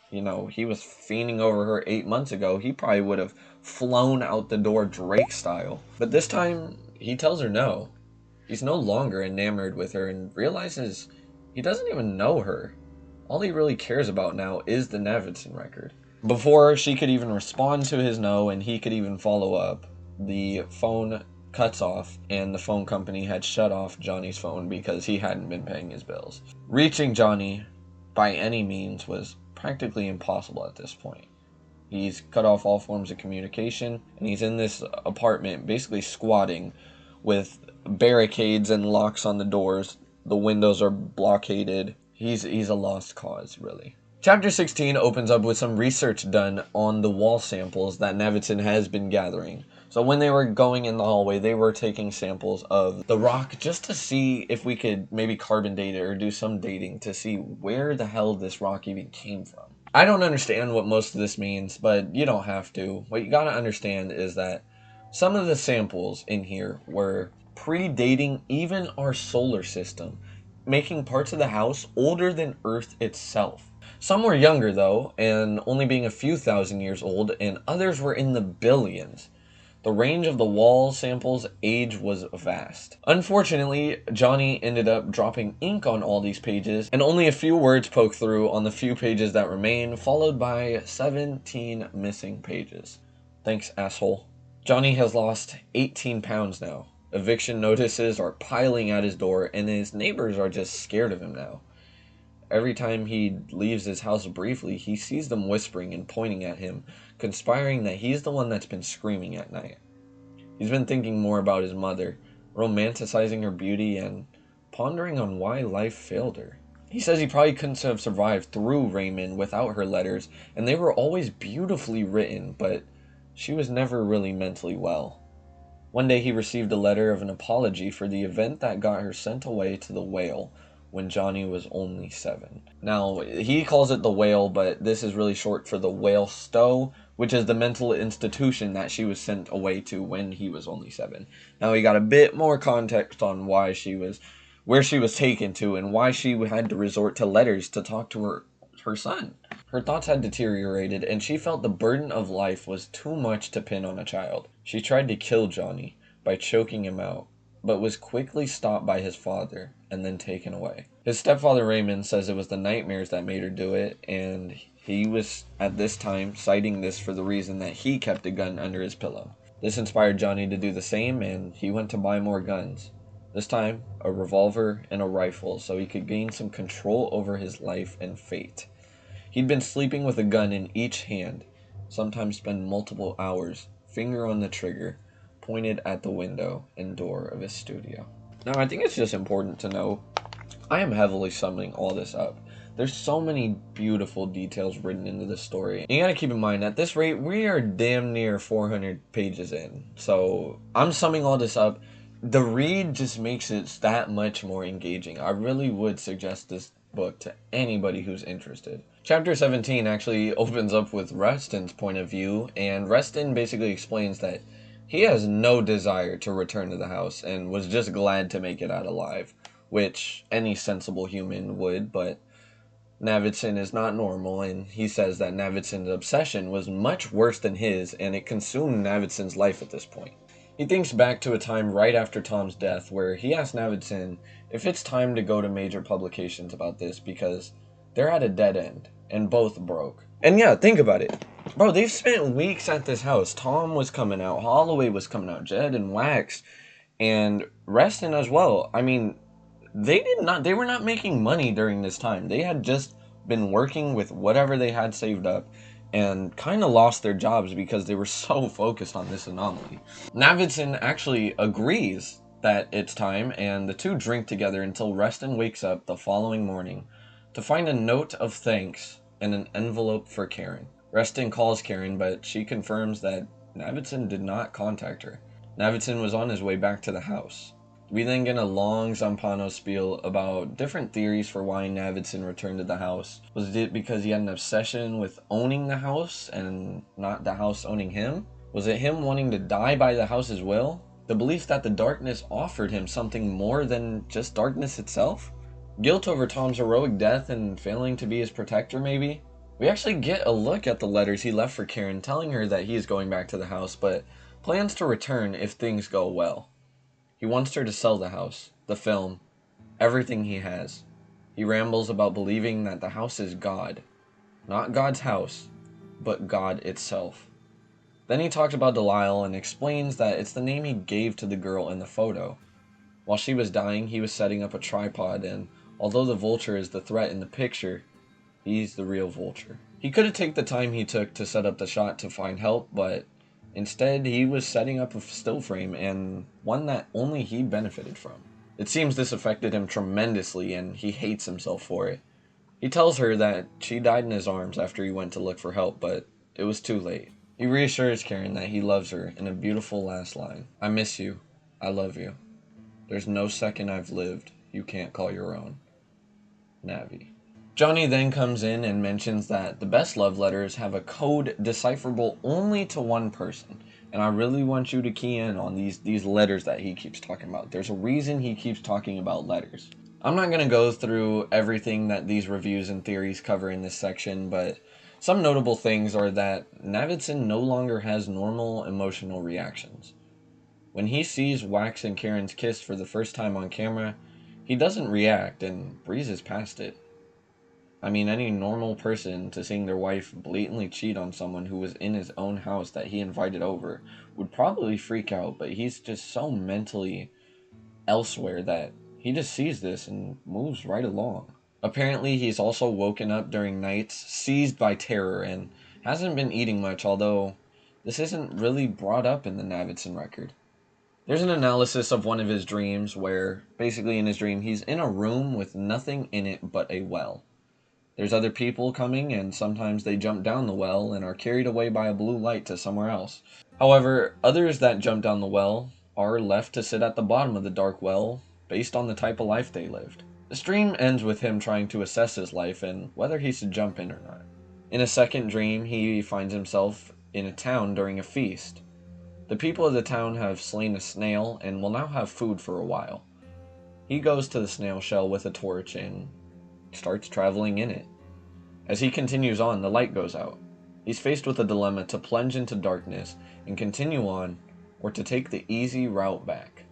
he was fiending over her 8 months ago. He probably would have flown out the door Drake style. But this time, he tells her no. He's no longer enamored with her and realizes he doesn't even know her. All he really cares about now is the Navidson record. Before she could even respond to his no and he could even follow up, the phone cuts off and the phone company had shut off Johnny's phone because he hadn't been paying his bills. Reaching Johnny by any means was practically impossible at this point. He's cut off all forms of communication, and he's in this apartment basically squatting with barricades and locks on the doors. The windows are blockaded. He's a lost cause, really. Chapter 16 opens up with some research done on the wall samples that Navidson has been gathering. So when they were going in the hallway, they were taking samples of the rock just to see if we could maybe carbon date it or do some dating to see where the hell this rock even came from. I don't understand what most of this means, but you don't have to. What you gotta understand is that some of the samples in here were predating even our solar system, making parts of the house older than Earth itself. Some were younger, though, and only being a few thousand years old, and others were in the billions. The range of the wall samples' age was vast. Unfortunately, Johnny ended up dropping ink on all these pages, and only a few words poke through on the few pages that remain, followed by 17 missing pages. Thanks, asshole. Johnny has lost 18 pounds now. Eviction notices are piling at his door, and his neighbors are just scared of him now. Every time he leaves his house briefly, he sees them whispering and pointing at him, conspiring that he's the one that's been screaming at night. He's been thinking more about his mother, romanticizing her beauty, and pondering on why life failed her. He says he probably couldn't have survived through Raymond without her letters, and they were always beautifully written, but she was never really mentally well. One day he received a letter of an apology for the event that got her sent away to the whale when Johnny was only 7. Now, he calls it the whale, but this is really short for the whale stow, which is the mental institution that she was sent away to when he was only 7. Now, we got a bit more context on why she was, where she was taken to, and why she had to resort to letters to talk to her son. Her thoughts had deteriorated, and she felt the burden of life was too much to pin on a child. She tried to kill Johnny by choking him out, but was quickly stopped by his father and then taken away. His stepfather Raymond says it was the nightmares that made her do it, and he was at this time citing this for the reason that he kept a gun under his pillow. This inspired Johnny to do the same, and he went to buy more guns. This time, a revolver and a rifle, so he could gain some control over his life and fate. He'd been sleeping with a gun in each hand, sometimes spend multiple hours, finger on the trigger, pointed at the window and door of his studio. Now, I think it's just important to know, I am heavily summing all this up. There's so many beautiful details written into this story. You gotta keep in mind, at this rate, we are damn near 400 pages in. So, I'm summing all this up. The read just makes it that much more engaging. I really would suggest this book to anybody who's interested. Chapter 17 actually opens up with Reston's point of view, and Reston basically explains that he has no desire to return to the house and was just glad to make it out alive, which any sensible human would, but Navidson is not normal, and he says that Navidson's obsession was much worse than his, and it consumed Navidson's life at this point. He thinks back to a time right after Tom's death where he asked Navidson if it's time to go to major publications about this because they're at a dead end, and both broke. And yeah, think about it. Bro, they've spent weeks at this house. Tom was coming out, Holloway was coming out, Jed and Wax, and Reston as well. I mean, they were not making money during this time. They had just been working with whatever they had saved up and kind of lost their jobs because they were so focused on this anomaly. Navidson actually agrees that it's time, and the two drink together until Reston wakes up the following morning to find a note of thanks and an envelope for Karen. Reston calls Karen, but she confirms that Navidson did not contact her. Navidson was on his way back to the house. We then get a long Zampano spiel about different theories for why Navidson returned to the house. Was it because he had an obsession with owning the house and not the house owning him? Was it him wanting to die by the house's will? The belief that the darkness offered him something more than just darkness itself? Guilt over Tom's heroic death and failing to be his protector, maybe? We actually get a look at the letters he left for Karen, telling her that he is going back to the house, but plans to return if things go well. He wants her to sell the house, the film, everything he has. He rambles about believing that the house is God. Not God's house, but God itself. Then he talks about Delisle and explains that it's the name he gave to the girl in the photo. While she was dying, he was setting up a tripod, and although the vulture is the threat in the picture, he's the real vulture. He could have taken the time he took to set up the shot to find help, but instead he was setting up a still frame, and one that only he benefited from. It seems this affected him tremendously, and he hates himself for it. He tells her that she died in his arms after he went to look for help, but it was too late. He reassures Karen that he loves her in a beautiful last line. I miss you. I love you. There's no second I've lived you can't call your own. Navi. Johnny then comes in and mentions that the best love letters have a code decipherable only to one person. And I really want you to key in on these letters that he keeps talking about. There's a reason he keeps talking about letters. I'm not going to go through everything that these reviews and theories cover in this section, but some notable things are that Navidson no longer has normal emotional reactions. When he sees Wax and Karen's kiss for the first time on camera, he doesn't react and breezes past it. I mean, any normal person to seeing their wife blatantly cheat on someone who was in his own house that he invited over would probably freak out, but he's just so mentally elsewhere that he just sees this and moves right along. Apparently, he's also woken up during nights, seized by terror, and hasn't been eating much, although this isn't really brought up in the Navidson record. There's an analysis of one of his dreams where, basically in his dream, he's in a room with nothing in it but a well. There's other people coming, and sometimes they jump down the well and are carried away by a blue light to somewhere else. However, others that jump down the well are left to sit at the bottom of the dark well based on the type of life they lived. The stream ends with him trying to assess his life and whether he should jump in or not. In a second dream, he finds himself in a town during a feast. The people of the town have slain a snail and will now have food for a while. He goes to the snail shell with a torch and starts traveling in it. As he continues on, the light goes out. He's faced with a dilemma to plunge into darkness and continue on, or to take the easy route back.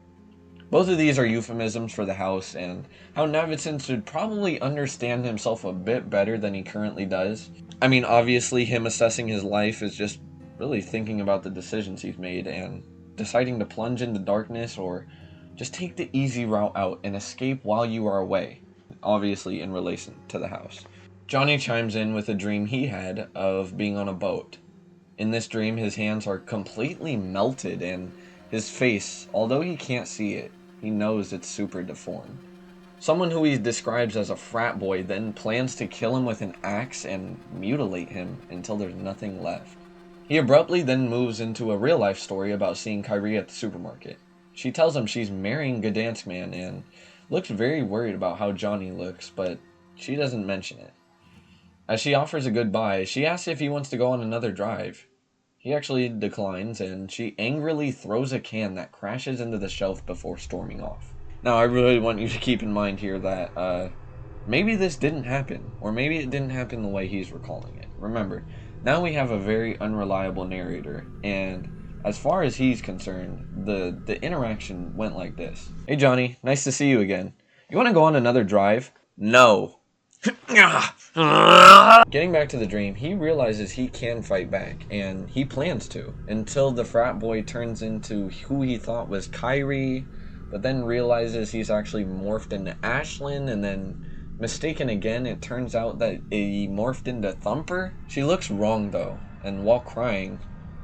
Both of these are euphemisms for the house and how Navidson should probably understand himself a bit better than he currently does. I mean, obviously him assessing his life is just really thinking about the decisions he's made and deciding to plunge into darkness or just take the easy route out and escape while you are away, obviously in relation to the house. Johnny chimes in with a dream he had of being on a boat. In this dream, his hands are completely melted and his face, although he can't see it, he knows it's super deformed. Someone who he describes as a frat boy then plans to kill him with an axe and mutilate him until there's nothing left. He abruptly then moves into a real-life story about seeing Kyrie at the supermarket. She tells him she's marrying Gdansk man and looks very worried about how Johnny looks, but she doesn't mention it. As she offers a goodbye, she asks if he wants to go on another drive. He actually declines, and she angrily throws a can that crashes into the shelf before storming off. Now, I really want you to keep in mind here that maybe this didn't happen, or maybe it didn't happen the way he's recalling it. Remember, now we have a very unreliable narrator, and as far as he's concerned, the interaction went like this. Hey Johnny, nice to see you again. You want to go on another drive? No. Getting back to the dream, he realizes he can fight back, and he plans to, until the frat boy turns into who he thought was Kyrie, but then realizes he's actually morphed into Ashlyn, and then mistaken again, it turns out that he morphed into Thumper. She looks wrong though, and while crying,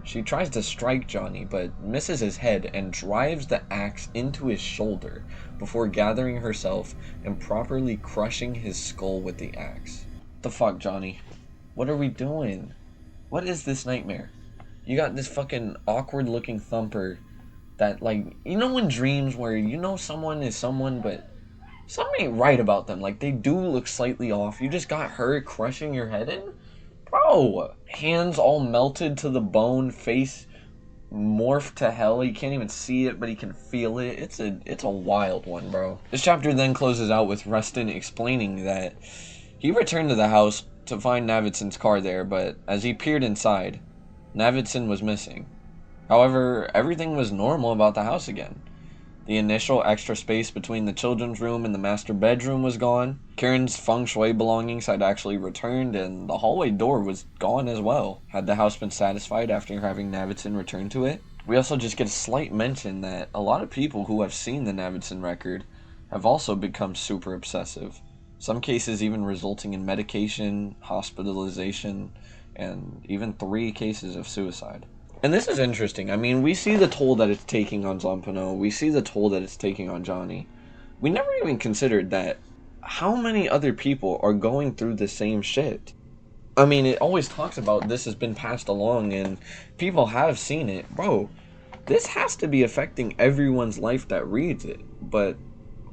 she tries to strike Johnny, but misses his head and drives the axe into his shoulder before gathering herself and properly crushing his skull with the axe. What the fuck, Johnny? What are we doing? What is this nightmare? You got this fucking awkward looking Thumper that, like, you know in dreams where you know someone is someone, but something ain't right about them. Like, they do look slightly off. You just got her crushing your head in? Bro, hands all melted to the bone, face morphed to hell. He can't even see it, but he can feel it. It's a wild one, bro. This chapter then closes out with Rustin explaining that he returned to the house to find Navidson's car there, but as he peered inside, Navidson was missing. However, everything was normal about the house again. The initial extra space between the children's room and the master bedroom was gone. Karen's feng shui belongings had actually returned, and the hallway door was gone as well. Had the house been satisfied after having Navidson return to it? We also just get a slight mention that a lot of people who have seen the Navidson record have also become super obsessive. Some cases even resulting in medication, hospitalization, and even 3 cases of suicide. And this is interesting. I mean, we see the toll that it's taking on Zampano. We see the toll that it's taking on Johnny. We never even considered that how many other people are going through the same shit? I mean, it always talks about this has been passed along and people have seen it. Bro, this has to be affecting everyone's life that reads it. But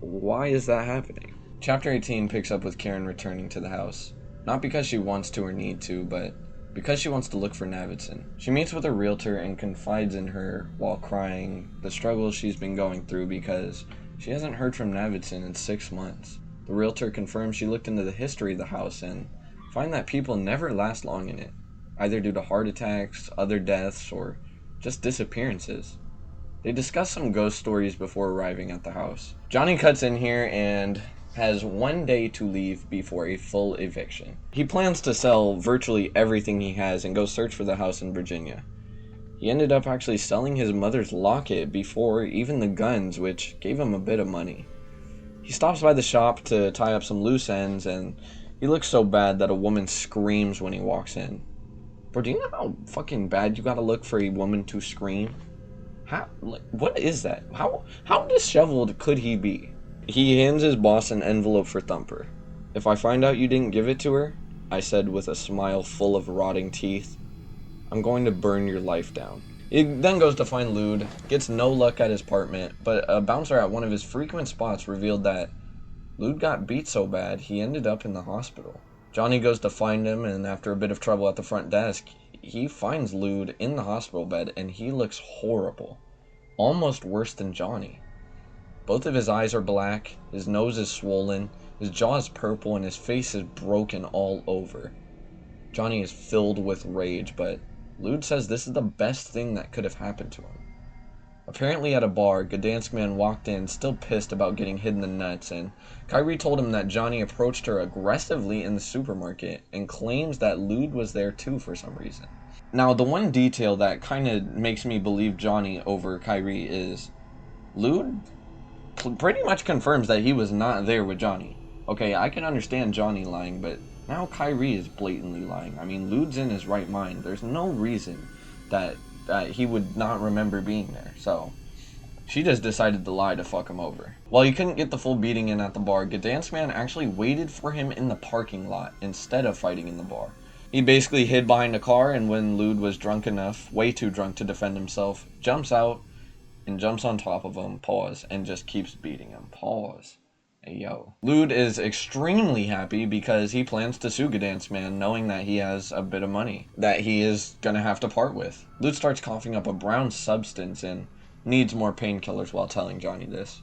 why is that happening? Chapter 18 picks up with Karen returning to the house. Not because she wants to or need to, but because she wants to look for Navidson. She meets with a realtor and confides in her, while crying, the struggles she's been going through because she hasn't heard from Navidson in 6 months. The realtor confirms she looked into the history of the house and find that people never last long in it, either due to heart attacks, other deaths, or just disappearances. They discuss some ghost stories before arriving at the house. Johnny cuts in here and has 1 day to leave before a full eviction. He plans to sell virtually everything he has and go search for the house in Virginia. He ended up actually selling his mother's locket before even the guns, which gave him a bit of money. He stops by the shop to tie up some loose ends, and he looks so bad that a woman screams when he walks in. Bro, do you know how fucking bad you gotta look for a woman to scream? How, like, what is that? How disheveled could he be? He hands his boss an envelope for Thumper. "If I find out you didn't give it to her," I said with a smile full of rotting teeth, "I'm going to burn your life down." He then goes to find Lude, gets no luck at his apartment, but a bouncer at one of his frequent spots revealed that Lude got beat so bad he ended up in the hospital. Johnny goes to find him, and after a bit of trouble at the front desk, he finds Lude in the hospital bed, and he looks horrible. Almost worse than Johnny. Both of his eyes are black, his nose is swollen, his jaw is purple, and his face is broken all over. Johnny is filled with rage, but Lude says this is the best thing that could have happened to him. Apparently at a bar, Gdansk man walked in, still pissed about getting hit in the nuts, and Kyrie told him that Johnny approached her aggressively in the supermarket and claims that Lude was there too for some reason. Now, the one detail that kind of makes me believe Johnny over Kyrie is Lude pretty much confirms that he was not there with Johnny. Okay, I can understand Johnny lying, but now Kyrie is blatantly lying. I mean, Lude's in his right mind. There's no reason that he would not remember being there. So, she just decided to lie to fuck him over. While he couldn't get the full beating in at the bar, Gdansk man actually waited for him in the parking lot instead of fighting in the bar. He basically hid behind a car, and when Lude was drunk enough, way too drunk to defend himself, jumps out and jumps on top of him, pause, and just keeps beating him. Pause. Hey, yo. Lude is extremely happy because he plans to sue Gdansk man, knowing that he has a bit of money that he is gonna have to part with. Lude starts coughing up a brown substance and needs more painkillers while telling Johnny this.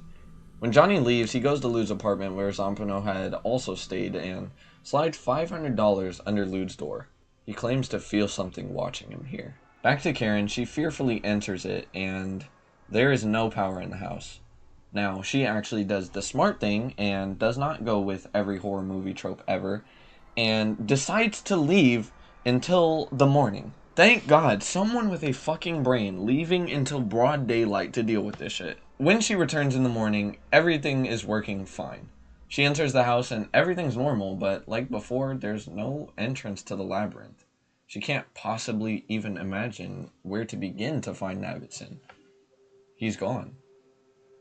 When Johnny leaves, he goes to Lude's apartment where Zampano had also stayed and slides $500 under Lude's door. He claims to feel something watching him here. Back to Karen, she fearfully enters it, and there is no power in the house. Now, she actually does the smart thing and does not go with every horror movie trope ever and decides to leave until the morning. Thank God, someone with a fucking brain leaving until broad daylight to deal with this shit. When she returns in the morning, everything is working fine. She enters the house and everything's normal, but like before, there's no entrance to the labyrinth. She can't possibly even imagine where to begin to find Navidson. He's gone.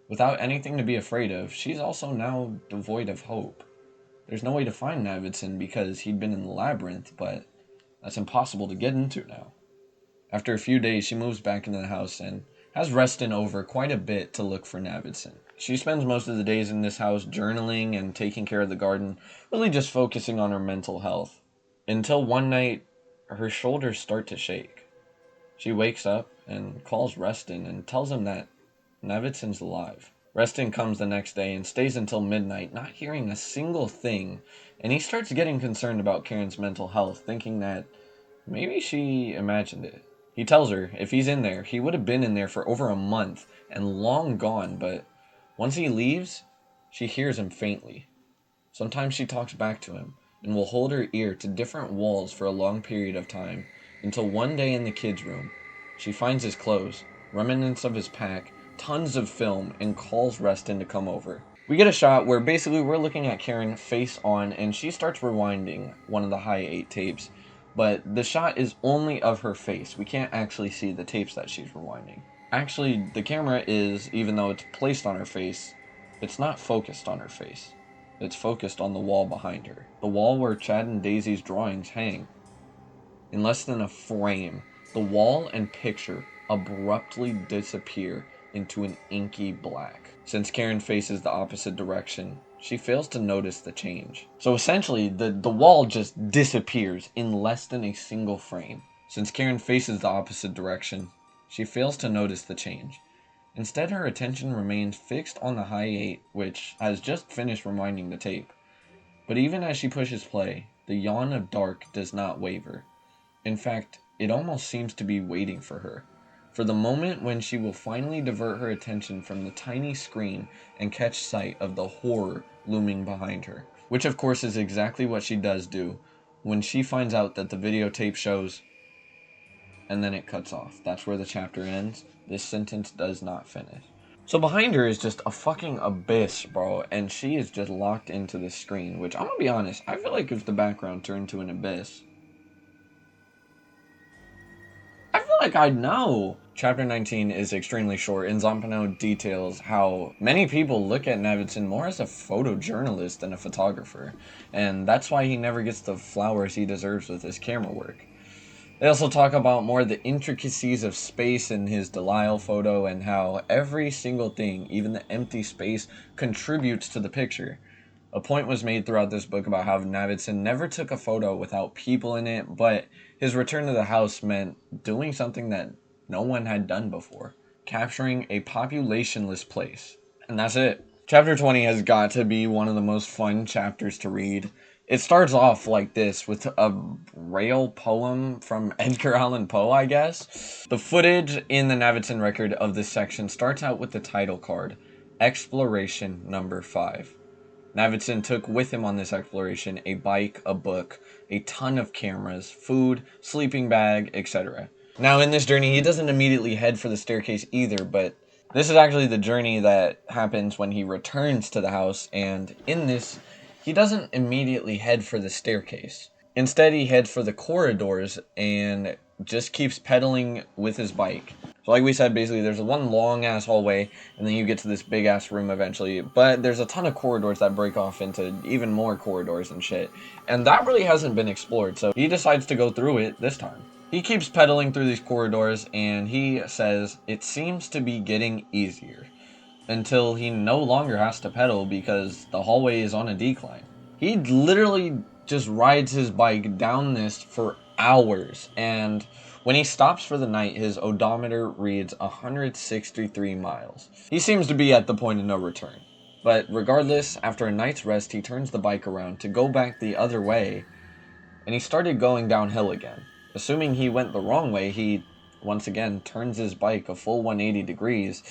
Without anything to be afraid of, she's also now devoid of hope. There's no way to find Navidson because he'd been in the labyrinth, but that's impossible to get into now. After a few days, she moves back into the house and has Reston over quite a bit to look for Navidson. She spends most of the days in this house journaling and taking care of the garden, really just focusing on her mental health. Until one night, her shoulders start to shake. She wakes up and calls Reston and tells him that Navidson's alive. Reston comes the next day and stays until midnight, not hearing a single thing, and he starts getting concerned about Karen's mental health, thinking that maybe she imagined it. He tells her if he's in there, he would have been in there for over a month and long gone, but once he leaves, she hears him faintly. Sometimes she talks back to him and will hold her ear to different walls for a long period of time, until one day in the kids' room, she finds his clothes, remnants of his pack, tons of film, and calls Reston to come over. We get a shot where basically we're looking at Karen face on, and she starts rewinding one of the high 8 tapes, but the shot is only of her face. We can't actually see the tapes that she's rewinding. Actually, the camera is, even though it's placed on her face, it's not focused on her face. that's focused on the wall behind her. The wall where Chad and Daisy's drawings hang. In less than a frame, the wall and picture abruptly disappear into an inky black. Since Karen faces the opposite direction, she fails to notice the change. So essentially, the wall just disappears in less than a single frame. Since Karen faces the opposite direction, she fails to notice the change. Instead, her attention remains fixed on the high 8, which has just finished rewinding the tape. But even as she pushes play, the yawn of dark does not waver. In fact, it almost seems to be waiting for her, for the moment when she will finally divert her attention from the tiny screen and catch sight of the horror looming behind her. Which of course is exactly what she does do when she finds out that the videotape shows, and then it cuts off. That's where the chapter ends. This sentence does not finish. So behind her is just a fucking abyss, bro, and she is just locked into the screen, which I'm gonna be honest, I feel like if the background turned to an abyss, I feel like I'd know. Chapter 19 is extremely short, and Zampano details how many people look at Navidson more as a photojournalist than a photographer, and that's why he never gets the flowers he deserves with his camera work. They also talk about more the intricacies of space in his Delisle photo and how every single thing, even the empty space, contributes to the picture. A point was made throughout this book about how Navidson never took a photo without people in it, but his return to the house meant doing something that no one had done before, capturing a populationless place. And that's it. Chapter 20 has got to be one of the most fun chapters to read. It starts off like this with a rail poem from Edgar Allan Poe, I guess. The footage in the Navidson record of this section starts out with the title card, Exploration Number 5. Navidson took with him on this exploration a bike, a book, a ton of cameras, food, sleeping bag, etc. Now in this journey, he doesn't immediately head for the staircase either, but this is actually the journey that happens when he returns to the house, and in this, he doesn't immediately head for the staircase. Instead, he heads for the corridors and just keeps pedaling with his bike. So like we said, basically there's one long ass hallway and then you get to this big ass room eventually, but there's a ton of corridors that break off into even more corridors and shit. And that really hasn't been explored, so he decides to go through it this time. He keeps pedaling through these corridors and he says it seems to be getting easier, until he no longer has to pedal because the hallway is on a decline. He literally just rides his bike down this for hours, and when he stops for the night, his odometer reads 163 miles. He seems to be at the point of no return. But regardless, after a night's rest, he turns the bike around to go back the other way, and he started going downhill again. Assuming he went the wrong way, he once again turns his bike a full 180 degrees,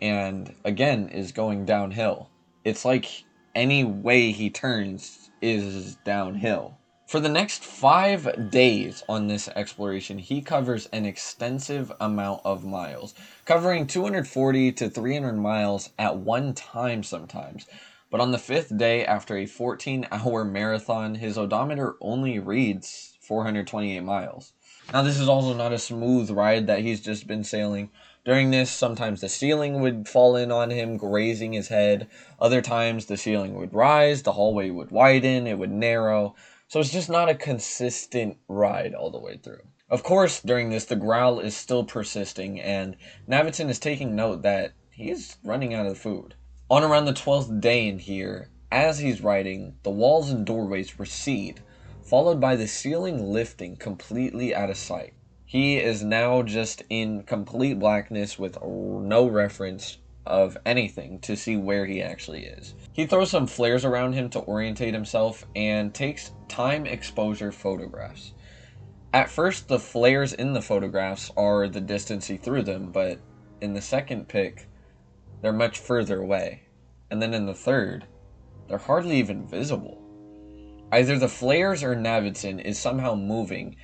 and again is going downhill. It's like any way he turns is downhill. For the next 5 days on this exploration, he covers an extensive amount of miles, covering 240 to 300 miles at one time sometimes. But on the 5th day, after a 14-hour marathon, his odometer only reads 428 miles. Now, this is also not a smooth ride that he's just been sailing. During this, sometimes the ceiling would fall in on him, grazing his head. Other times, the ceiling would rise, the hallway would widen, it would narrow. So it's just not a consistent ride all the way through. Of course, during this, the growl is still persisting, and Navidson is taking note that he's running out of food. On around the 12th day in here, as he's riding, the walls and doorways recede, followed by the ceiling lifting completely out of sight. He is now just in complete blackness with no reference of anything to see where he actually is. He throws some flares around him to orientate himself and takes time exposure photographs. At first, the flares in the photographs are the distance he threw them, but in the second pic, they're much further away. And then in the third, they're hardly even visible. Either the flares or Navidson is somehow moving,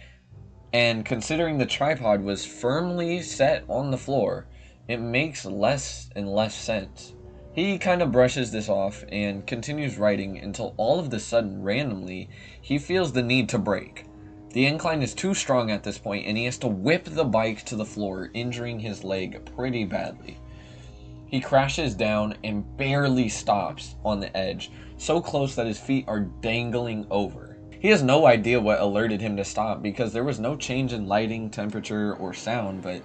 and considering the tripod was firmly set on the floor, it makes less and less sense. He kind of brushes this off and continues writing until all of a sudden, randomly, he feels the need to brake. The incline is too strong at this point and he has to whip the bike to the floor, injuring his leg pretty badly. He crashes down and barely stops on the edge, so close that his feet are dangling over. He has no idea what alerted him to stop because there was no change in lighting, temperature, or sound, but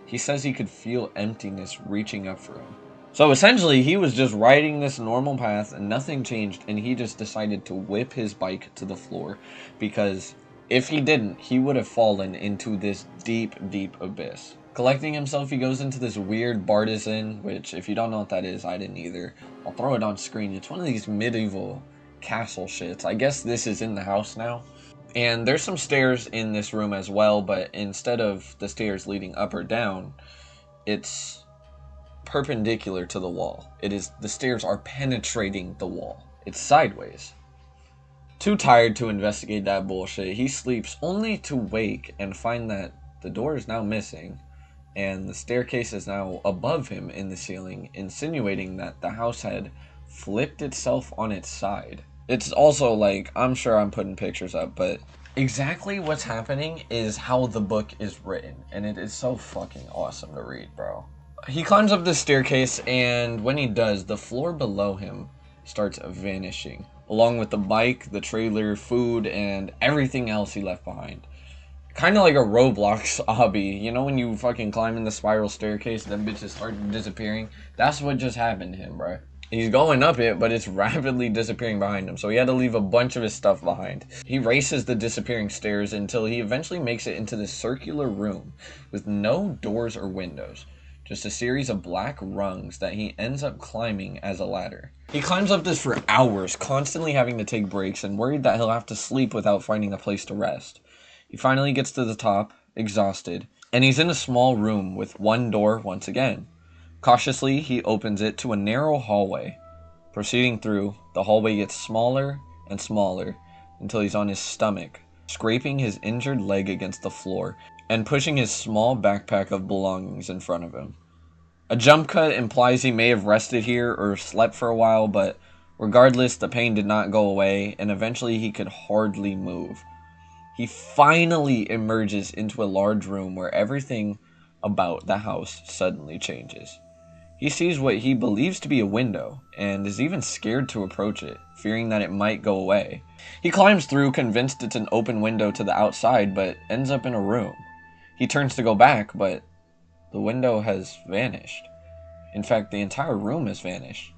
he says he could feel emptiness reaching up for him. So essentially, he was just riding this normal path and nothing changed, and he just decided to whip his bike to the floor because if he didn't, he would have fallen into this deep, deep abyss. Collecting himself, he goes into this weird bartizan, which if you don't know what that is, I didn't either. I'll throw it on screen. It's one of these medieval castle shits. I guess this is in the house now. And there's some stairs in this room as well, but instead of the stairs leading up or down, it's perpendicular to the wall. The stairs are penetrating the wall. It's sideways. Too tired to investigate that bullshit, he sleeps only to wake and find that the door is now missing and the staircase is now above him in the ceiling, insinuating that the house had flipped itself on its side. It's also like, I'm sure I'm putting pictures up, but exactly what's happening is how the book is written, and it is so fucking awesome to read, bro. He climbs up the staircase, and when he does, the floor below him starts vanishing, along with the bike, the trailer, food, and everything else he left behind. Kind of like a Roblox obby. You know when you fucking climb in the spiral staircase, then bitches start disappearing? That's what just happened to him, bro. He's going up it, but it's rapidly disappearing behind him, so he had to leave a bunch of his stuff behind. He races the disappearing stairs until he eventually makes it into this circular room with no doors or windows. Just a series of black rungs that he ends up climbing as a ladder. He climbs up this for hours, constantly having to take breaks and worried that he'll have to sleep without finding a place to rest. He finally gets to the top, exhausted, and he's in a small room with one door once again. Cautiously, he opens it to a narrow hallway. Proceeding through, the hallway gets smaller and smaller until he's on his stomach, scraping his injured leg against the floor and pushing his small backpack of belongings in front of him. A jump cut implies he may have rested here or slept for a while, but regardless, the pain did not go away, and eventually he could hardly move. He finally emerges into a large room where everything about the house suddenly changes. He sees what he believes to be a window, and is even scared to approach it, fearing that it might go away. He climbs through, convinced it's an open window to the outside, but ends up in a room. He turns to go back, but the window has vanished. In fact, the entire room has vanished.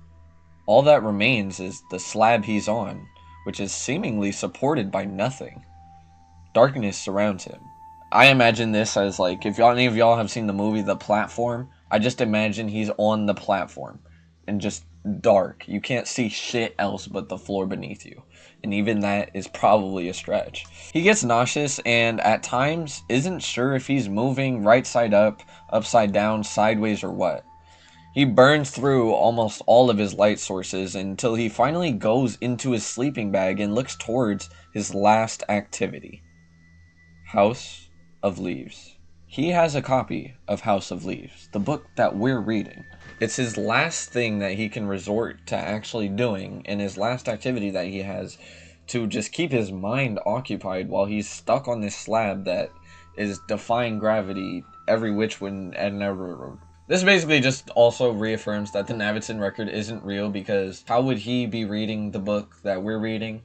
All that remains is the slab he's on, which is seemingly supported by nothing. Darkness surrounds him. I imagine this as like, if any of y'all have seen the movie The Platform, I just imagine he's on the platform and just dark. You can't see shit else but the floor beneath you. And even that is probably a stretch. He gets nauseous and at times isn't sure if he's moving right side up, upside down, sideways, or what. He burns through almost all of his light sources until he finally goes into his sleeping bag and looks towards his last activity. House of Leaves. He has a copy of House of Leaves, the book that we're reading. It's his last thing that he can resort to actually doing, and his last activity that he has to just keep his mind occupied while he's stuck on this slab that is defying gravity every which way and every. This basically just also reaffirms that the Navidson record isn't real, because how would he be reading the book that we're reading?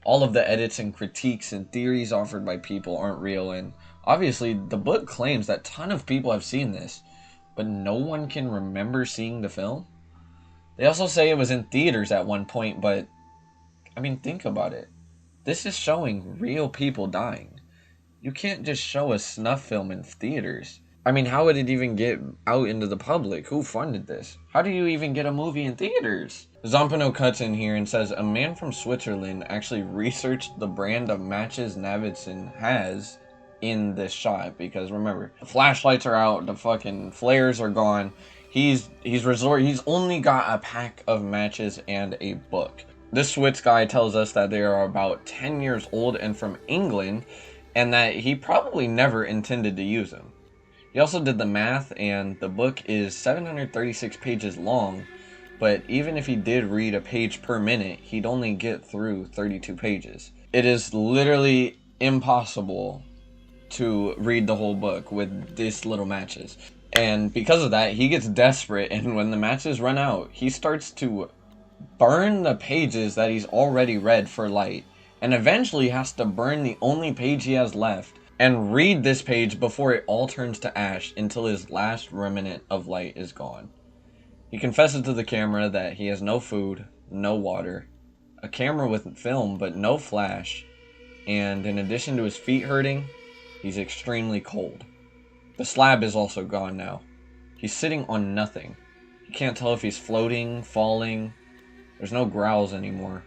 All of the edits and critiques and theories offered by people aren't real, and obviously the book claims that a ton of people have seen this, but no one can remember seeing the film. They also say it was in theaters at one point, but I mean, think about it. This is showing real people dying. You can't just show a snuff film in theaters. I mean, how would it even get out into the public? Who funded this? How do you even get a movie in theaters? Zampano cuts in here and says a man from Switzerland actually researched the brand of matches Navidson has in this shot, because remember, the flashlights are out, the fucking flares are gone. He's only got a pack of matches and a book. This Swiss guy tells us that they are about 10 years old and from England, and that he probably never intended to use them. He also did the math, and the book is 736 pages long, but even if he did read a page per minute, he'd only get through 32 pages. It is literally impossible to read the whole book with these little matches. And because of that, he gets desperate, and when the matches run out, he starts to burn the pages that he's already read for light, and eventually has to burn the only page he has left and read this page before it all turns to ash until his last remnant of light is gone. He confesses to the camera that he has no food, no water, a camera with film but no flash, and in addition to his feet hurting, he's extremely cold. The slab is also gone now. He's sitting on nothing. You can't tell if he's floating, falling. There's no growls anymore.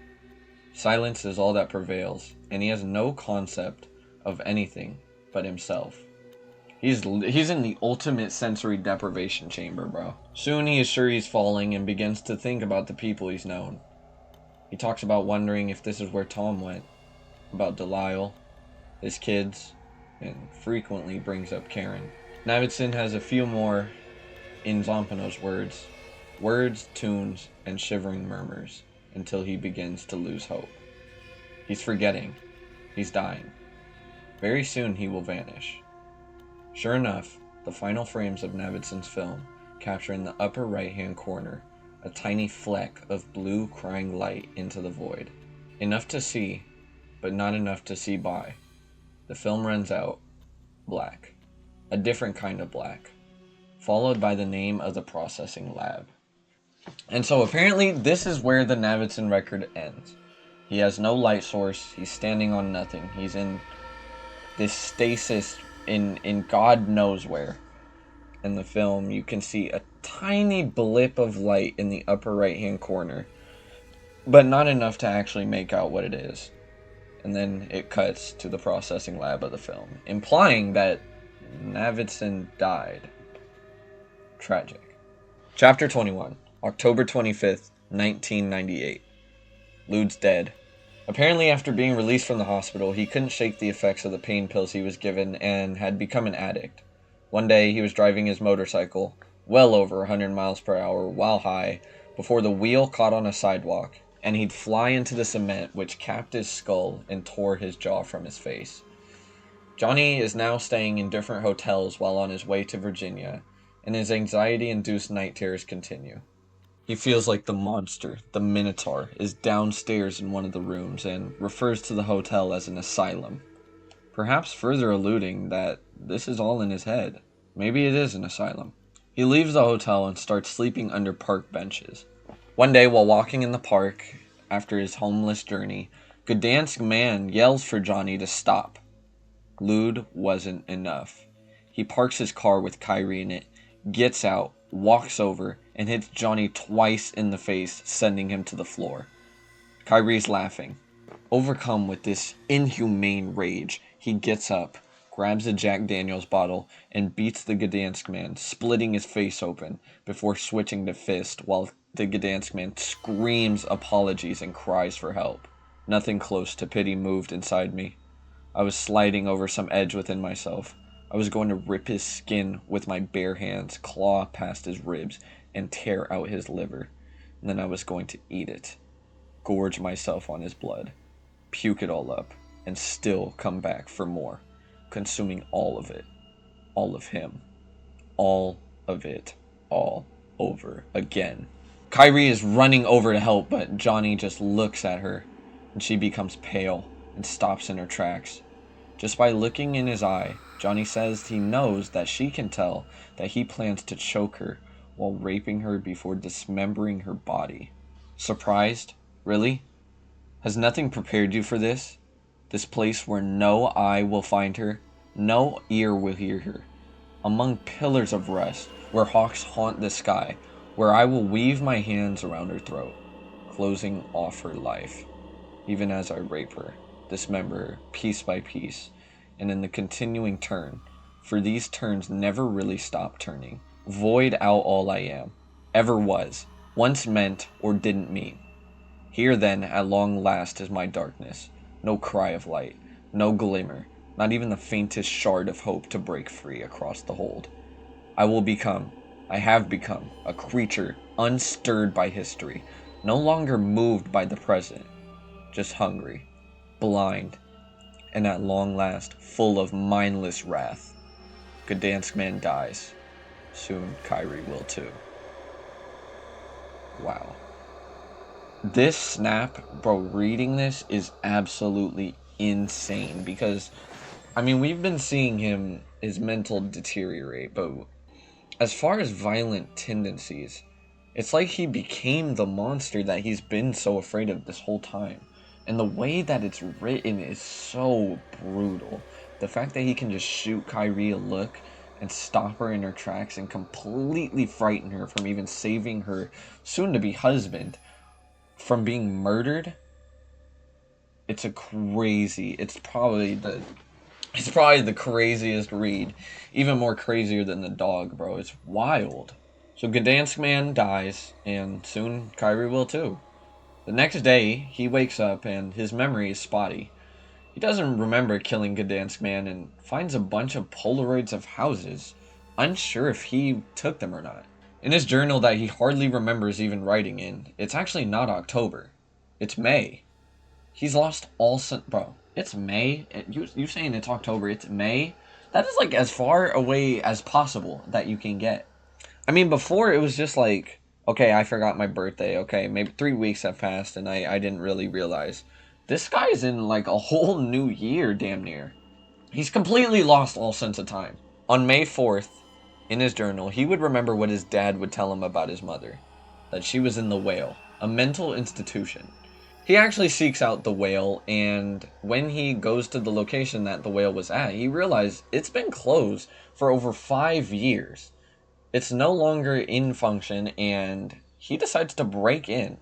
Silence is all that prevails, and he has no concept of anything but himself. He's in the ultimate sensory deprivation chamber, bro. Soon he is sure he's falling and begins to think about the people he's known. He talks about wondering if this is where Tom went, about Delisle, his kids, and frequently brings up Karen. Navidson has a few more, in Zampano's words, tunes, and shivering murmurs, until he begins to lose hope. He's forgetting. He's dying. Very soon he will vanish. Sure enough, the final frames of Navidson's film capture in the upper right-hand corner a tiny fleck of blue crying light into the void. Enough to see, but not enough to see by. The film runs out. Black. A different kind of black. Followed by the name of the processing lab. And so apparently this is where the Navidson record ends. He has no light source. He's standing on nothing. He's in this stasis in God knows where. In the film, you can see a tiny blip of light in the upper right-hand corner, but not enough to actually make out what it is. And then it cuts to the processing lab of the film, implying that Navidson died. Tragic. Chapter 21, October 25th, 1998. Lude's dead. Apparently, after being released from the hospital, he couldn't shake the effects of the pain pills he was given and had become an addict. One day, he was driving his motorcycle, well over 100 miles per hour, while high, before the wheel caught on a sidewalk, and he'd fly into the cement, which capped his skull and tore his jaw from his face. Johnny is now staying in different hotels while on his way to Virginia, and his anxiety-induced night terrors continue. He feels like the monster, the Minotaur, is downstairs in one of the rooms and refers to the hotel as an asylum. Perhaps further alluding that this is all in his head. Maybe it is an asylum. He leaves the hotel and starts sleeping under park benches. One day while walking in the park after his homeless journey, Gdansk man yells for Johnny to stop. Lude wasn't enough. He parks his car with Kyrie in it, gets out, walks over, and hits Johnny twice in the face, sending him to the floor. Kyrie's laughing. Overcome with this inhumane rage, he gets up, grabs a Jack Daniels bottle, and beats the Gdansk man, splitting his face open, before switching to fist, while the Gdansk man screams apologies and cries for help. Nothing close to pity moved inside me. I was sliding over some edge within myself. I was going to rip his skin with my bare hands, claw past his ribs, and tear out his liver. And then I was going to eat it, gorge myself on his blood, puke it all up, and still come back for more, consuming all of it, all of him, all of it, all over again. Kyrie is running over to help, but Johnny just looks at her, and she becomes pale and stops in her tracks. Just by looking in his eye, Johnny says he knows that she can tell that he plans to choke her while raping her before dismembering her body. Surprised? Really? Has nothing prepared you for this? This place where no eye will find her, no ear will hear her. Among pillars of rust, where hawks haunt the sky, where I will weave my hands around her throat, closing off her life, even as I rape her, dismember her, piece by piece, and in the continuing turn, for these turns never really stop turning, void out all I am, ever was, once meant or didn't mean. Here then, at long last, is my darkness, no cry of light, no glimmer, not even the faintest shard of hope to break free across the hold. I have become, a creature unstirred by history, no longer moved by the present, just hungry, blind, And at long last, full of mindless wrath, Gdansk man dies. Soon Kyrie will too. Wow. This snap, bro, reading this is absolutely insane because, I mean, we've been seeing his mental deteriorate, but as far as violent tendencies, it's like he became the monster that he's been so afraid of this whole time. And the way that it's written is so brutal. The fact that he can just shoot Kyrie a look and stop her in her tracks and completely frighten her from even saving her soon-to-be husband from being murdered. It's probably the craziest read. Even more crazier than the dog, bro. It's wild. So Gdansk man dies, and soon Kyrie will too. The next day, he wakes up and his memory is spotty. He doesn't remember killing Gdansk man and finds a bunch of Polaroids of houses, unsure if he took them or not. In his journal that he hardly remembers even writing in, it's actually not October. It's May. He's lost all bro. It's May. You saying it's October? It's May. That is like as far away as possible that you can get. I mean, before it was just like, okay, I forgot my birthday. Okay, maybe 3 weeks have passed and I didn't really realize. This guy's in like a whole new year, damn near. He's completely lost all sense of time. On May 4th, in his journal, he would remember what his dad would tell him about his mother. That she was in the Whale, a mental institution. He actually seeks out the Whale, and when he goes to the location that the Whale was at, he realized it's been closed for over 5 years. It's no longer in function, and he decides to break in.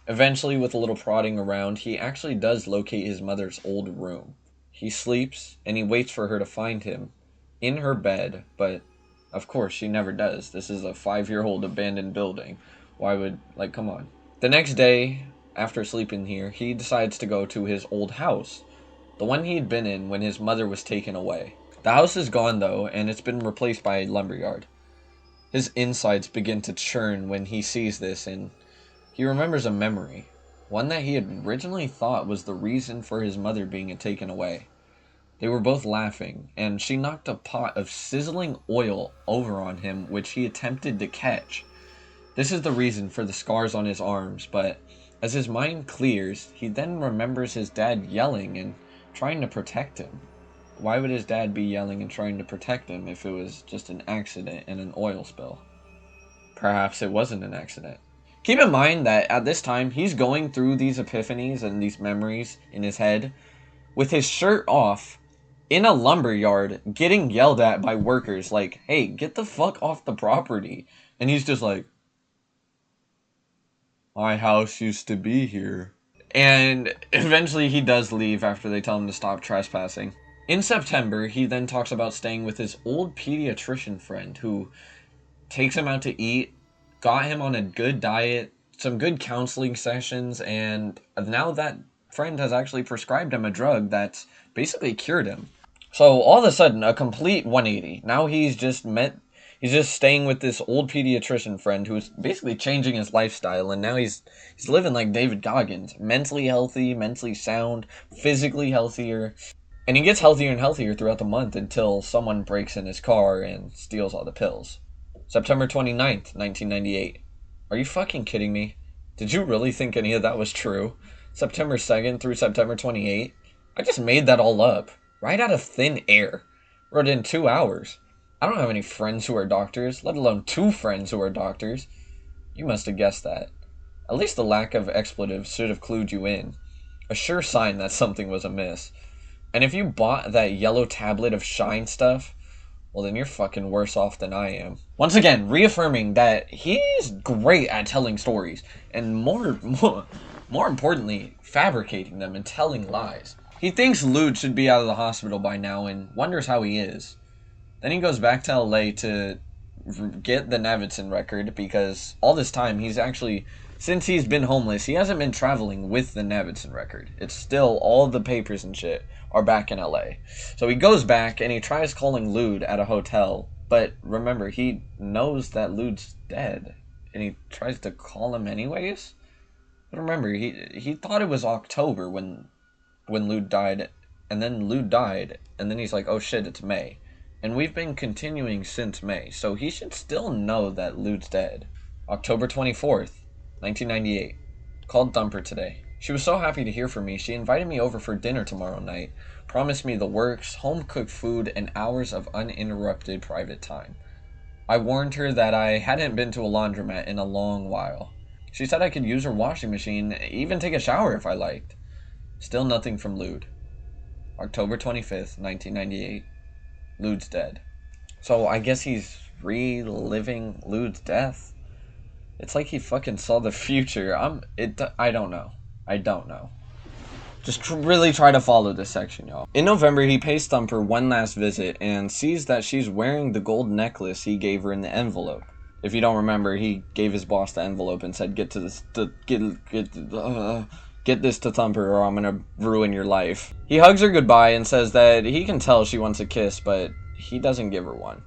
Eventually, with a little prodding around, he actually does locate his mother's old room. He sleeps, and he waits for her to find him in her bed, but of course she never does. This is a 5-year-old abandoned building. Why would, like, come on. The next day, after sleeping here, he decides to go to his old house, the one he had been in when his mother was taken away. The house is gone, though, and it's been replaced by a lumberyard. His insides begin to churn when he sees this, and he remembers a memory, one that he had originally thought was the reason for his mother being taken away. They were both laughing, and she knocked a pot of sizzling oil over on him, which he attempted to catch. This is the reason for the scars on his arms, but as his mind clears, he then remembers his dad yelling and trying to protect him. Why would his dad be yelling and trying to protect him if it was just an accident and an oil spill? Perhaps it wasn't an accident. Keep in mind that at this time, he's going through these epiphanies and these memories in his head with his shirt off in a lumberyard getting yelled at by workers like, hey, get the fuck off the property. And he's just like, my house used to be here. And eventually he does leave after they tell him to stop trespassing. In September, he then talks about staying with his old pediatrician friend who takes him out to eat, got him on a good diet, some good counseling sessions, and now that friend has actually prescribed him a drug that's basically cured him. So all of a sudden, a complete 180. Now he's just staying with this old pediatrician friend who's basically changing his lifestyle, and now he's living like David Goggins, mentally healthy, mentally sound, physically healthier. And he gets healthier and healthier throughout the month until someone breaks in his car and steals all the pills. September 29th, 1998. Are you fucking kidding me? Did you really think any of that was true? September 2nd through September 28th? I just made that all up. Right out of thin air. Wrote in 2 hours. I don't have any friends who are doctors, let alone 2 friends who are doctors. You must have guessed that. At least the lack of expletives should have clued you in. A sure sign that something was amiss. And if you bought that yellow tablet of shine stuff, well then you're fucking worse off than I am. Once again, reaffirming that he's great at telling stories, and more importantly, fabricating them and telling lies. He thinks Lude should be out of the hospital by now and wonders how he is. Then he goes back to LA to get the Navidson record because all this time he's actually, since he's been homeless, he hasn't been traveling with the Navidson record. It's still, all the papers and shit are back in LA. So he goes back and he tries calling Lude at a hotel. But remember, he knows that Lude's dead. And he tries to call him anyways. But remember, he thought it was October when Lude died and then Lude died, and then he's like, oh shit, it's May. And we've been continuing since May, so he should still know that Lude's dead. October 24th, 1998. Called Thumper today. She was so happy to hear from me, she invited me over for dinner tomorrow night, promised me the works, home-cooked food, and hours of uninterrupted private time. I warned her that I hadn't been to a laundromat in a long while. She said I could use her washing machine, even take a shower if I liked. Still nothing from Lude. October 25th, 1998. Lude's dead. So I guess he's reliving Lude's death? It's like he fucking saw the future. I don't know. I don't know. Just really try to follow this section, y'all. In November, he pays Thumper one last visit and sees that she's wearing the gold necklace he gave her in the envelope. If you don't remember, he gave his boss the envelope and said, get this to Thumper or I'm gonna ruin your life. He hugs her goodbye and says that he can tell she wants a kiss, but he doesn't give her one.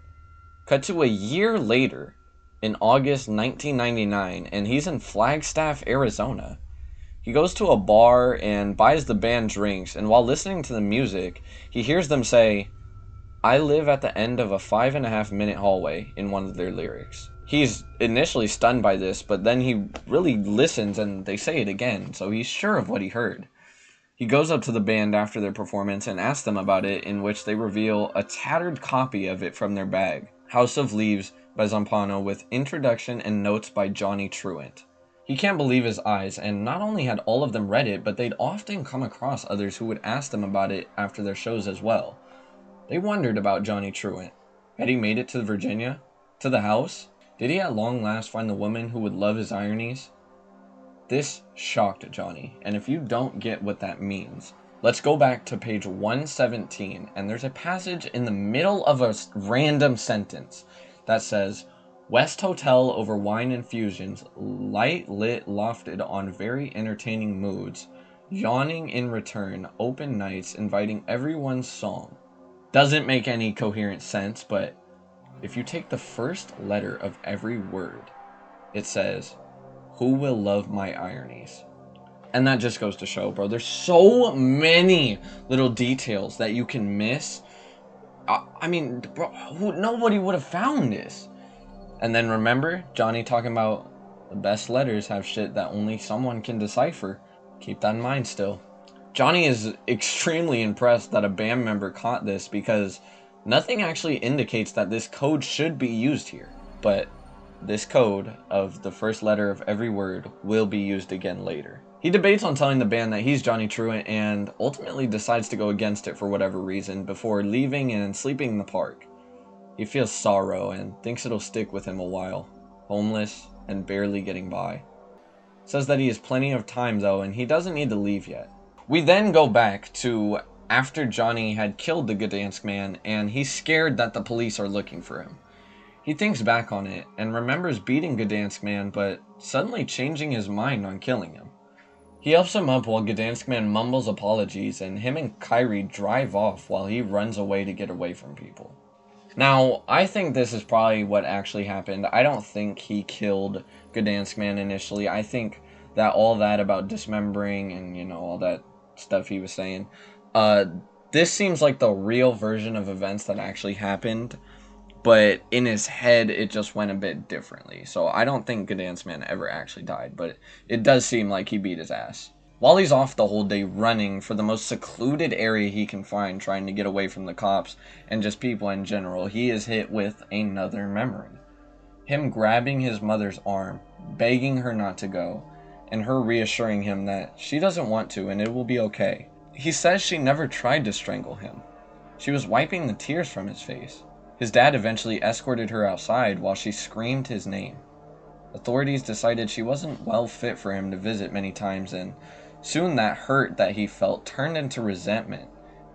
Cut to a year later, in August 1999, and he's in Flagstaff, Arizona. He goes to a bar and buys the band drinks, and while listening to the music, he hears them say, I live at the end of a 5.5-minute hallway in one of their lyrics. He's initially stunned by this, but then he really listens and they say it again, so he's sure of what he heard. He goes up to the band after their performance and asks them about it, in which they reveal a tattered copy of it from their bag, House of Leaves by Zampano, with introduction and notes by Johnny Truant. He can't believe his eyes, and not only had all of them read it, but they'd often come across others who would ask them about it after their shows as well. They wondered about Johnny Truant. Had he made it to Virginia? To the house? Did he at long last find the woman who would love his ironies? This shocked Johnny, and if you don't get what that means, let's go back to page 117, and there's a passage in the middle of a random sentence that says, West Hotel over wine infusions, light lit lofted on very entertaining moods, yawning in return, open nights inviting everyone's song. Doesn't make any coherent sense, but if you take the first letter of every word, it says, who will love my ironies? And that just goes to show, bro, there's so many little details that you can miss. I mean, bro, nobody would have found this. And then remember, Johnny talking about the best letters have shit that only someone can decipher. Keep that in mind still. Johnny is extremely impressed that a band member caught this because nothing actually indicates that this code should be used here. But this code of the first letter of every word will be used again later. He debates on telling the band that he's Johnny Truant and ultimately decides to go against it for whatever reason before leaving and sleeping in the park. He feels sorrow and thinks it'll stick with him a while, homeless and barely getting by. Says that he has plenty of time though and he doesn't need to leave yet. We then go back to after Johnny had killed the Gdansk man and he's scared that the police are looking for him. He thinks back on it and remembers beating Gdansk man but suddenly changing his mind on killing him. He helps him up while Gdansk man mumbles apologies and him and Kyrie drive off while he runs away to get away from people. Now, I think this is probably what actually happened. I don't think he killed Gdansk man initially. I think that all that about dismembering and, you know, all that stuff he was saying, this seems like the real version of events that actually happened, but in his head, it just went a bit differently. So I don't think Gdansk man ever actually died, but it does seem like he beat his ass. While he's off the whole day running for the most secluded area he can find, trying to get away from the cops and just people in general, he is hit with another memory. Him grabbing his mother's arm, begging her not to go, and her reassuring him that she doesn't want to and it will be okay. He says she never tried to strangle him. She was wiping the tears from his face. His dad eventually escorted her outside while she screamed his name. Authorities decided she wasn't well fit for him to visit many times, and soon that hurt that he felt turned into resentment,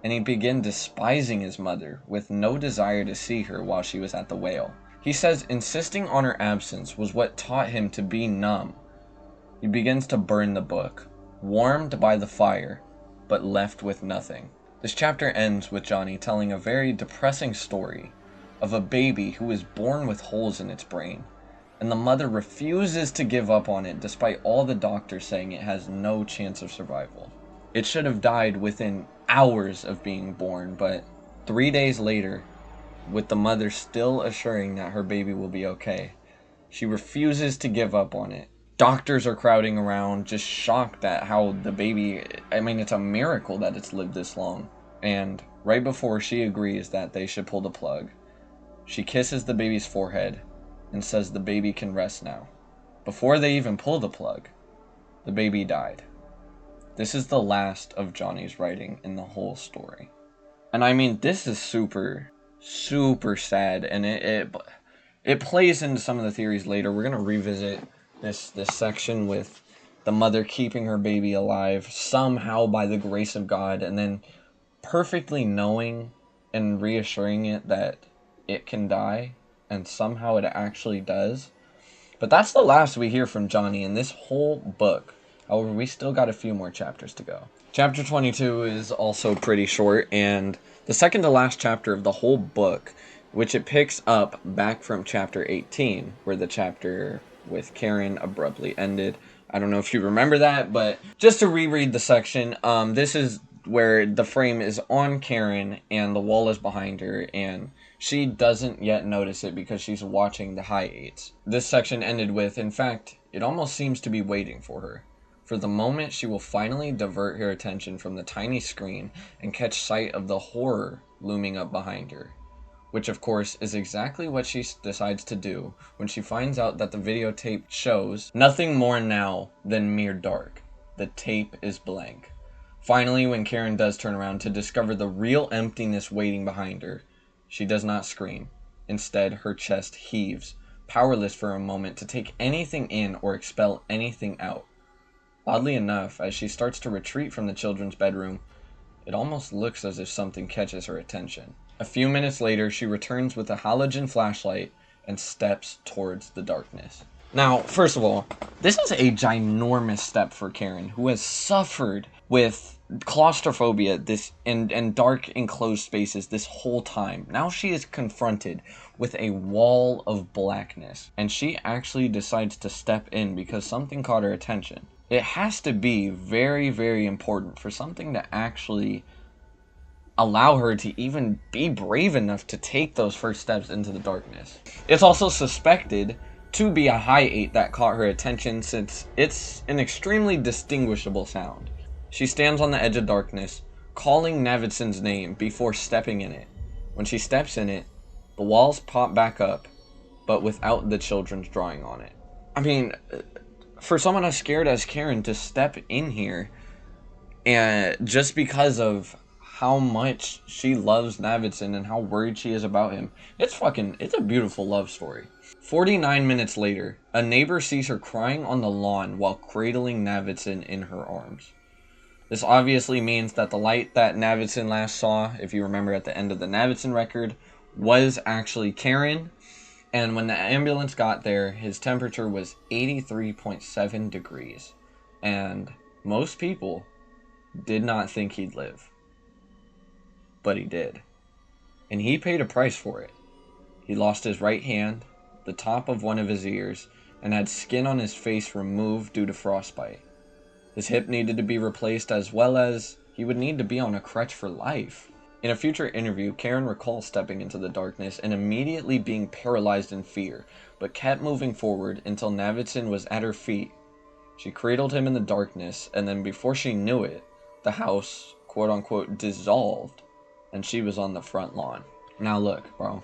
and he began despising his mother with no desire to see her while she was at the whale. He says insisting on her absence was what taught him to be numb. He begins to burn the book, warmed by the fire, but left with nothing. This chapter ends with Johnny telling a very depressing story of a baby who is born with holes in its brain, and the mother refuses to give up on it despite all the doctors saying it has no chance of survival. It should have died within hours of being born, but 3 days later, with the mother still assuring that her baby will be okay, she refuses to give up on it. Doctors are crowding around, just shocked at how the baby, I mean, it's a miracle that it's lived this long. And right before she agrees that they should pull the plug, she kisses the baby's forehead and says the baby can rest now. Before they even pull the plug, the baby died. This is the last of Johnny's writing in the whole story. And I mean, this is super, super sad, and it plays into some of the theories later. We're going to revisit this section with the mother keeping her baby alive somehow by the grace of God, and then perfectly knowing and reassuring it that it can die, and somehow it actually does. But that's the last we hear from Johnny in this whole book. However, we still got a few more chapters to go. Chapter 22 is also pretty short, and the second to last chapter of the whole book, which it picks up back from chapter 18, where the chapter with Karen abruptly ended. I don't know if you remember that, but just to reread the section, this is where the frame is on Karen and the wall is behind her, and she doesn't yet notice it because she's watching the high eights. This section ended with, in fact, it almost seems to be waiting for her. For the moment she will finally divert her attention from the tiny screen and catch sight of the horror looming up behind her. Which, of course, is exactly what she decides to do when she finds out that the videotape shows nothing more now than mere dark. The tape is blank. Finally, when Karen does turn around to discover the real emptiness waiting behind her, she does not scream. Instead, her chest heaves, powerless for a moment to take anything in or expel anything out. Oddly enough, as she starts to retreat from the children's bedroom, it almost looks as if something catches her attention. A few minutes later, she returns with a halogen flashlight and steps towards the darkness. Now, first of all, this is a ginormous step for Karen, who has suffered with claustrophobia and dark enclosed spaces this whole time. Now she is confronted with a wall of blackness, and she actually decides to step in because something caught her attention. It has to be very, very important for something to actually allow her to even be brave enough to take those first steps into the darkness. It's also suspected to be a high 8 that caught her attention since it's an extremely distinguishable sound. She stands on the edge of darkness, calling Navidson's name before stepping in it. When she steps in it, the walls pop back up, but without the children's drawing on it. I mean, for someone as scared as Karen to step in here, and just because of how much she loves Navidson and how worried she is about him, it's a beautiful love story. 49 minutes later, a neighbor sees her crying on the lawn while cradling Navidson in her arms. This obviously means that the light that Navidson last saw, if you remember at the end of the Navidson record, was actually Karen. And when the ambulance got there, his temperature was 83.7 degrees. And most people did not think he'd live. But he did. And he paid a price for it. He lost his right hand, the top of one of his ears, and had skin on his face removed due to frostbite. His hip needed to be replaced, as well as he would need to be on a crutch for life. In a future interview, Karen recalls stepping into the darkness and immediately being paralyzed in fear, but kept moving forward until Navidson was at her feet. She cradled him in the darkness, and then before she knew it, the house, quote-unquote, dissolved, and she was on the front lawn. Now look, bro.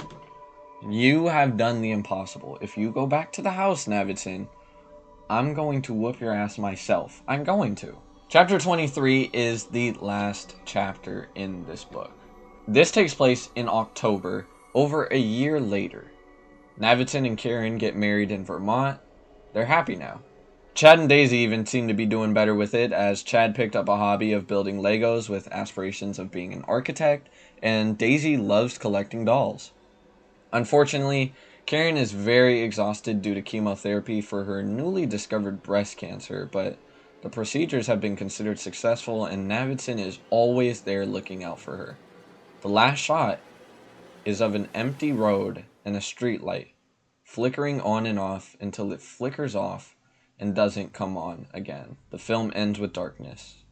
You have done the impossible. If you go back to the house, Navidson, I'm going to whoop your ass myself. I'm going to. Chapter 23 is the last chapter in this book. This takes place in October, over a year later. Navidson and Karen get married in Vermont. They're happy now. Chad and Daisy even seem to be doing better with it, as Chad picked up a hobby of building Legos with aspirations of being an architect, and Daisy loves collecting dolls. Unfortunately, Karen is very exhausted due to chemotherapy for her newly discovered breast cancer, but the procedures have been considered successful, and Navidson is always there looking out for her. The last shot is of an empty road and a street light, flickering on and off until it flickers off and doesn't come on again. The film ends with darkness.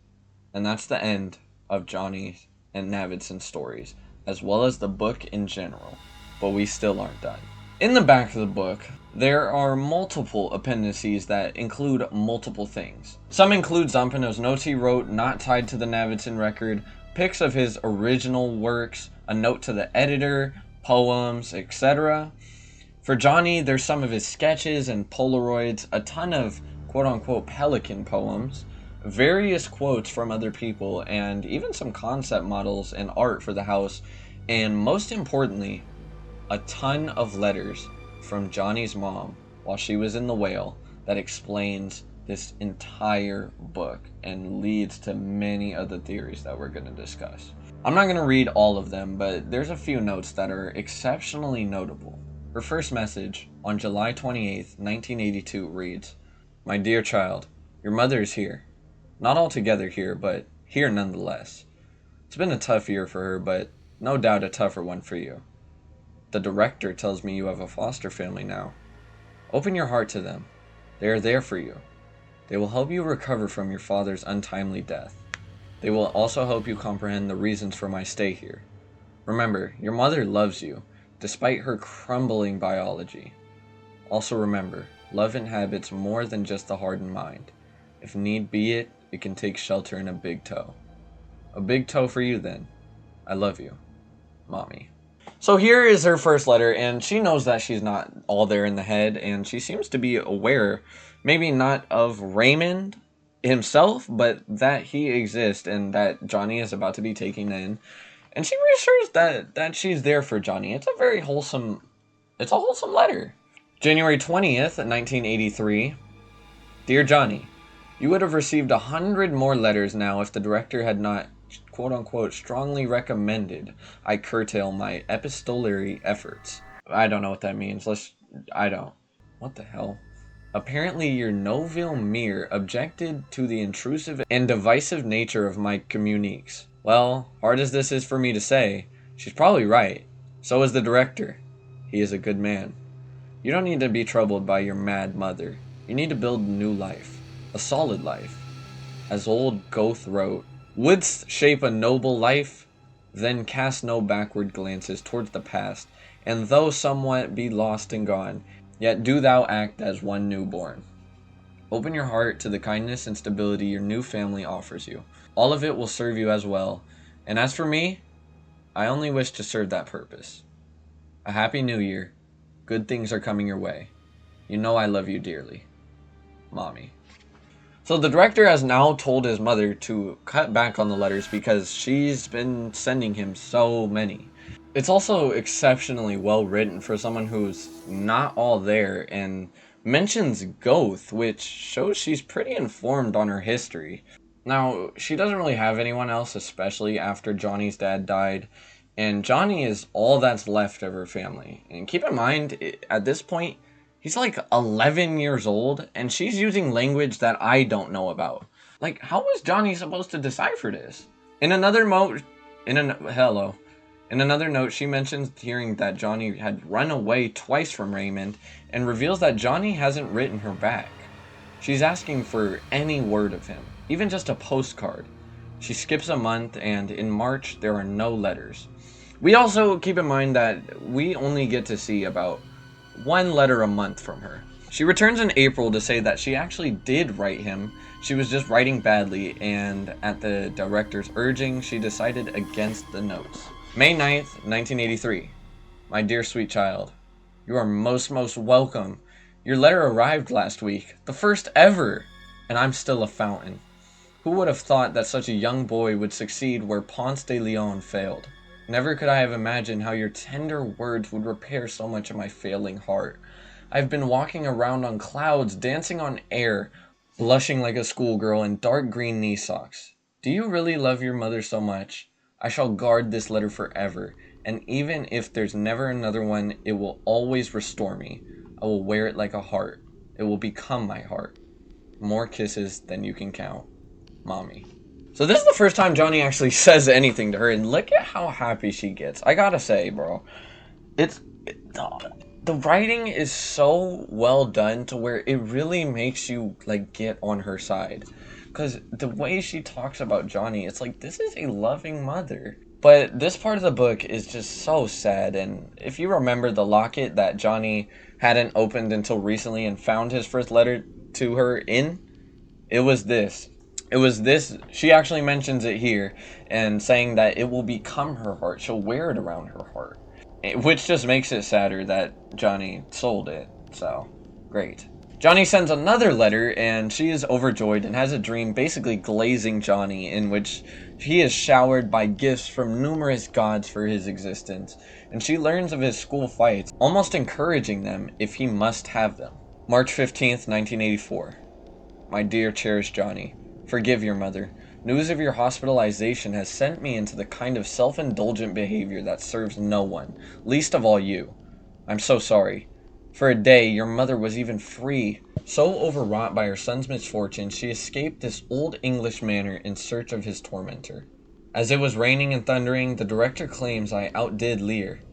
And that's the end of Johnny and Navidson's stories, as well as the book in general, but we still aren't done. In the back of the book, there are multiple appendices that include multiple things. Some include Zampano's notes he wrote not tied to the Navidson record, pics of his original works, a note to the editor, poems, etc. For Johnny, there's some of his sketches and Polaroids, a ton of quote-unquote pelican poems, various quotes from other people, and even some concept models and art for the house, and most importantly, a ton of letters from Johnny's mom while she was in the whale that explains this entire book and leads to many of the theories that we're going to discuss. I'm not going to read all of them, but there's a few notes that are exceptionally notable. Her first message on July 28th, 1982 reads, "My dear child, your mother is here. Not altogether here, but here nonetheless. It's been a tough year for her, but no doubt a tougher one for you. The director tells me you have a foster family now. Open your heart to them. They are there for you. They will help you recover from your father's untimely death. They will also help you comprehend the reasons for my stay here. Remember, your mother loves you, despite her crumbling biology. Also remember, love inhabits more than just the heart and mind. If need be it can take shelter in a big toe. A big toe for you then. I love you, Mommy." So here is her first letter, and she knows that she's not all there in the head, and she seems to be aware, maybe not of Raymond himself, but that he exists and that Johnny is about to be taken in. And she reassures that she's there for Johnny. It's a very wholesome letter. January 20th, 1983. Dear Johnny, you would have received 100 more letters now if the director had not, quote-unquote, strongly recommended I curtail my epistolary efforts. I don't know what that means. What the hell? Apparently your Noville Mere objected to the intrusive and divisive nature of my communiques. Well, hard as this is for me to say, she's probably right. So is the director. He is a good man. You don't need to be troubled by your mad mother. You need to build a new life. A solid life. As old Goethe wrote, "Wouldst shape a noble life? Then cast no backward glances towards the past, and though somewhat be lost and gone, yet do thou act as one newborn. Open your heart to the kindness and stability your new family offers you. All of it will serve you as well, and as for me, I only wish to serve that purpose. A happy new year. Good things are coming your way. You know I love you dearly. Mommy." So the director has now told his mother to cut back on the letters because she's been sending him so many. It's also exceptionally well written for someone who's not all there and mentions Goethe, which shows she's pretty informed on her history. Now, she doesn't really have anyone else, especially after Johnny's dad died, and Johnny is all that's left of her family. And keep in mind, at this point, he's like 11 years old, and she's using language that I don't know about. Like, how was Johnny supposed to decipher this? In another note, she mentions hearing that Johnny had run away twice from Raymond, and reveals that Johnny hasn't written her back. She's asking for any word of him, even just a postcard. She skips a month, and in March, there are no letters. We also keep in mind that we only get to see about one letter a month from her. She returns in April to say that she actually did write him. She was just writing badly, and at the director's urging, she decided against the notes. May 9th, 1983. My dear sweet child, you are most welcome. Your letter arrived last week, the first ever, and I'm still a fountain. Who would have thought that such a young boy would succeed where Ponce de Leon failed? Never could I have imagined how your tender words would repair so much of my failing heart. I've been walking around on clouds, dancing on air, blushing like a schoolgirl in dark green knee socks. Do you really love your mother so much? I shall guard this letter forever, and even if there's never another one, it will always restore me. I will wear it like a heart. It will become my heart. More kisses than you can count. Mommy. So this is the first time Johnny actually says anything to her, and look at how happy she gets. I gotta say, bro, the writing is so well done to where it really makes you like get on her side. because the way she talks about Johnny, it's like, this is a loving mother. But this part of the book is just so sad, and if you remember the locket that Johnny hadn't opened until recently and found his first letter to her in, it was this. It was this. She actually mentions it here and saying that it will become her heart. She'll wear it around her heart. Which just makes it sadder that Johnny sold it. So, great. Johnny sends another letter, and she is overjoyed and has a dream basically glazing Johnny, in which he is showered by gifts from numerous gods for his existence, and she learns of his school fights, almost encouraging them if he must have them. March 15th, 1984. My dear cherished Johnny, forgive your mother. News of your hospitalization has sent me into the kind of self-indulgent behavior that serves no one, least of all you. I'm so sorry. For a day, your mother was even free. So overwrought by her son's misfortune, she escaped this old English manor in search of his tormentor. As it was raining and thundering, the director claims I outdid Lear.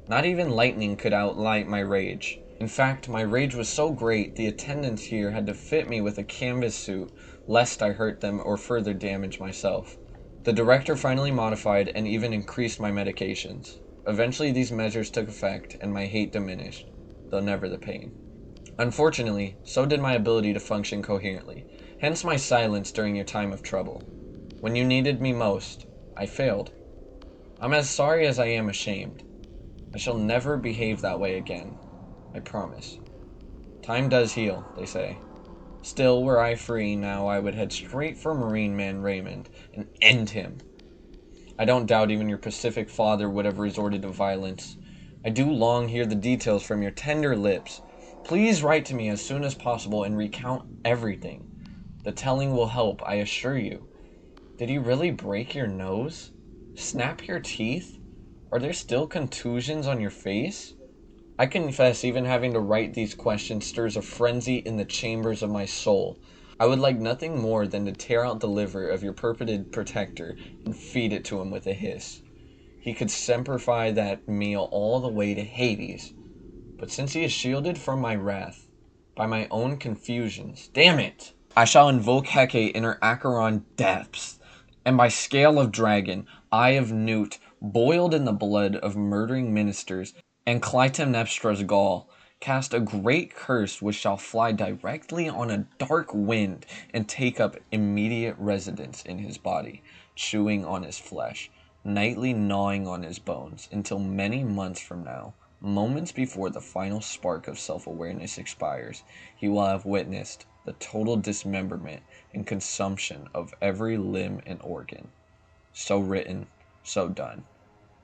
Not even lightning could outlight my rage. In fact, my rage was so great, the attendants here had to fit me with a canvas suit, lest I hurt them or further damage myself. The director finally modified and even increased my medications. Eventually these measures took effect, and my hate diminished, though never the pain. Unfortunately, so did my ability to function coherently, hence my silence during your time of trouble. When you needed me most, I failed. I'm as sorry as I am ashamed. I shall never behave that way again. I promise. Time does heal, they say. Still, were I free now, I would head straight for Marine Man Raymond and end him. I don't doubt even your pacific father would have resorted to violence. I do long hear the details from your tender lips. Please write to me as soon as possible and recount everything. The telling will help, I assure you. Did he really break your nose? Snap your teeth? Are there still contusions on your face? I confess even having to write these questions stirs a frenzy in the chambers of my soul. I would like nothing more than to tear out the liver of your purported protector and feed it to him with a hiss. He could semperfy that meal all the way to Hades. But since he is shielded from my wrath by my own confusions, damn it! I shall invoke Hecate in her Acheron depths, and by scale of dragon, eye of newt, boiled in the blood of murdering ministers, and Clytemnestra's gall, cast a great curse which shall fly directly on a dark wind and take up immediate residence in his body, chewing on his flesh, nightly gnawing on his bones, until many months from now, moments before the final spark of self-awareness expires, he will have witnessed the total dismemberment and consumption of every limb and organ. So written, so done.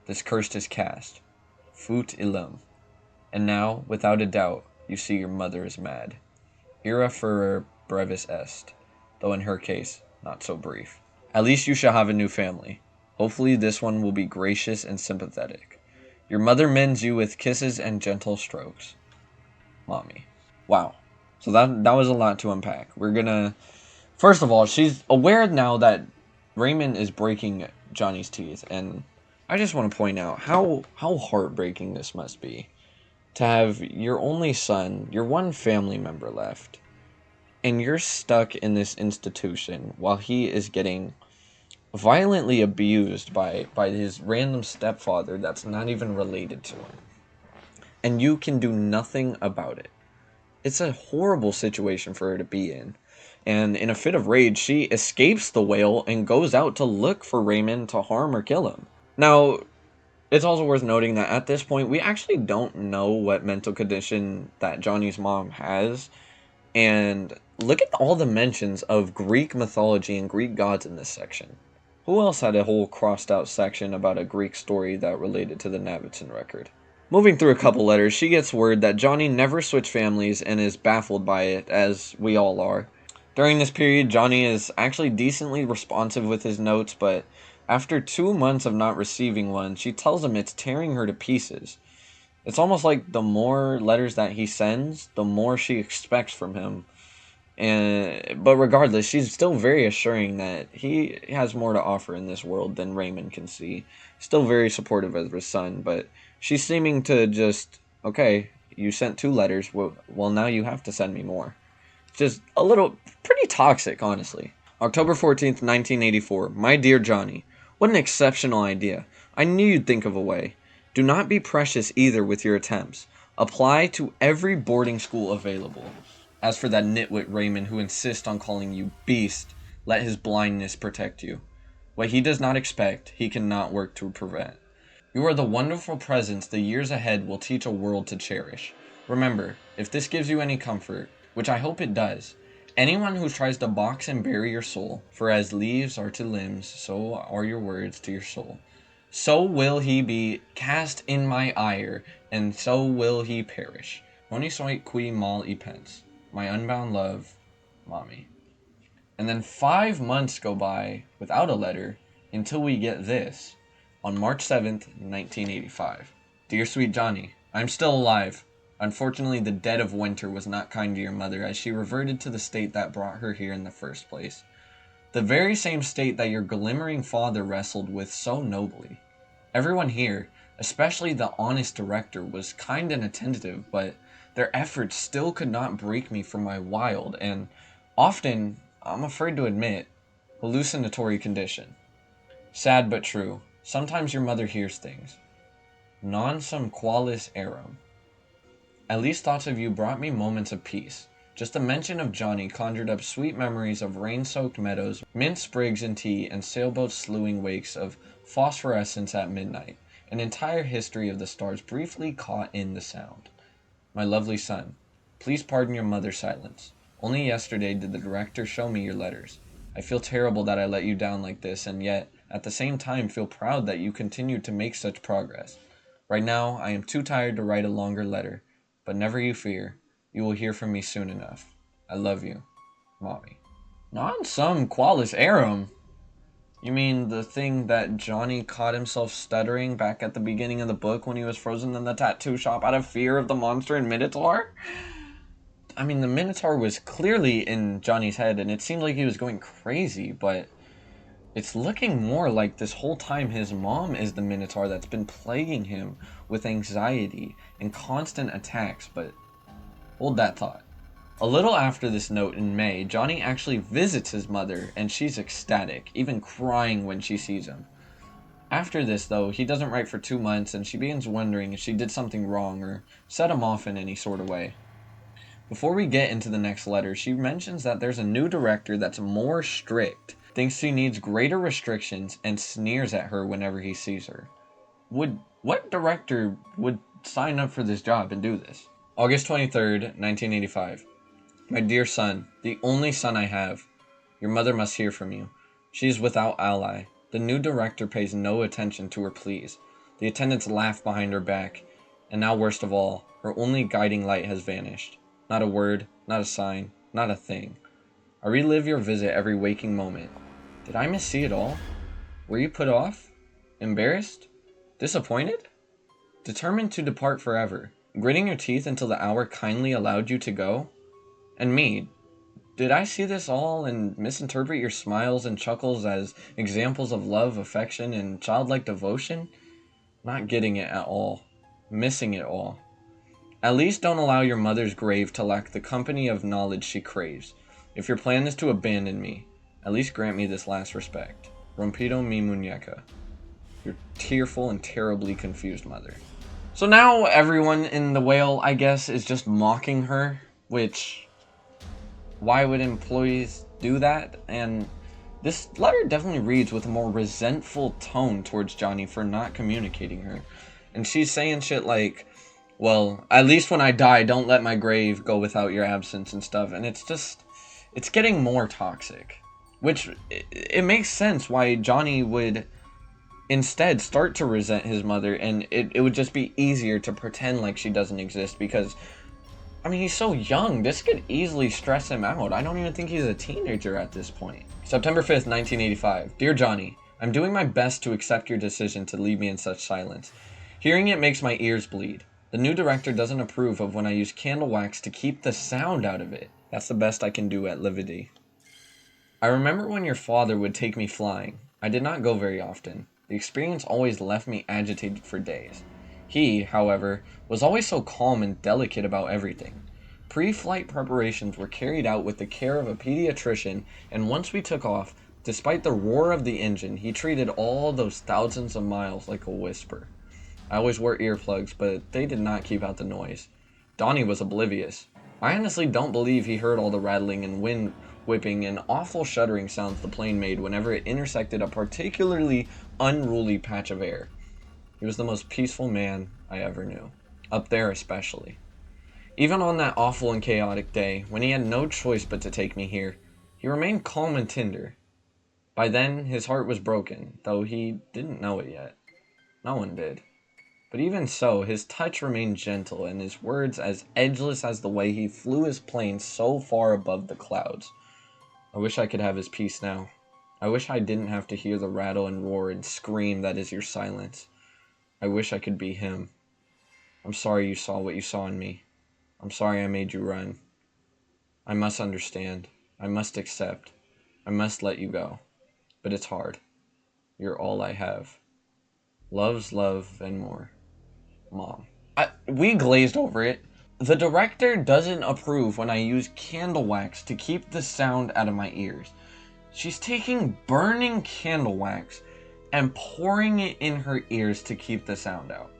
This curse is cast. Fut illum. And now, without a doubt, you see your mother is mad. Ira furor brevis est, though in her case, not so brief. At least you shall have a new family. Hopefully this one will be gracious and sympathetic. Your mother mends you with kisses and gentle strokes. Mommy. Wow. So that was a lot to unpack. We're gonna... First of all, she's aware now that Raymond is breaking Johnny's teeth, and I just want to point out how heartbreaking this must be. To have your only son, your one family member left, and you're stuck in this institution while he is getting violently abused by his random stepfather that's not even related to him. And you can do nothing about it. It's a horrible situation for her to be in. And in a fit of rage, she escapes the whale and goes out to look for Raymond to harm or kill him. Now, it's also worth noting that at this point, we actually don't know what mental condition that Johnny's mom has. And look at all the mentions of Greek mythology and Greek gods in this section. Who else had a whole crossed out section about a Greek story that related to the Navitzen record? Moving through a couple letters, she gets word that Johnny never switched families and is baffled by it, as we all are. During this period, Johnny is actually decently responsive with his notes, but after 2 months of not receiving one, she tells him it's tearing her to pieces. It's almost like the more letters that he sends, the more she expects from him. But regardless, she's still very assuring that he has more to offer in this world than Raymond can see. Still very supportive of his son, but she's seeming to just, okay, you sent 2 letters, well now you have to send me more. Just a little, pretty toxic, honestly. October 14th, 1984. My dear Johnny, what an exceptional idea. I knew you'd think of a way. Do not be precious either with your attempts. Apply to every boarding school available. As for that nitwit Raymond who insists on calling you beast, let his blindness protect you. What he does not expect, he cannot work to prevent. You are the wonderful presence the years ahead will teach a world to cherish. Remember, if this gives you any comfort, which I hope it does, anyone who tries to box and bury your soul, for as leaves are to limbs, so are your words to your soul. So will he be cast in my ire, and so will he perish. Honi soit qui mal y pense. My unbound love, Mommy. And then 5 months go by without a letter until we get this on March 7th, 1985. Dear sweet Johnny, I'm still alive. Unfortunately, the dead of winter was not kind to your mother, as she reverted to the state that brought her here in the first place. The very same state that your glimmering father wrestled with so nobly. Everyone here, especially the honest director, was kind and attentive, but their efforts still could not break me from my wild and often, I'm afraid to admit, hallucinatory condition. Sad but true. Sometimes your mother hears things. Non sum qualis eram. At least thoughts of you brought me moments of peace. Just a mention of Johnny conjured up sweet memories of rain-soaked meadows, mint sprigs and tea, and sailboats slewing wakes of phosphorescence at midnight. An entire history of the stars briefly caught in the sound. My lovely son, please pardon your mother's silence. Only yesterday did the director show me your letters. I feel terrible that I let you down like this, and yet, at the same time, feel proud that you continued to make such progress. Right now, I am too tired to write a longer letter, but never you fear. You will hear from me soon enough. I love you, Mommy. Non sum qualis eram. You mean the thing that Johnny caught himself stuttering back at the beginning of the book when he was frozen in the tattoo shop out of fear of the monster and Minotaur? I mean, the Minotaur was clearly in Johnny's head, and it seemed like he was going crazy, but it's looking more like this whole time his mom is the Minotaur that's been plaguing him with anxiety and constant attacks, but hold that thought. A little after this note in May, Johnny actually visits his mother, and she's ecstatic, even crying when she sees him. After this, though, he doesn't write for 2 months, and she begins wondering if she did something wrong or set him off in any sort of way. Before we get into the next letter, she mentions that there's a new director that's more strict, thinks she needs greater restrictions, and sneers at her whenever he sees her. What director would sign up for this job and do this? August 23rd, 1985. My dear son, the only son I have, your mother must hear from you. She is without ally. The new director pays no attention to her pleas. The attendants laugh behind her back, and now worst of all, her only guiding light has vanished. Not a word, not a sign, not a thing. I relive your visit every waking moment. Did I missee it all? Were you put off? Embarrassed? Disappointed? Determined to depart forever? Gritting your teeth until the hour kindly allowed you to go? And me, did I see this all and misinterpret your smiles and chuckles as examples of love, affection, and childlike devotion? Not getting it at all. Missing it all. At least don't allow your mother's grave to lack the company of knowledge she craves. If your plan is to abandon me, at least grant me this last respect. Rompido mi muñeca. Your tearful and terribly confused mother. So now everyone in the whale, I guess, is just mocking her, which, why would employees do that? And this letter definitely reads with a more resentful tone towards Johnny for not communicating her. And she's saying shit like, well, at least when I die, don't let my grave go without your absence and stuff. And it's getting more toxic. Which, it makes sense why Johnny would instead start to resent his mother, and it would just be easier to pretend like she doesn't exist because, I mean, he's so young. This could easily stress him out. I don't even think he's a teenager at this point. September 5th, 1985. Dear Johnny, I'm doing my best to accept your decision to leave me in such silence. Hearing it makes my ears bleed. The new director doesn't approve of when I use candle wax to keep the sound out of it. That's the best I can do at Lividi. I remember when your father would take me flying. I did not go very often. The experience always left me agitated for days. He, however, was always so calm and delicate about everything. Pre-flight preparations were carried out with the care of a pediatrician, and once we took off, despite the roar of the engine, he treated all those thousands of miles like a whisper. I always wore earplugs, but they did not keep out the noise. Donnie was oblivious. I honestly don't believe he heard all the rattling and wind whipping and awful shuddering sounds the plane made whenever it intersected a particularly unruly patch of air. He was the most peaceful man I ever knew. Up there especially. Even on that awful and chaotic day, when he had no choice but to take me here, he remained calm and tender. By then, his heart was broken, though he didn't know it yet. No one did. But even so, his touch remained gentle, and his words as edgeless as the way he flew his plane so far above the clouds. I wish I could have his peace now. I wish I didn't have to hear the rattle and roar and scream that is your silence. I wish I could be him. I'm sorry you saw what you saw in me. I'm sorry I made you run. I must understand. I must accept. I must let you go. But it's hard. You're all I have. Love's love and more. Mom. We glazed over it. The director doesn't approve when I use candle wax to keep the sound out of my ears. She's taking burning candle wax and pouring it in her ears to keep the sound out.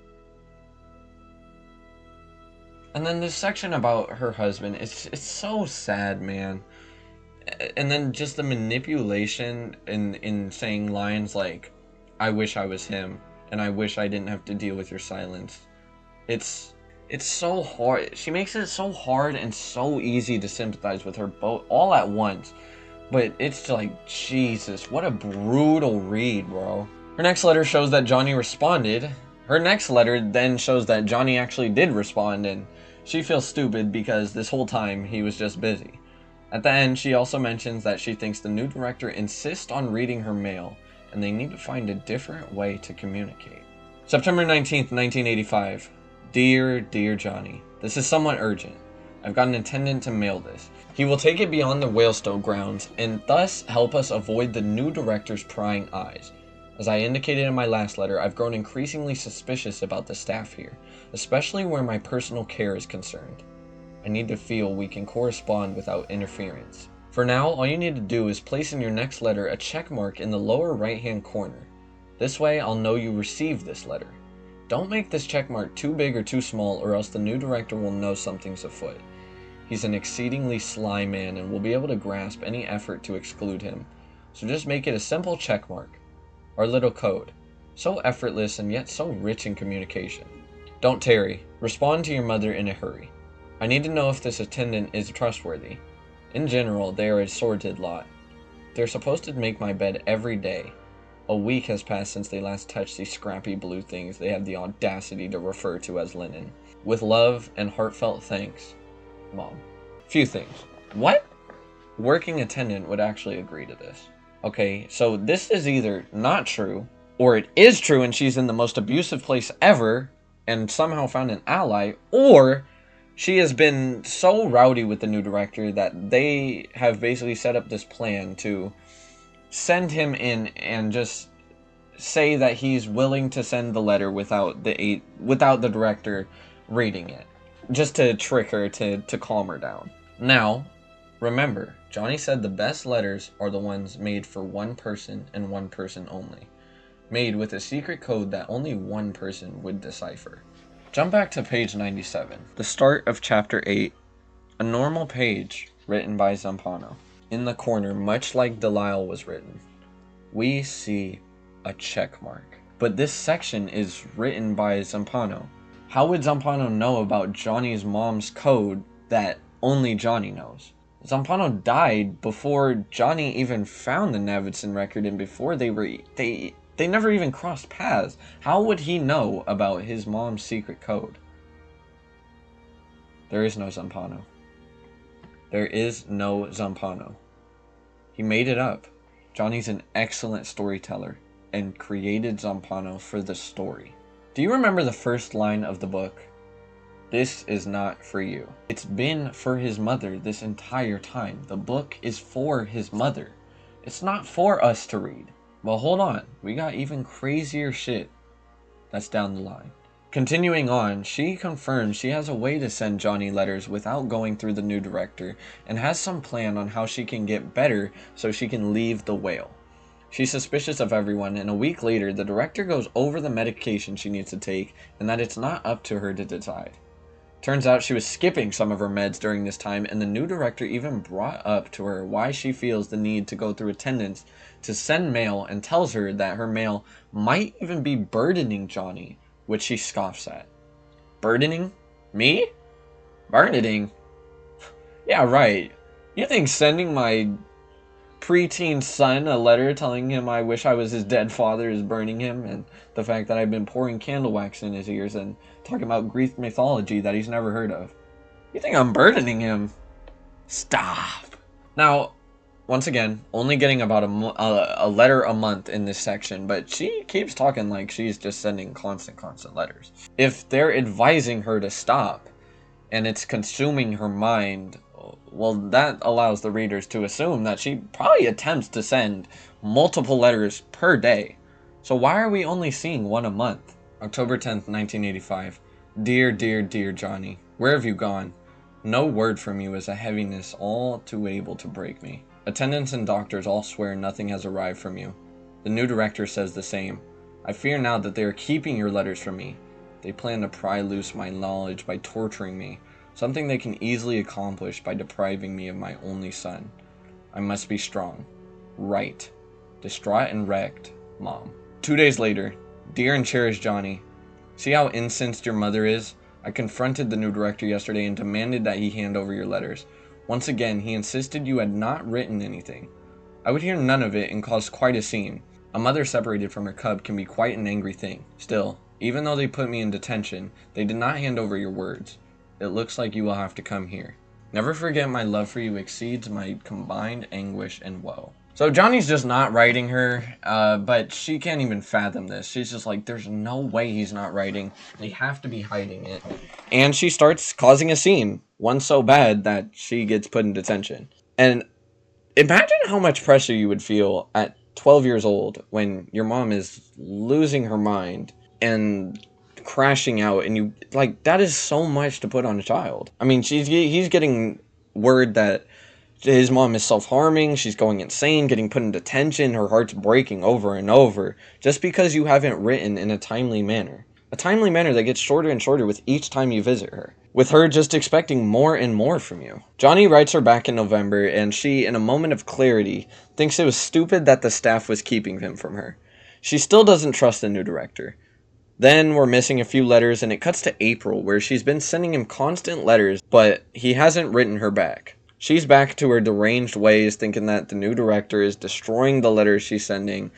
And then this section about her husband, it's so sad, man. And then just the manipulation in saying lines like, I wish I was him, and I wish I didn't have to deal with your silence. It's so hard. She makes it so hard and so easy to sympathize with her both all at once. But it's like, Jesus, what a brutal read, bro. Her next letter shows that Johnny responded. Her next letter then shows that Johnny actually did respond, and she feels stupid because this whole time he was just busy. At the end, she also mentions that she thinks the new director insists on reading her mail, and they need to find a different way to communicate. September 19th, 1985. Dear Johnny, this is somewhat urgent. I've got an attendant to mail this. He will take it beyond the Whalestone grounds and thus help us avoid the new director's prying eyes. As I indicated in my last letter, I've grown increasingly suspicious about the staff here, especially where my personal care is concerned. I need to feel we can correspond without interference. For now, all you need to do is place in your next letter a check mark in the lower right-hand corner. This way, I'll know you received this letter. Don't make this check mark too big or too small, or else the new director will know something's afoot. He's an exceedingly sly man and will be able to grasp any effort to exclude him, so just make it a simple check mark. Our little code. So effortless and yet so rich in communication. Don't tarry. Respond to your mother in a hurry. I need to know if this attendant is trustworthy. In general, they are a sordid lot. They're supposed to make my bed every day. A week has passed since they last touched these scrappy blue things they have the audacity to refer to as linen. With love and heartfelt thanks, Mom. Few things. What working attendant would actually agree to this? Okay, so this is either not true, or it is true and she's in the most abusive place ever and somehow found an ally, or she has been so rowdy with the new director that they have basically set up this plan to send him in and just say that he's willing to send the letter without the director reading it, just to trick her to calm her down. Now, remember, Johnny said the best letters are the ones made for one person and one person only, made with a secret code that only one person would decipher. Jump back to page 97, the start of chapter 8, a normal page written by Zampano. In the corner, much like Delisle was written, we see a check mark. But this section is written by Zampano. How would Zampano know about Johnny's mom's code that only Johnny knows? Zampano died before Johnny even found the Navidson record and before they never even crossed paths. How would he know about his mom's secret code? There is no Zampano. There is no Zampano. He made it up. Johnny's an excellent storyteller and created Zampano for the story. Do you remember the first line of the book? This is not for you. It's been for his mother this entire time. The book is for his mother. It's not for us to read. Well, hold on. We got even crazier shit that's down the line. Continuing on, she confirms she has a way to send Johnny letters without going through the new director, and has some plan on how she can get better so she can leave the whale. She's suspicious of everyone, and a week later, the director goes over the medication she needs to take, and that it's not up to her to decide. Turns out she was skipping some of her meds during this time, and the new director even brought up to her why she feels the need to go through attendance to send mail, and tells her that her mail might even be burdening Johnny, which she scoffs at. Burdening? Me? Burdening? Yeah, right. You think sending my preteen son a letter telling him I wish I was his dead father is burning him, and the fact that I've been pouring candle wax in his ears and talking about Greek mythology that he's never heard of? You think I'm burdening him? Stop. Now, once again, only getting about a letter a month in this section, but she keeps talking like she's just sending constant letters. If they're advising her to stop, and it's consuming her mind, well, that allows the readers to assume that she probably attempts to send multiple letters per day. So why are we only seeing one a month? October 10th, 1985. Dear, dear, dear Johnny, where have you gone? No word from you is a heaviness all too able to break me. Attendants and doctors all swear nothing has arrived from you. The new director says the same. I fear now that they are keeping your letters from me. They plan to pry loose my knowledge by torturing me, something they can easily accomplish by depriving me of my only son. I must be strong. Right. Distraught and wrecked, Mom. 2 days later. Dear and cherished Johnny, see how incensed your mother is? I confronted the new director yesterday and demanded that he hand over your letters. Once again, he insisted you had not written anything. I would hear none of it and caused quite a scene. A mother separated from her cub can be quite an angry thing. Still, even though they put me in detention, they did not hand over your words. It looks like you will have to come here. Never forget my love for you exceeds my combined anguish and woe. So Johnny's just not writing her, but she can't even fathom this. She's just like, there's no way he's not writing. They have to be hiding it. And she starts causing a scene, one so bad that she gets put in detention. And imagine how much pressure you would feel at 12 years old when your mom is losing her mind and crashing out, and you, like, that is so much to put on a child. I mean, he's getting word that his mom is self-harming, she's going insane, getting put in detention, her heart's breaking over and over, just because you haven't written in a timely manner. A timely manner that gets shorter and shorter with each time you visit her, with her just expecting more and more from you. Johnny writes her back in November, and she, in a moment of clarity, thinks it was stupid that the staff was keeping him from her. She still doesn't trust the new director. Then we're missing a few letters, and it cuts to April, where she's been sending him constant letters, but he hasn't written her back. She's back to her deranged ways, thinking that the new director is destroying the letters she's sending,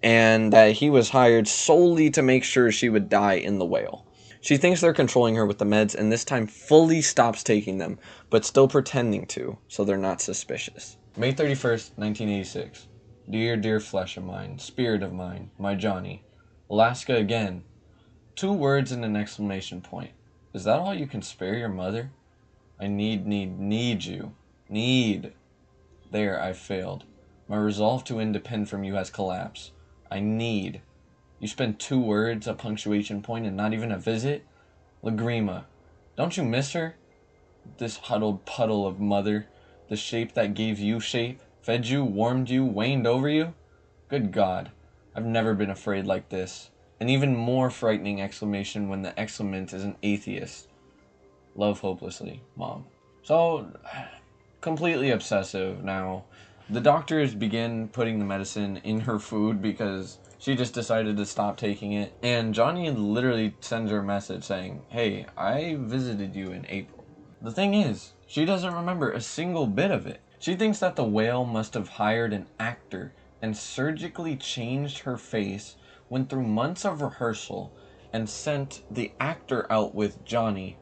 and that he was hired solely to make sure she would die in the whale. She thinks they're controlling her with the meds, and this time fully stops taking them, but still pretending to, so they're not suspicious. May 31st, 1986. Dear, dear flesh of mine, spirit of mine, my Johnny. Alaska again. 2 words and an exclamation point. Is that all you can spare your mother? I need you. Need. There, I've failed. My resolve to independ from you has collapsed. I need. You spend 2 words, a punctuation point, and not even a visit? Lagrima. Don't you miss her? This huddled puddle of mother. The shape that gave you shape, fed you, warmed you, waned over you? Good God. I've never been afraid like this. An even more frightening exclamation when the exclamant is an atheist. Love hopelessly, Mom. So, completely obsessive now. The doctors begin putting the medicine in her food because she just decided to stop taking it. And Johnny literally sends her a message saying, hey, I visited you in April. The thing is, she doesn't remember a single bit of it. She thinks that the whale must have hired an actor and surgically changed her face, went through months of rehearsal, and sent the actor out with Johnny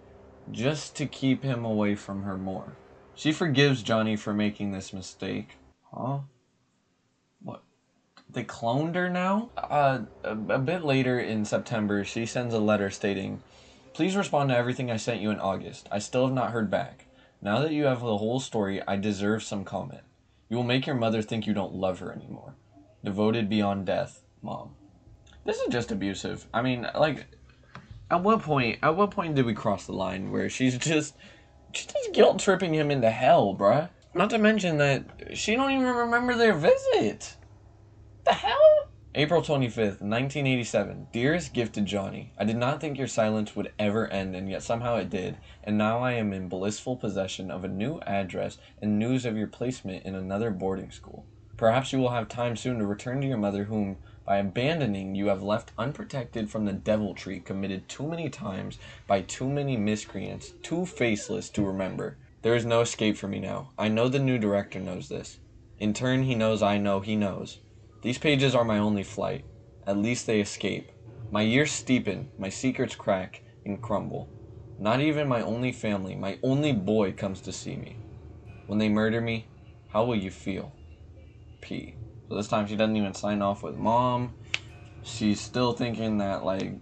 just to keep him away from her more. She forgives Johnny for making this mistake. Huh? What? They cloned her now? A bit later in September, she sends a letter stating, please respond to everything I sent you in August. I still have not heard back. Now that you have the whole story, I deserve some comment. You will make your mother think you don't love her anymore. Devoted beyond death, Mom. This is just abusive. I mean, like, At what point did we cross the line where she's just guilt tripping him into hell, bruh? Not to mention that she don't even remember their visit. The hell? April 25th, 1987. Dearest gift to Johnny. I did not think your silence would ever end, and yet somehow it did. And now I am in blissful possession of a new address and news of your placement in another boarding school. Perhaps you will have time soon to return to your mother, whom, by abandoning, you have left unprotected from the deviltry committed too many times by too many miscreants, too faceless to remember. There is no escape for me now. I know the new director knows this. In turn, he knows I know he knows. These pages are my only flight. At least they escape. My years steepen, my secrets crack and crumble. Not even my only family, my only boy comes to see me. When they murder me, how will you feel? P. So this time she doesn't even sign off with mom. She's still thinking that, like,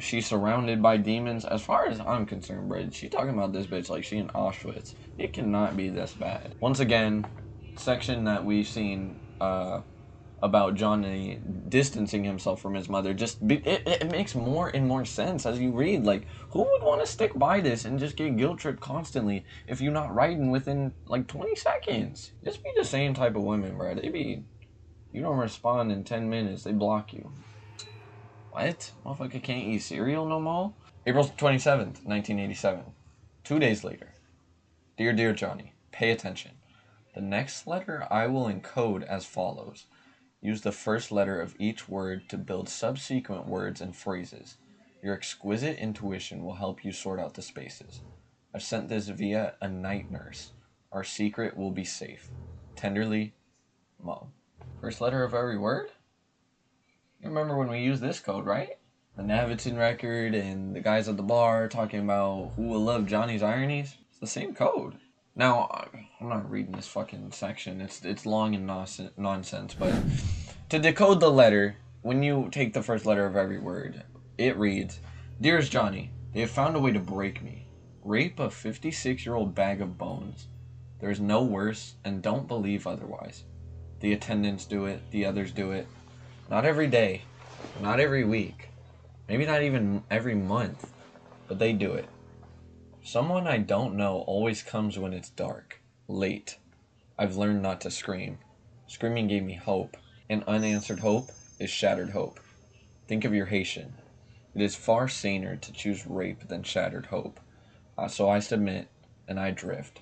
she's surrounded by demons. As far as I'm concerned, bro, she's talking about this bitch like she in Auschwitz. It cannot be this bad. Once again, section that we've seen, about Johnny distancing himself from his mother, it makes more and more sense as you read. Like, who would want to stick by this and just get guilt tripped constantly if you're not writing within like 20 seconds? Just be the same type of women, bro. You don't respond in 10 minutes, they block you. What? Motherfucker can't eat cereal no more? April 27th, 1987. 2 days later. Dear Johnny, pay attention. The next letter I will encode as follows. Use the first letter of each word to build subsequent words and phrases. Your exquisite intuition will help you sort out the spaces. I've sent this via a night nurse. Our secret will be safe. Tenderly, Mom. First letter of every word? You remember when we used this code, right? The Naviton record and the guys at the bar talking about who will love Johnny's ironies? It's the same code. Now, I'm not reading this fucking section. It's long and nonsense, but to decode the letter, when you take the first letter of every word, it reads, Dearest Johnny, they have found a way to break me. Rape a 56-year-old bag of bones. There is no worse, and don't believe otherwise. The attendants do it, the others do it. Not every day, not every week, maybe not even every month, but they do it. Someone I don't know always comes when it's dark, late. I've learned not to scream. Screaming gave me hope, and unanswered hope is shattered hope. Think of your Haitian. It is far saner to choose rape than shattered hope. So I submit, and I drift.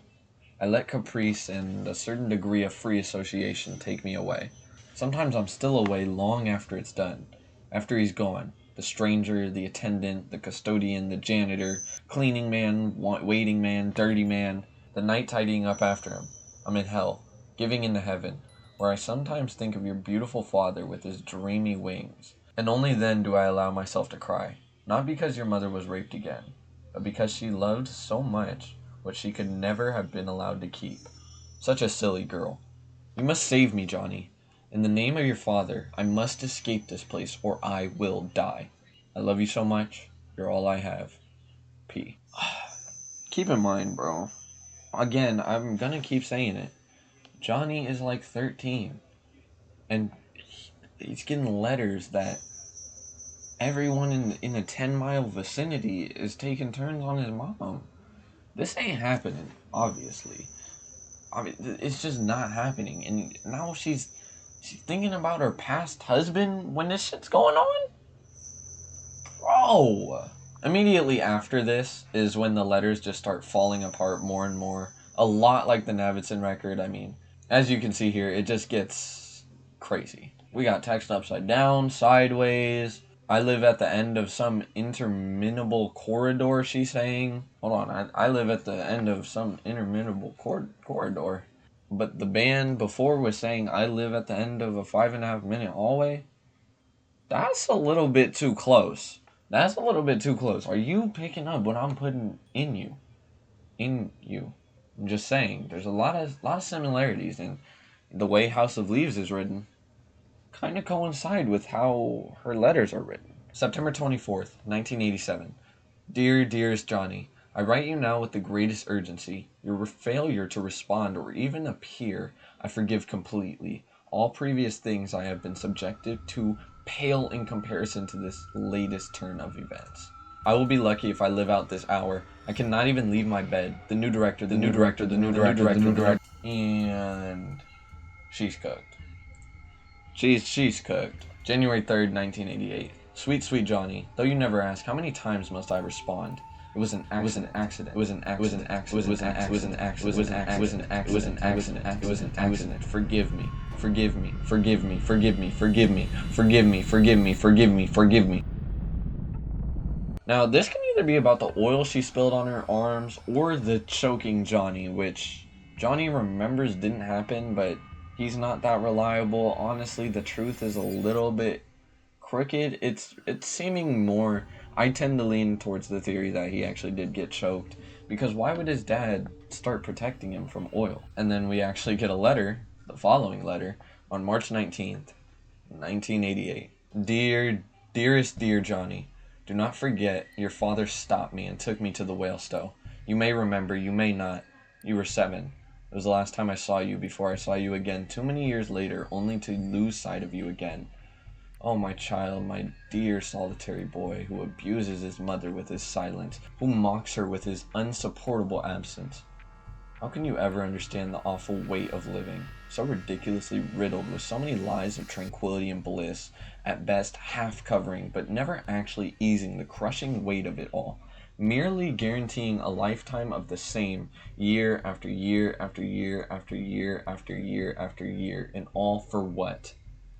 I let caprice and a certain degree of free association take me away. Sometimes I'm still away long after it's done, after he's gone. The stranger, the attendant, the custodian, the janitor, cleaning man, waiting man, dirty man, the night tidying up after him. I'm in hell, giving into heaven, where I sometimes think of your beautiful father with his dreamy wings. And only then do I allow myself to cry, not because your mother was raped again, but because she loved so much what she could never have been allowed to keep. Such a silly girl. You must save me, Johnny. In the name of your father, I must escape this place or I will die. I love you so much. You're all I have. P. Keep in mind, bro. Again, I'm gonna keep saying it. Johnny is like 13. And he's getting letters that everyone in a 10-mile vicinity is taking turns on his mom. This ain't happening, obviously. It's just not happening. And now she's thinking about her past husband when this shit's going on? Bro! Immediately after this is when the letters just start falling apart more and more. A lot like the Navidson record. I mean, as you can see here, it just gets crazy. We got text upside down, sideways. I live at the end of some interminable corridor, she's saying. Hold on, I live at the end of some interminable corridor. But the band before was saying I live at the end of a 5.5-minute hallway. That's a little bit too close. That's a little bit too close. Are you picking up what I'm putting in you? In you. I'm just saying, there's a lot of similarities, and the way House of Leaves is written kind of coincide with how her letters are written. September 24th, 1987. Dearest Johnny, I write you now with the greatest urgency. Your failure to respond or even appear, I forgive completely. All previous things I have been subjected to pale in comparison to this latest turn of events. I will be lucky if I live out this hour. I cannot even leave my bed. The new director. And she's cooked. She's cooked. January 3rd, 1988. Sweet, sweet Johnny, though you never ask, how many times must I respond? It was an accident. Forgive me. Now, this can either be about the oil she spilled on her arms or the choking Johnny, which Johnny remembers didn't happen, but he's not that reliable. Honestly, the truth is a little bit crooked. It's seeming more. I tend to lean towards the theory that he actually did get choked, because why would his dad start protecting him from oil? And then we actually get a letter, the following letter, on March 19th, 1988. Dearest dear Johnny, do not forget your father stopped me and took me to the whale stow. You may remember, you may not. You were 7. It was the last time I saw you before I saw you again too many years later, only to lose sight of you again. Oh, my child, my dear solitary boy, who abuses his mother with his silence, who mocks her with his unsupportable absence. How can you ever understand the awful weight of living, so ridiculously riddled with so many lies of tranquility and bliss, at best half covering, but never actually easing the crushing weight of it all, merely guaranteeing a lifetime of the same, year after year after year after year after year after year, and all for what?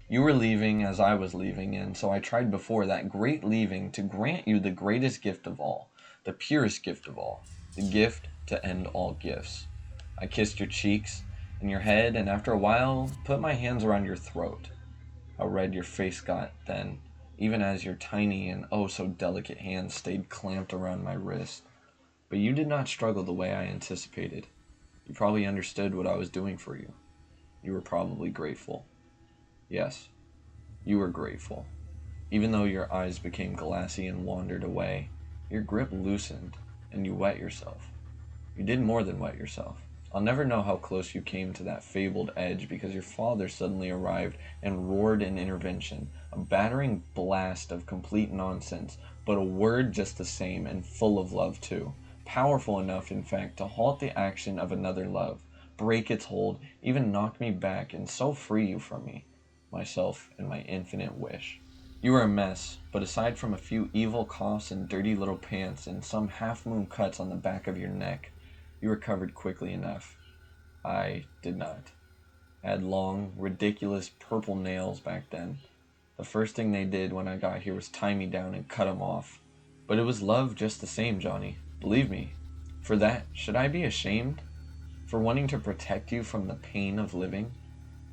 You were leaving as I was leaving, and so I tried before that great leaving to grant you the greatest gift of all, the purest gift of all, the gift to end all gifts. I kissed your cheeks and your head, and after a while put my hands around your throat. How red your face got then, even as your tiny and oh so delicate hands stayed clamped around my wrist. But you did not struggle the way I anticipated. You probably understood what I was doing for you. You were probably grateful. Yes, you were grateful. Even though your eyes became glassy and wandered away, your grip loosened, and you wet yourself. You did more than wet yourself. I'll never know how close you came to that fabled edge because your father suddenly arrived and roared an intervention, a battering blast of complete nonsense, but a word just the same and full of love too. Powerful enough, in fact, to halt the action of another love, break its hold, even knock me back and so free you from me, myself and my infinite wish. You were a mess, but aside from a few evil coughs and dirty little pants and some half-moon cuts on the back of your neck, you recovered quickly enough. I did not. I had long, ridiculous purple nails back then. The first thing they did when I got here was tie me down and cut them off. But it was love just the same, Johnny. Believe me. For that, should I be ashamed? For wanting to protect you from the pain of living?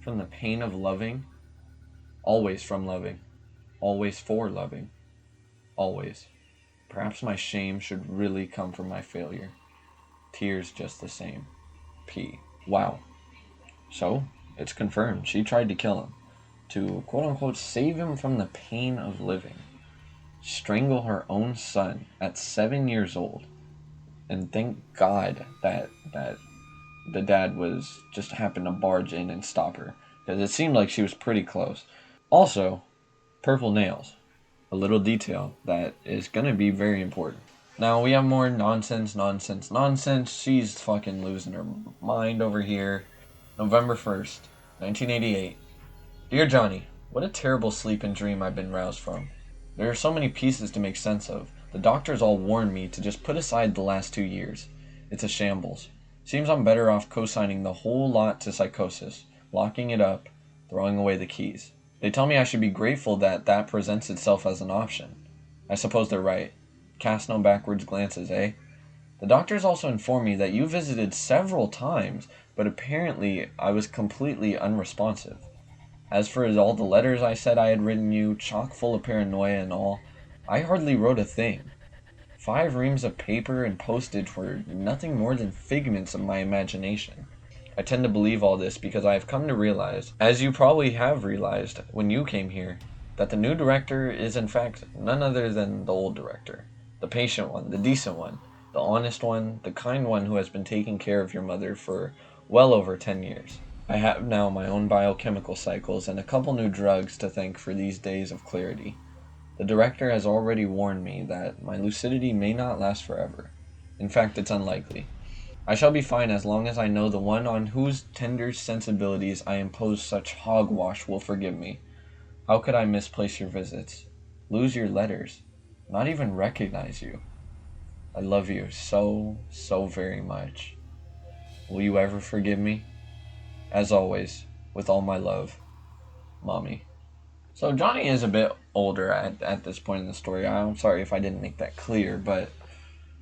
From the pain of loving? Always from loving. Always for loving. Always. Perhaps my shame should really come from my failure. Tears just the same. P. Wow. So, it's confirmed. She tried to kill him. To, quote-unquote, save him from the pain of living. Strangle her own son at 7 years old. And thank God that the dad was just happened to barge in and stop her. Because it seemed like she was pretty close. Also, purple nails. A little detail that is going to be very important. Now, we have more nonsense. She's fucking losing her mind over here. November 1st, 1988. Dear Johnny, what a terrible sleep and dream I've been roused from. There are so many pieces to make sense of. The doctors all warned me to just put aside the last 2 years. It's a shambles. Seems I'm better off co-signing the whole lot to psychosis, locking it up, throwing away the keys. They tell me I should be grateful that presents itself as an option. I suppose they're right. Cast no backwards glances, eh? The doctors also informed me that you visited several times, but apparently I was completely unresponsive. As for all the letters I said I had written you, chock full of paranoia and all, I hardly wrote a thing. 5 reams of paper and postage were nothing more than figments of my imagination. I tend to believe all this because I have come to realize, as you probably have realized when you came here, that the new director is in fact none other than the old director. The patient one, the decent one, the honest one, the kind one who has been taking care of your mother for well over 10 years. I have now my own biochemical cycles and a couple new drugs to thank for these days of clarity. The director has already warned me that my lucidity may not last forever. In fact, it's unlikely. I shall be fine as long as I know the one on whose tender sensibilities I impose such hogwash will forgive me. How could I misplace your visits, lose your letters, not even recognize you? I love you so, so very much. Will you ever forgive me? As always, with all my love, Mommy. So Johnny is a bit older at this point in the story. I'm sorry if I didn't make that clear, but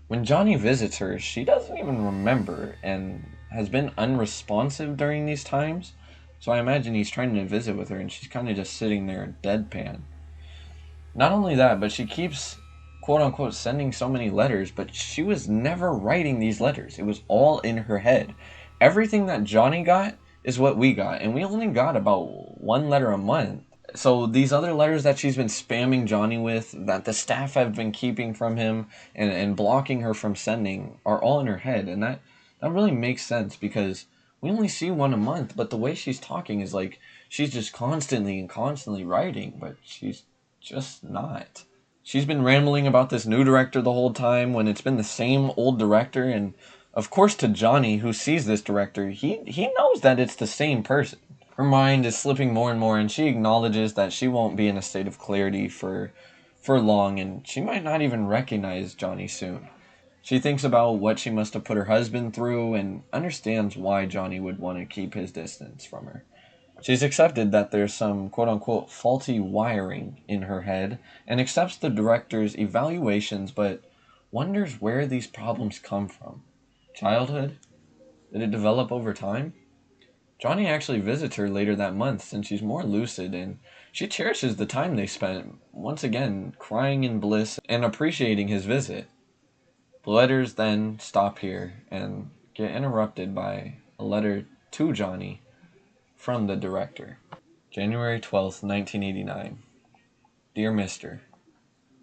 when Johnny visits her, she doesn't even remember and has been unresponsive during these times. So I imagine he's trying to visit with her and she's kind of just sitting there deadpan. Not only that, but she keeps quote unquote sending so many letters, but she was never writing these letters. It was all in her head. Everything that Johnny got is what we got, and we only got about one letter a month. So these other letters that she's been spamming Johnny with, that the staff have been keeping from him and blocking her from sending, are all in her head. And that really makes sense because we only see one a month, but the way she's talking is like she's just constantly and constantly writing, but she's just not. She's been rambling about this new director the whole time when it's been the same old director. And of course, to Johnny, who sees this director, he knows that it's the same person. Her mind is slipping more and more, and she acknowledges that she won't be in a state of clarity for long, and she might not even recognize Johnny soon. She thinks about what she must have put her husband through and understands why Johnny would want to keep his distance from her. She's accepted that there's some quote unquote faulty wiring in her head and accepts the director's evaluations, but wonders where these problems come from. Childhood? Did it develop over time? Johnny actually visits her later that month since she's more lucid and she cherishes the time they spent, once again crying in bliss and appreciating his visit. The letters then stop here and get interrupted by a letter to Johnny from the director. January 12th, 1989. Dear Mister,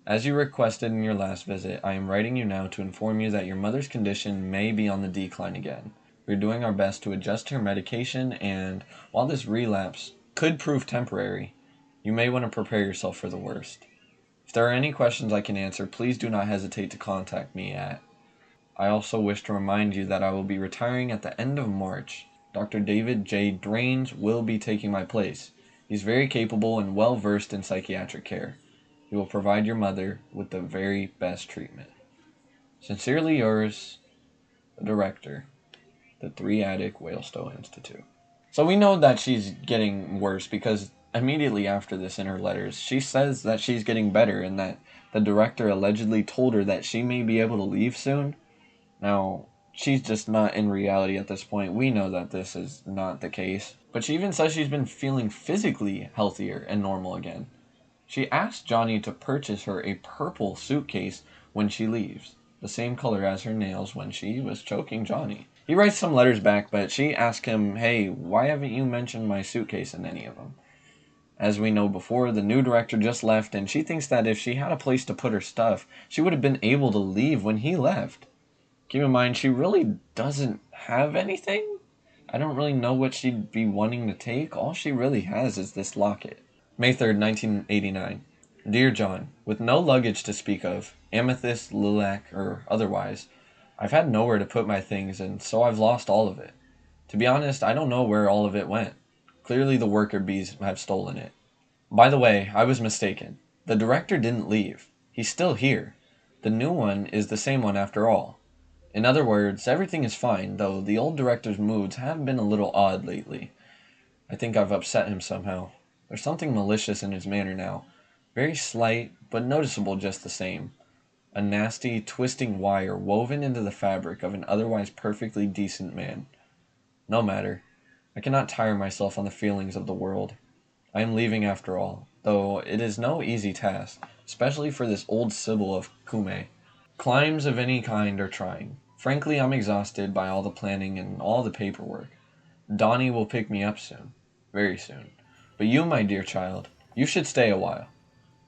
as you requested in your last visit, I am writing you now to inform you that your mother's condition may be on the decline again. We're doing our best to adjust her medication, and while this relapse could prove temporary, you may want to prepare yourself for the worst. If there are any questions I can answer, please do not hesitate to contact me at. I also wish to remind you that I will be retiring at the end of March. Dr. David J. Drains will be taking my place. He's very capable and well versed in psychiatric care. He will provide your mother with the very best treatment. Sincerely yours, the director, the Three Attic Whalestow Institute. So we know that she's getting worse because immediately after this in her letters, she says that she's getting better and that the director allegedly told her that she may be able to leave soon. Now, she's just not in reality at this point. We know that this is not the case. But she even says she's been feeling physically healthier and normal again. She asked Johnny to purchase her a purple suitcase when she leaves, the same color as her nails when she was choking Johnny. He writes some letters back, but she asks him, hey, why haven't you mentioned my suitcase in any of them? As we know before, the new director just left, and she thinks that if she had a place to put her stuff, she would have been able to leave when he left. Keep in mind, she really doesn't have anything. I don't really know what she'd be wanting to take. All she really has is this locket. May 3rd, 1989. Dear John, with no luggage to speak of, amethyst, lilac, or otherwise, I've had nowhere to put my things, and so I've lost all of it. To be honest, I don't know where all of it went. Clearly the worker bees have stolen it. By the way, I was mistaken. The director didn't leave. He's still here. The new one is the same one after all. In other words, everything is fine, though the old director's moods have been a little odd lately. I think I've upset him somehow. There's something malicious in his manner now. Very slight, but noticeable just the same. A nasty, twisting wire woven into the fabric of an otherwise perfectly decent man. No matter. I cannot tire myself on the feelings of the world. I am leaving after all, though it is no easy task, especially for this old Sibyl of Cumae. Climbs of any kind are trying. Frankly, I'm exhausted by all the planning and all the paperwork. Donnie will pick me up soon. Very soon. But you, my dear child, you should stay a while.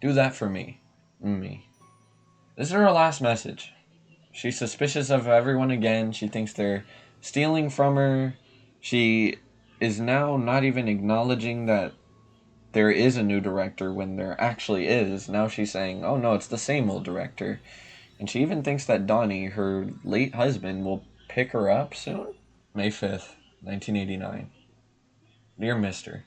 Do that for me. Me. This is her last message. She's suspicious of everyone again. She thinks they're stealing from her. She is now not even acknowledging that there is a new director when there actually is. Now she's saying, oh no, it's the same old director. And she even thinks that Donnie, her late husband, will pick her up soon. May 5th, 1989. Dear Mister,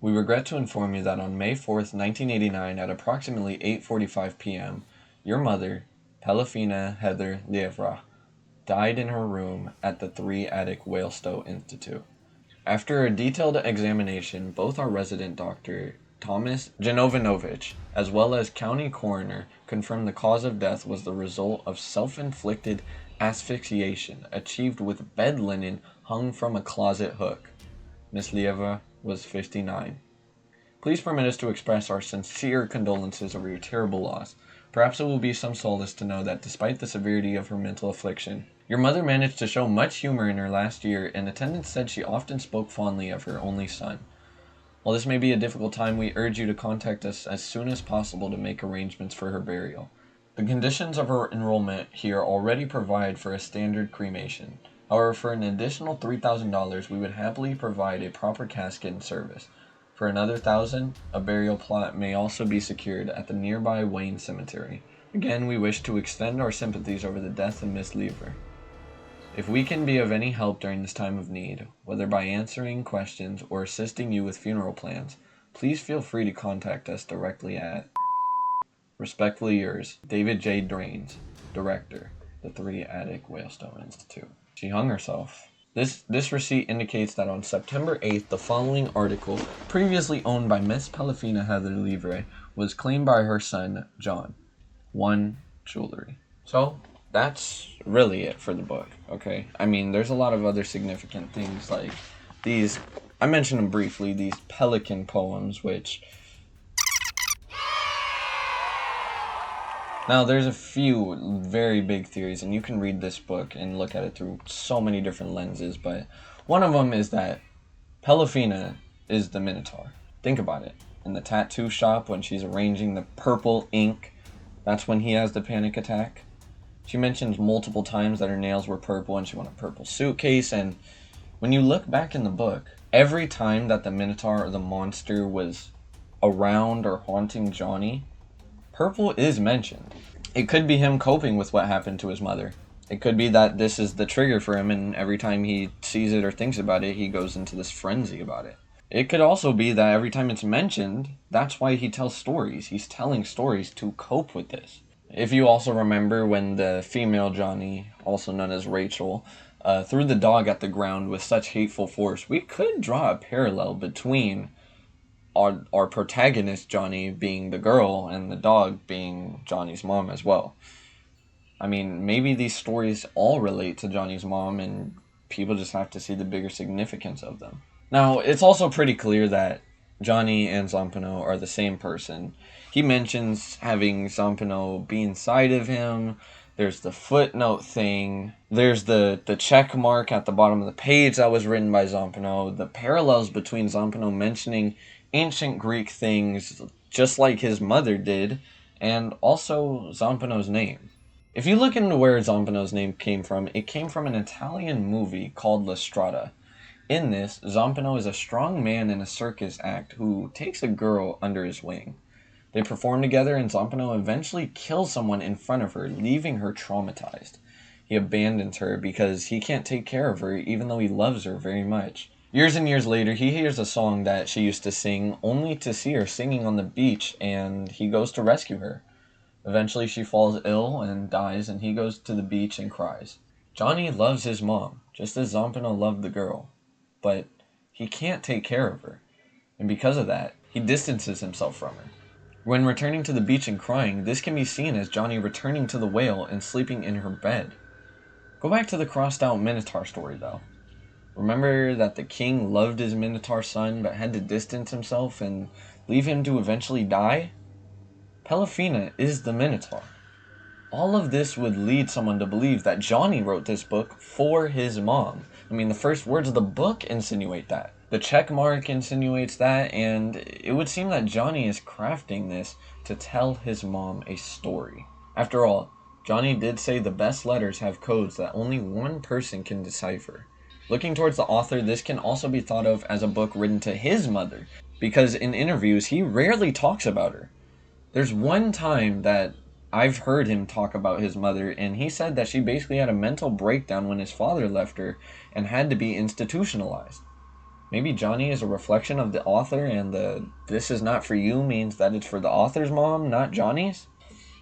we regret to inform you that on May 4th, 1989, at approximately 8:45 p.m., your mother, Pelafina Heather Lievra, died in her room at the Three Attic Whalestow Institute. After a detailed examination, both our resident doctor, Thomas Janovinovich, as well as county coroner, confirmed the cause of death was the result of self-inflicted asphyxiation achieved with bed linen hung from a closet hook. Miss Lievra was 59. Please permit us to express our sincere condolences over your terrible loss. Perhaps it will be some solace to know that despite the severity of her mental affliction, your mother managed to show much humor in her last year, and attendants said she often spoke fondly of her only son. While this may be a difficult time, we urge you to contact us as soon as possible to make arrangements for her burial. The conditions of her enrollment here already provide for a standard cremation. However, for an additional $3,000, we would happily provide a proper casket and service. For another $1,000, a burial plot may also be secured at the nearby Wayne Cemetery. Again, we wish to extend our sympathies over the death of Miss Lever. If we can be of any help during this time of need, whether by answering questions or assisting you with funeral plans, please feel free to contact us directly at Respectfully yours, David J. Drains, Director, the Three Attic Whalestow Institute. She hung herself. This receipt indicates that on September 8th, the following article, previously owned by Miss Pelafina Heather Livre, was claimed by her son, John. 1 jewelry. So, that's really it for the book, okay? I mean, there's a lot of other significant things, like these, I mentioned them briefly, these pelican poems, which... Now, there's a few very big theories, and you can read this book and look at it through so many different lenses, but one of them is that Pelafina is the Minotaur. Think about it. In the tattoo shop, when she's arranging the purple ink, that's when he has the panic attack. She mentions multiple times that her nails were purple and she wanted a purple suitcase, and when you look back in the book, every time that the Minotaur or the monster was around or haunting Johnny, purple is mentioned. It could be him coping with what happened to his mother. It could be that this is the trigger for him, and every time he sees it or thinks about it, he goes into this frenzy about it. It could also be that every time it's mentioned, that's why he tells stories. He's telling stories to cope with this. If you also remember when the female Johnny, also known as Rachel, threw the dog at the ground with such hateful force, we could draw a parallel between our protagonist, Johnny, being the girl, and the dog being Johnny's mom as well. I mean, maybe these stories all relate to Johnny's mom, and people just have to see the bigger significance of them. Now, it's also pretty clear that Johnny and Zampano are the same person. He mentions having Zampano be inside of him. There's the footnote thing. There's the check mark at the bottom of the page that was written by Zampano. The parallels between Zampano mentioning ancient Greek things just like his mother did, and also Zampano's name. If you look into where Zampano's name came from, it came from an Italian movie called La Strada. In this, Zampano is a strong man in a circus act who takes a girl under his wing. They perform together, and Zampano eventually kills someone in front of her, leaving her traumatized. He abandons her because he can't take care of her, even though he loves her very much. Years and years later, he hears a song that she used to sing, only to see her singing on the beach, and he goes to rescue her. Eventually, she falls ill and dies, and he goes to the beach and cries. Johnny loves his mom, just as Zampano loved the girl, but he can't take care of her, and because of that, he distances himself from her. When returning to the beach and crying, this can be seen as Johnny returning to the whale and sleeping in her bed. Go back to the crossed out Minotaur story, though. Remember that the king loved his Minotaur son but had to distance himself and leave him to eventually die? Pelafina is the Minotaur. All of this would lead someone to believe that Johnny wrote this book for his mom. I mean, the first words of the book insinuate that. The check mark insinuates that, and it would seem that Johnny is crafting this to tell his mom a story. After all, Johnny did say the best letters have codes that only one person can decipher. Looking towards the author, this can also be thought of as a book written to his mother. because in interviews he rarely talks about her. There's one time that I've heard him talk about his mother, and he said that she basically had a mental breakdown when his father left her and had to be institutionalized. Maybe Johnny is a reflection of the author, and the "this is not for you" means that it's for the author's mom, not Johnny's.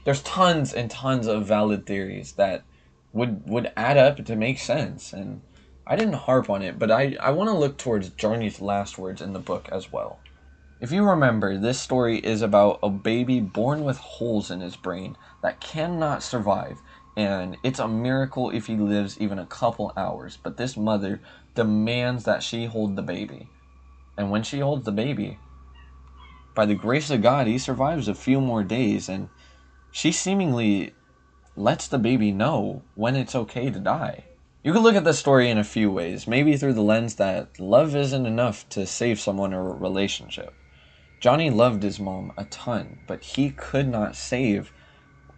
There's tons and tons of valid theories that would add up to make sense, and I didn't harp on it, but I want to look towards Johnny's last words in the book as well. If you remember, this story is about a baby born with holes in his brain that cannot survive, and it's a miracle if he lives even a couple hours. But this mother demands that she hold the baby. And when she holds the baby, by the grace of God, he survives a few more days, and she seemingly lets the baby know when it's okay to die. You could look at this story in a few ways, maybe through the lens that love isn't enough to save someone or a relationship. Johnny loved his mom a ton, but he could not save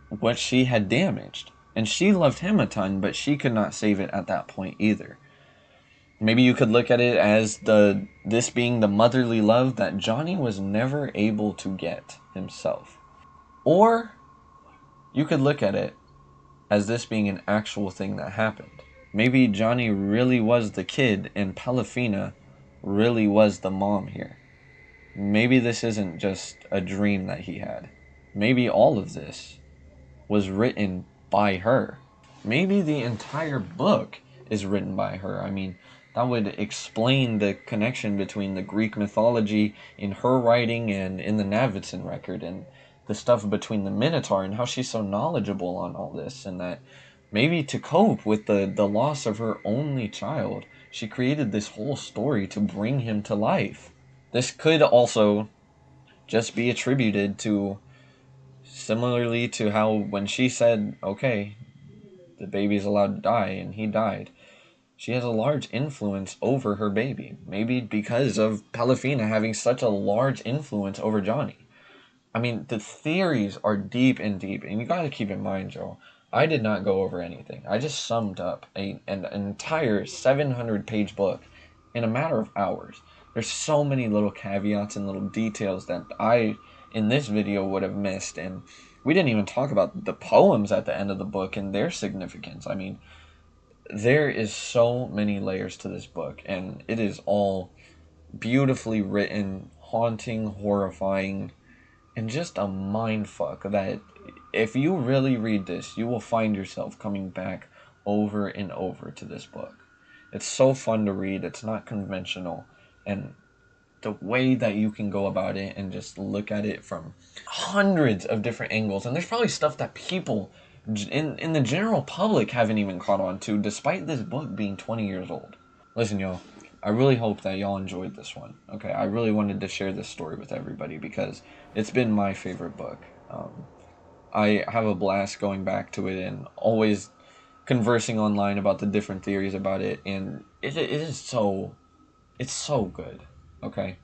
what she had damaged. And she loved him a ton, but she could not save it at that point either. Maybe you could look at it as this being the motherly love that Johnny was never able to get himself. Or you could look at it as this being an actual thing that happened. Maybe Johnny really was the kid and Pelafina really was the mom here. Maybe this isn't just a dream that he had. Maybe all of this was written by her. Maybe the entire book is written by her. I mean, that would explain the connection between the Greek mythology in her writing and in the Navidson record, and the stuff between the Minotaur and how she's so knowledgeable on all this, and that maybe to cope with the loss of her only child, she created this whole story to bring him to life. This could also just be attributed to, similarly to how when she said, okay, the baby's allowed to die, and he died, she has a large influence over her baby. Maybe because of Pelafina having such a large influence over Johnny. I mean, the theories are deep and deep, and you gotta keep in mind, Joe, I did not go over anything. I just summed up an entire 700-page book in a matter of hours. There's so many little caveats and little details that I, in this video, would have missed, and we didn't even talk about the poems at the end of the book and their significance. I mean, there is so many layers to this book, and it is all beautifully written, haunting, horrifying, and just a mind fuck that if you really read this, you will find yourself coming back over and over to this book. It's so fun to read. It's not conventional, and the way that you can go about it and just look at it from hundreds of different angles, and there's probably stuff that people in the general public haven't even caught on to, despite this book being 20 years old. Listen, y'all, I really hope that y'all enjoyed this one. Okay, I really wanted to share this story with everybody because it's been my favorite book. I have a blast going back to it and always conversing online about the different theories about it, and it's so good. Okay,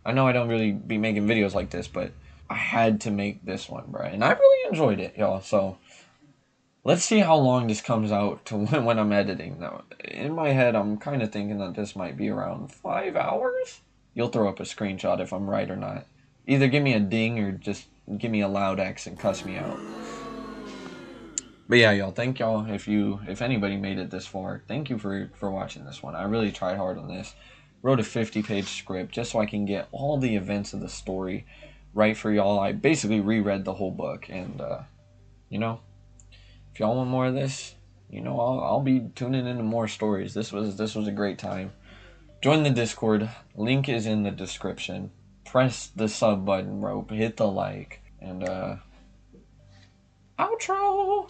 I know I don't really be making videos like this, but I had to make this one, bro, and I really enjoyed it, y'all. So let's see how long this comes out to when I'm editing. Now, in my head, I'm kind of thinking that this might be around 5 hours. You'll throw up a screenshot if I'm right or not. Either give me a ding or just give me a loud X and cuss me out. But yeah, y'all, thank y'all if anybody made it this far. Thank you for watching this one. I really tried hard on this. Wrote a 50-page script just so I can get all the events of the story right for y'all. I basically reread the whole book, and you know, if y'all want more of this, you know, I'll be tuning into more stories. This was a great time. Join the Discord. Link is in the description. Press the sub button, bro. Hit the like. And outro.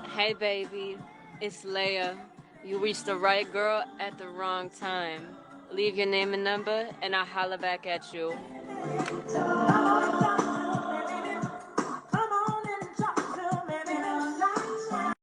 Hey baby, it's Leia. You reached the right girl at the wrong time. Leave your name and number and I'll holler back at you.